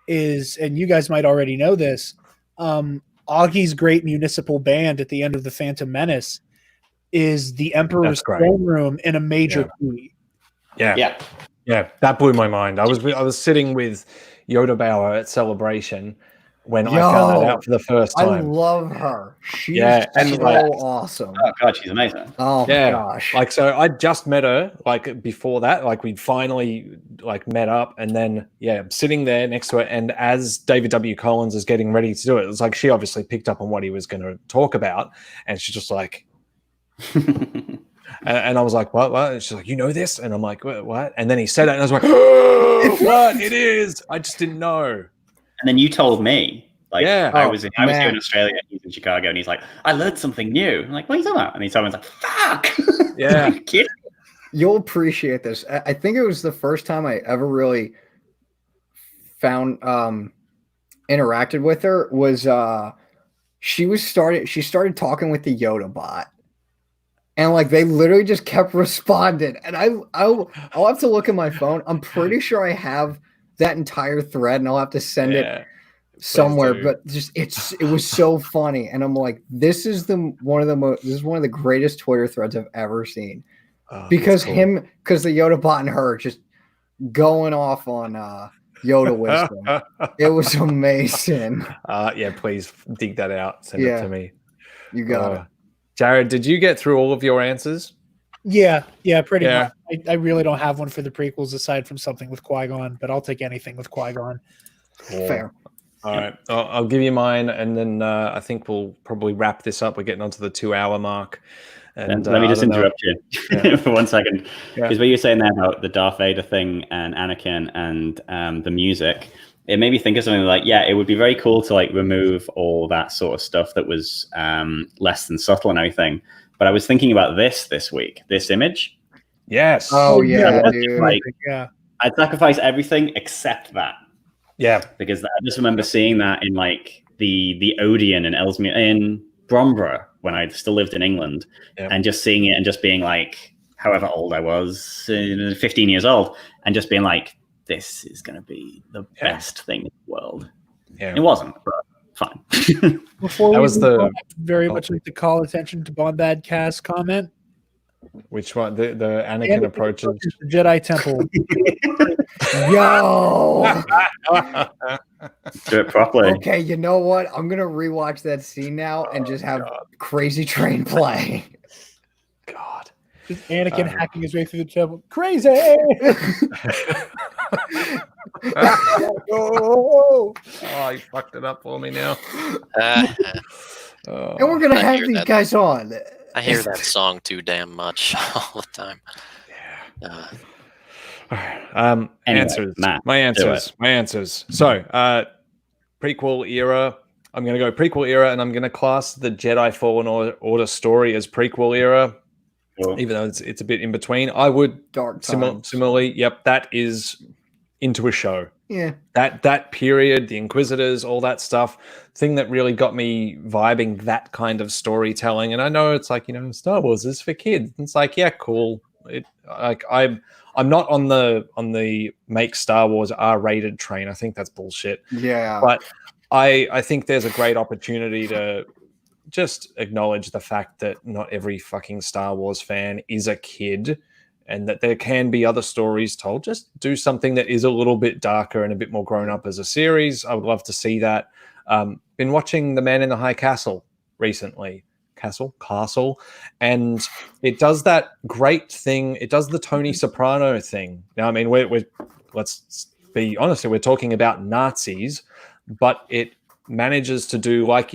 C: And you guys might already know this. Augie's great municipal band at the end of the Phantom Menace is the Emperor's
A: That's great.
C: throne room in a major key.
A: Yeah. That blew my mind. I was sitting with Yoda Bauer at Celebration when I found that out for the first
E: I
A: time.
E: love her. She's
A: and
E: so
A: like-
E: awesome.
B: Oh god, she's amazing.
E: Oh
A: Yeah.
E: gosh.
A: Like, so I just met her like before that, like we'd finally like met up, and then I'm sitting there next to her, and as David W. Collins is getting ready to do it, it's like she obviously picked up on what he was going to talk about, and she's just like, and I was like, what? And she's like, you know this? And I'm like, what? And then he said it, and I was like, oh, what? It is. I just didn't know.
B: And then you told me, like,
A: Yeah.
B: I was here
E: man.
B: in Australia, he's in Chicago, and he's like, I learned something new. I'm like, what are you talking about? And he told me, I was like, fuck.
A: Yeah.
B: Are you kidding?
E: You'll appreciate this. I think it was the first time I ever really found interacted with her was she started talking with the Yoda bot. And like they literally just kept responding. And I'll have to look at my phone. I'm pretty sure I have that entire thread, and I'll have to send it somewhere.
A: do.
E: But just it was so funny. And I'm like, this is one of the greatest Twitter threads I've ever seen.
A: Oh,
E: Because
A: that's cool.
E: because the Yoda bot and her just going off on Yoda wisdom. It was amazing.
A: Please dig that out. Send
E: Yeah.
A: it to me.
E: You got it.
A: Jared, did you get through all of your answers?
C: Yeah, pretty
A: Yeah.
C: much. I really don't have one for the prequels aside from something with Qui-Gon, but I'll take anything with Qui-Gon.
E: Fair.
A: All right. I'll give you mine, and then I think we'll probably wrap this up. We're getting onto the 2-hour mark. And
B: Let me just
A: I don't know.
B: interrupt you
A: Yeah.
B: for 1 second.
A: Yeah.
B: Because what you were saying there about the Darth Vader thing and Anakin and the music, it made me think of something like, it would be very cool to like remove all that sort of stuff that was less than subtle and everything. But I was thinking about this week, this image.
A: Yes.
E: Oh yeah,
B: Yeah.
E: dude.
B: Like,
C: Yeah.
B: I'd sacrifice everything except that.
A: Yeah.
B: Because I just remember seeing that in like the Odeon in Ellesmere in Bromborough when I still lived in England, and just seeing it and just being like, however old I was, 15 years old, and just being like, this is going to be the best thing in the world.
A: Yeah.
B: It wasn't, but fine.
C: Before
A: That
C: we
A: was
C: move
A: the-
C: on, I'd very much like to call attention to Bombad Cast comment.
A: Which one? The Anakin approaches.
C: The Jedi Temple.
E: Yo.
B: Do it properly.
E: Okay, you know what? I'm gonna rewatch that scene now and just have Crazy Train play.
A: God.
C: Just Anakin hacking his way through the temple. Crazy!
A: Oh, you fucked it up for me now.
E: And we're gonna
D: I
E: have
D: hear
E: these
D: that.
E: guys on.
D: I hear that song too damn much all the time.
B: Anyway,
A: Answers.
B: Matt,
A: My
B: do
A: answers. So, prequel era. I'm going to go prequel era, and I'm going to class the Jedi Fallen Order story as prequel era,
B: Cool.
A: even though it's a bit in between. I would
E: Dark times.
A: similarly. Yep, that is into a show.
E: Yeah.
A: That period, the Inquisitors, all that stuff, thing that really got me vibing that kind of storytelling. And I know it's like, Star Wars is for kids. It's like, yeah, cool. I'm not on the make Star Wars R-rated train. I think that's bullshit.
E: Yeah.
A: But I think there's a great opportunity to just acknowledge the fact that not every fucking Star Wars fan is a kid, and that there can be other stories told. Just do something that is a little bit darker and a bit more grown up as a series. I would love to see that. Been watching The Man in the High Castle recently. Castle, and it does that great thing. It does the Tony Soprano thing. Now, I mean, we're let's be honest, we're talking about Nazis, but it manages to do like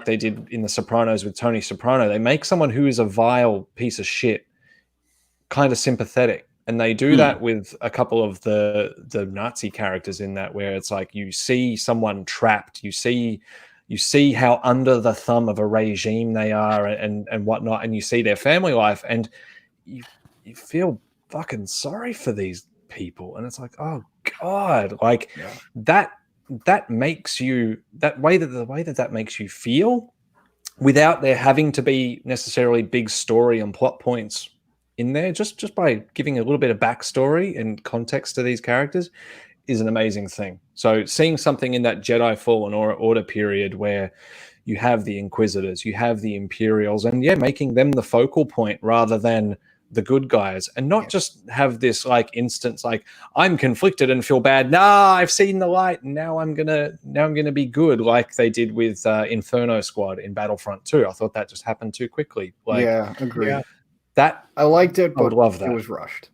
A: they did in The Sopranos with Tony Soprano. They make someone who is a vile piece of shit kind of sympathetic, and they do that with a couple of the Nazi characters in that, where it's like you see someone trapped, you see how under the thumb of a regime they are and whatnot, and you see their family life, and you feel fucking sorry for these people, and it's like, oh god, like that makes you the way that makes you feel, without there having to be necessarily big story and plot points in there, just by giving a little bit of backstory and context to these characters, is an amazing thing. So seeing something in that Jedi Fallen Order period where you have the Inquisitors, you have the Imperials, and making them the focal point rather than the good guys, and not just have this like instance like, I'm conflicted and feel bad. Nah, I've seen the light, and now I'm gonna be good, like they did with Inferno Squad in Battlefront 2. I thought that just happened too quickly. Like,
E: Agree.
C: Yeah.
A: That
E: I liked it, but
A: I would love that.
E: It was rushed.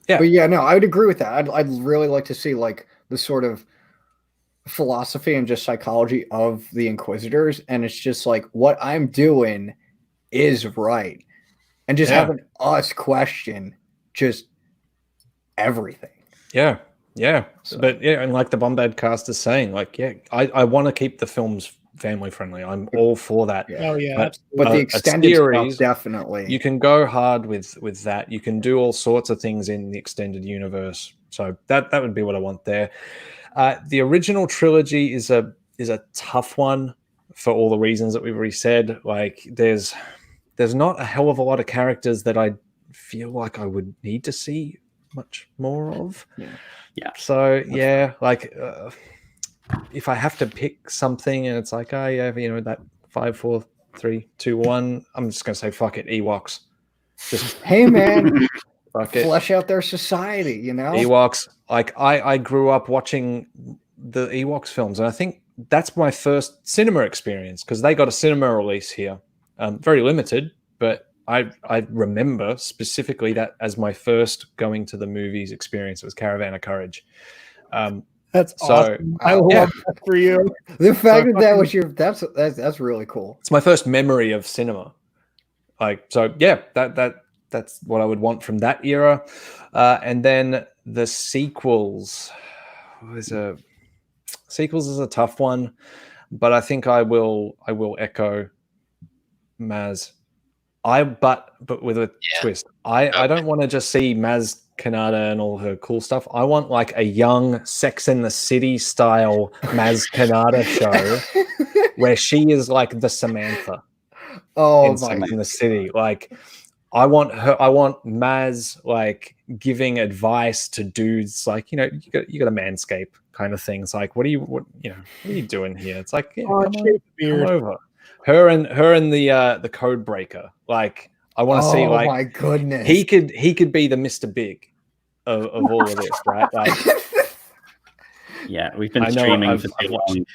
A: Yeah.
E: But no, I would agree with that. I'd really like to see like the sort of philosophy and just psychology of the Inquisitors, and it's just like, what I'm doing is right, and just having us question just everything.
A: Yeah.
E: So.
A: But and like the Bombad cast is saying, like, I want to keep the films family friendly. I'm all for that.
C: Oh yeah,
E: but the extended
A: series,
E: stuff, definitely.
A: You can go hard with that. You can do all sorts of things in the extended universe. So that would be what I want there. The original trilogy is a tough one for all the reasons that we've already said. Like, there's not a hell of a lot of characters that I feel like I would need to see much more of.
B: Yeah.
A: So like if I have to pick something, and it's like, that 5, 4, 3, 2, 1, I'm just gonna say fuck it, Ewoks. Just
E: hey man,
A: fuck it.
E: flesh out their society,
A: Ewoks. Like I grew up watching the Ewoks films, and I think that's my first cinema experience, because they got a cinema release here, very limited, but I remember specifically that as my first going to the movies experience. It was Caravan of Courage.
C: That's awesome. I love that for you.
E: The fact that was your that's really cool.
A: It's my first memory of cinema. Like, so that's what I would want from that era. And then the sequels sequels is a tough one, but I think I will echo Maz. But with a twist. I don't want to just see Maz Kanata and all her cool stuff. I want like a young Sex and the City style Maz Kanata show where she is like the Samantha in Sex and the City. Like, I want Maz like giving advice to dudes, like, you got a manscape kind of thing. It's like, what are you doing here? It's like, come over. Her and the code breaker. Like, I want to see, like,
E: my goodness,
A: he could be the Mr. Big of all of this, right? Like,
B: Yeah, we've been
A: I know,
B: streaming
A: I've
B: for too
A: watched-
B: long.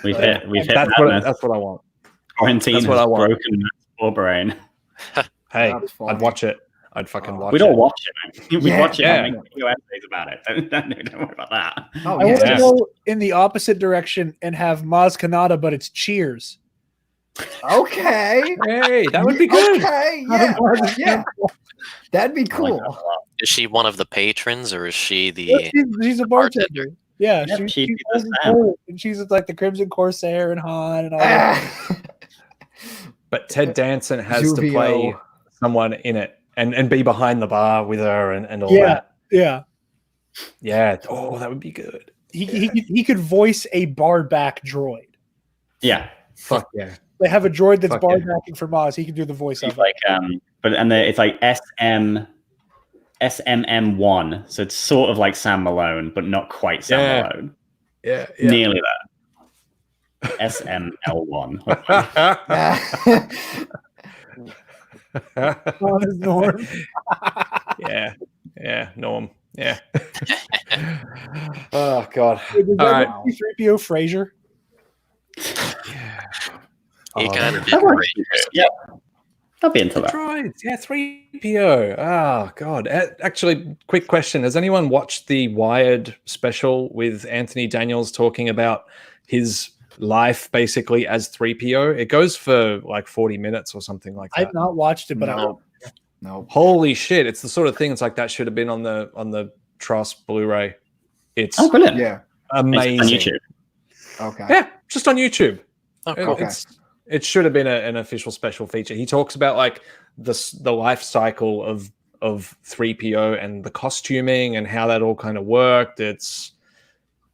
B: We've hit
A: That's what I want.
B: quarantine
A: that's what
B: has
A: I want.
B: broken Matt's poor brain.
A: Hey,
E: That's funny.
A: I'd watch it. I'd fucking watch
B: We'd
A: it.
B: all watch it, man. We'd
E: Yeah,
B: watch it
A: yeah.
B: and make video essays about it. Don't worry about that.
E: Oh,
C: I want to
A: yeah.
C: go in the opposite direction and have Maz Kanata, but it's Cheers.
E: Okay.
A: Hey, that would be good.
E: Okay. Yeah. That'd be
B: I like
E: cool.
B: that a lot.
D: Is she one of the patrons or is she
C: Yeah,
D: the
C: she's a
D: bartender?
C: bartender. Yeah,
B: Yep,
C: she
B: she'd be
C: owns
B: the
C: the
B: same.
C: toilet, and she's like the Crimson Corsair and Han and all that.
E: Ah.
A: But Ted Danson has to play
E: Zuvio.
A: someone in it and be behind the bar with her and all
C: Yeah.
A: that.
C: Yeah,
A: Yeah. Oh, that would be good.
C: he could voice a bar back droid.
B: Yeah,
A: Fuck yeah.
C: They have a droid that's
A: Fuck
C: bar
A: yeah.
C: backing for Maz. He can do the voice
B: it's
C: of it.
B: like it's like SMM1, so it's sort of like Sam Malone, but not quite Sam
A: Yeah.
B: Malone.
A: Yeah.
B: Nearly that. SML1.
C: On his Norm.
A: yeah. Yeah. Norm. Yeah. Oh God.
C: Does
A: All
C: that
A: right.
C: make 3PO Fraser?
D: He
A: Oh,
D: kind of
B: that
D: did
B: works.
D: great.
B: Yeah, I'll be into
A: That's
B: that.
A: right. Yeah, 3PO. Oh, God. Actually, quick question. Has anyone watched the Wired special with Anthony Daniels talking about his life basically as 3PO? It goes for like 40 minutes or something like that.
C: I've not watched it, but
E: No.
A: Holy shit. It's the sort of thing. It's like that should have been on the Trust Blu-ray. It's
B: Oh, brilliant.
E: Yeah.
A: amazing.
B: On YouTube.
E: Okay.
A: Yeah, just on YouTube.
D: Oh, cool.
E: Okay.
A: It should have been an official special feature. He talks about like the life cycle of 3PO and the costuming and how that all kind of worked. It's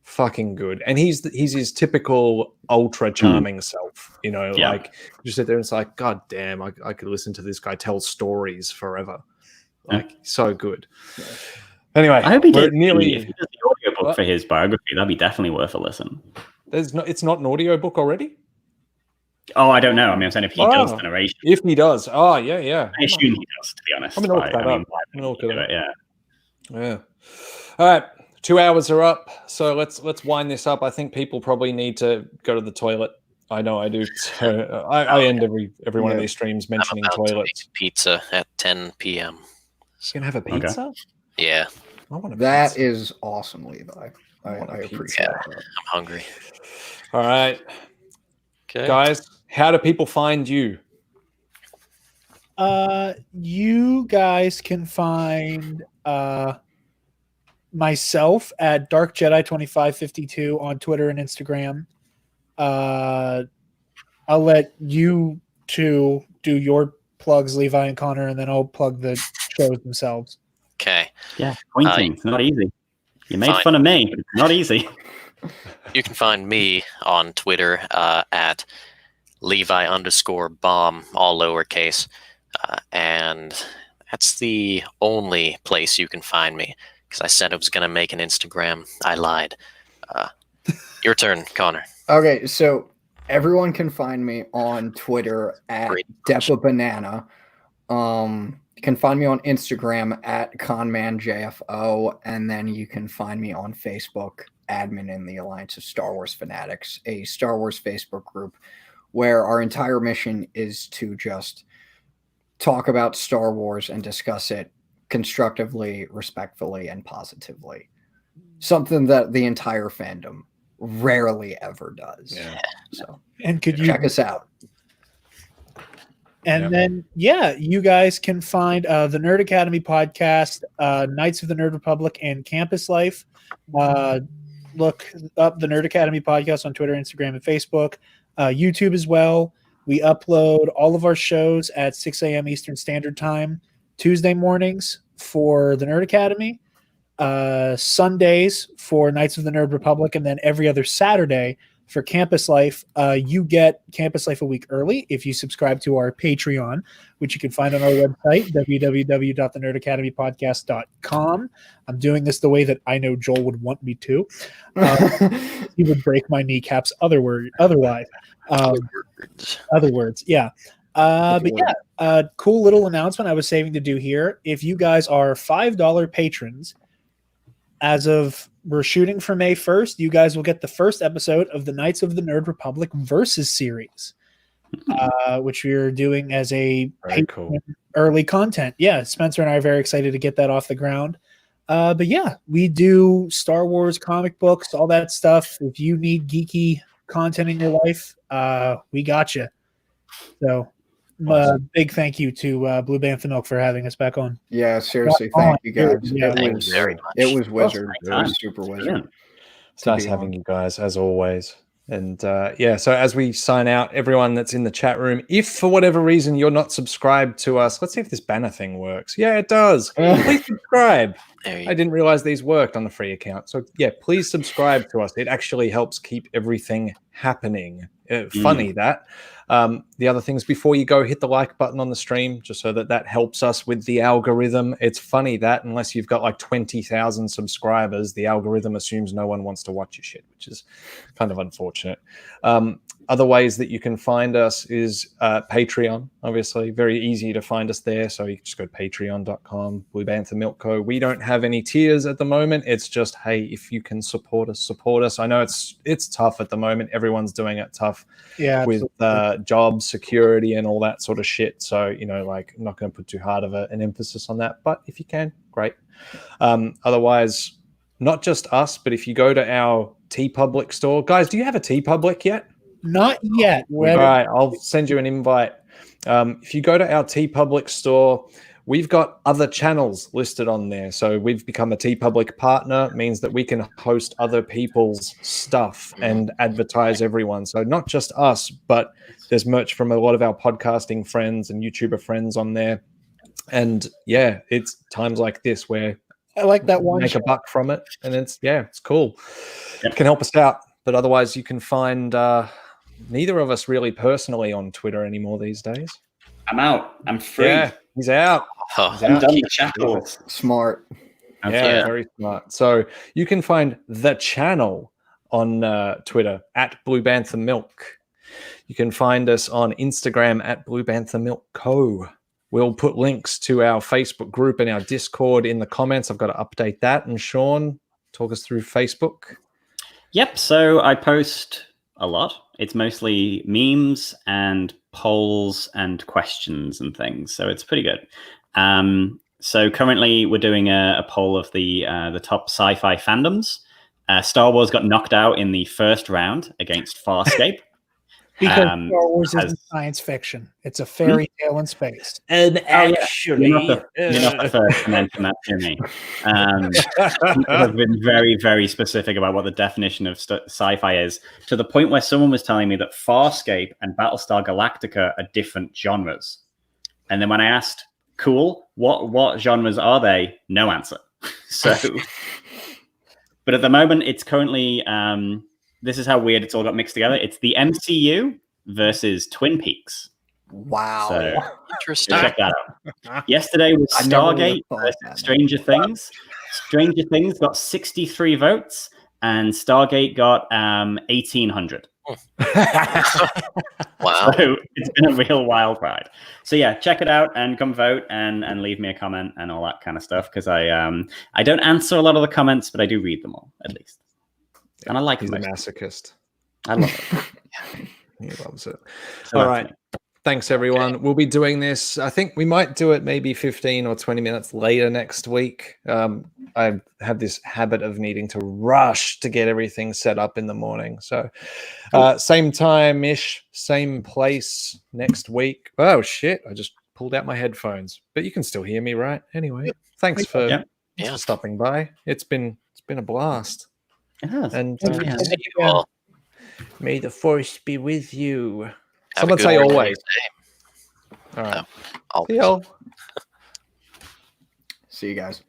A: fucking good. And he's his typical ultra charming self, you know,
B: Yeah.
A: like you sit there and it's like, God damn, I could listen to this guy tell stories forever. Like so good. Anyway,
B: I hope he
A: we're
B: did
A: nearly
B: if he does the audiobook for his biography, that'd be definitely worth a listen.
A: it's not an audio book already?
B: Oh, I don't know. I mean, I'm saying if he does the narration.
A: If he does. Oh, yeah.
B: I assume he does, to be honest.
A: I'm gonna look
B: right?
A: that
B: I mean,
A: up.
B: why
A: I'm gonna
B: wouldn't
A: look
B: he
A: it
B: do
A: up.
B: Yeah.
A: All right. 2 hours are up. So let's wind this up. I think people probably need to go to the toilet. I know I do. So I end every one of these streams mentioning
D: I'm about to
A: toilets.
D: make pizza at 10 p.m.
A: You gonna have a pizza?
D: Yeah,
A: I want a
E: That
A: pizza.
E: is awesome, Levi. I
A: want a pizza.
E: appreciate that.
D: I'm hungry.
A: All right,
D: Okay.
A: guys. How do people find you?
C: You guys can find myself at Dark Jedi 2552 on Twitter and Instagram. I'll let you two do your plugs, Levi and Connor, and then I'll plug the shows themselves.
D: Okay.
B: Yeah, pointing. It's not easy. You made
D: Fine.
B: fun of me, but it's not easy.
D: You can find me on Twitter at Levi_bomb, all lowercase. And that's the only place you can find me because I said I was going to make an Instagram. I lied. Your turn, Connor.
E: Okay, so everyone can find me on Twitter at
D: Great.
E: DepaBanana. You can find me on Instagram at ConmanJFO, and then you can find me on Facebook, admin in the Alliance of Star Wars Fanatics, a Star Wars Facebook group where our entire mission is to just talk about Star Wars and discuss it constructively, respectfully, and positively. Something that the entire fandom rarely ever does.
A: Yeah.
E: So
C: And could you
E: check us out.
C: And then, you guys can find the Nerd Academy podcast, Knights of the Nerd Republic, and Campus Life. Look up the Nerd Academy podcast on Twitter, Instagram, and Facebook. YouTube as well. We upload all of our shows at 6 a.m. Eastern Standard Time, Tuesday mornings for the Nerd Academy, Sundays for Knights of the Nerd Republic, and then every other Saturday for Campus Life. You get Campus Life a week early if you subscribe to our Patreon, which you can find on our website, www.thenerdacademypodcast.com. I'm doing this the way that I know Joel would want me to. He would break my kneecaps otherwise. Other words, yeah. Cool little announcement I was saving to do here. If you guys are $5 patrons, as of we're shooting for May 1st. You guys will get the first episode of the Knights of the Nerd Republic Versus series, which we are doing as a
A: Cool.
C: early content. Yeah, Spencer and I are very excited to get that off the ground. But yeah, we do Star Wars comic books, all that stuff. If you need geeky content in your life, we got you. So
A: Awesome.
C: big thank you to Blue Bantha Milk for having us back on.
E: Yeah, seriously, thank you guys.
C: Yeah.
D: Thank you very much.
E: It was wizard. It
B: Awesome.
E: was super wizard.
A: It's nice having you guys as always. And so as we sign out, everyone that's in the chat room, if for whatever reason you're not subscribed to us, let's see if this banner thing works. Yeah, it does. Please subscribe. I didn't realize these worked on the free account. So yeah, please subscribe to us. It actually helps keep everything happening. Funny that. The other things, before you go, hit the like button on the stream, just so that helps us with the algorithm. It's funny that unless you've got like 20,000 subscribers, the algorithm assumes no one wants to watch your shit, which is kind of unfortunate. Other ways that you can find us is Patreon, obviously. Very easy to find us there. So you just go to patreon.com, Blue Bantha Milk Co. We don't have any tiers at the moment. It's just, hey, if you can support us, support us. I know it's tough at the moment. Everyone's doing it tough with job security and all that sort of shit. So, like, I'm not going to put too hard of an emphasis on that. But if you can, great. Otherwise, not just us, but if you go to our TeePublic store. Guys, do you have a TeePublic yet?
C: Not yet.
A: All right, I'll send you an invite. If you go to our TeePublic store, we've got other channels listed on there. So we've become a TeePublic partner, means that we can host other people's stuff and advertise everyone. So not just us, but there's merch from a lot of our podcasting friends and YouTuber friends on there. And yeah, it's times like this where
C: I like that one.
A: Make a buck from it, and it's cool. It can help us out, but otherwise you can find neither of us really personally on Twitter anymore these days.
B: I'm out. I'm free.
A: Yeah, he's out.
B: I'm done with shackles.
E: Smart.
A: Yeah, very smart. So you can find the channel on Twitter at Blue Bantha Milk. You can find us on Instagram at Blue Bantha Milk Co. We'll put links to our Facebook group and our Discord in the comments. I've got to update that. And Sean, talk us through Facebook.
B: Yep. So I post a lot. It's mostly memes and polls and questions and things. So it's pretty good. So currently we're doing a poll of the top sci-fi fandoms. Star Wars got knocked out in the first round against Farscape.
C: Because Star Wars isn't science fiction. It's a fairy tale in space.
A: And actually...
B: You're not the first to mention that to me. People have been very, very specific about what the definition of sci-fi is, to the point where someone was telling me that Farscape and Battlestar Galactica are different genres. And then when I asked, cool, what genres are they? No answer. So, but at the moment, it's currently... this is how weird it's all got mixed together. It's the MCU versus Twin Peaks.
E: Wow.
B: So,
D: interesting.
B: check that out. Yesterday was Stargate versus Stranger Things. Stranger Things got 63 votes, and Stargate got 1,800.
D: Wow.
B: So it's been a real wild ride. So yeah, check it out and come vote and leave me a comment and all that kind of stuff, because I don't answer a lot of the comments, but I do read them all, at least. And I like
A: He's
B: it.
A: a masochist.
B: I love it.
A: He loves it.
B: So
A: all right. Thanks, everyone. We'll be doing this. I think we might do it maybe 15 or 20 minutes later next week. I have this habit of needing to rush to get everything set up in the morning. So same time-ish, same place next week. Oh, shit. I just pulled out my headphones. But you can still hear me, right? Anyway, thanks for stopping by. It's been a blast. And may the force be with you. Someone say always. All right.
D: Always.
E: See you guys.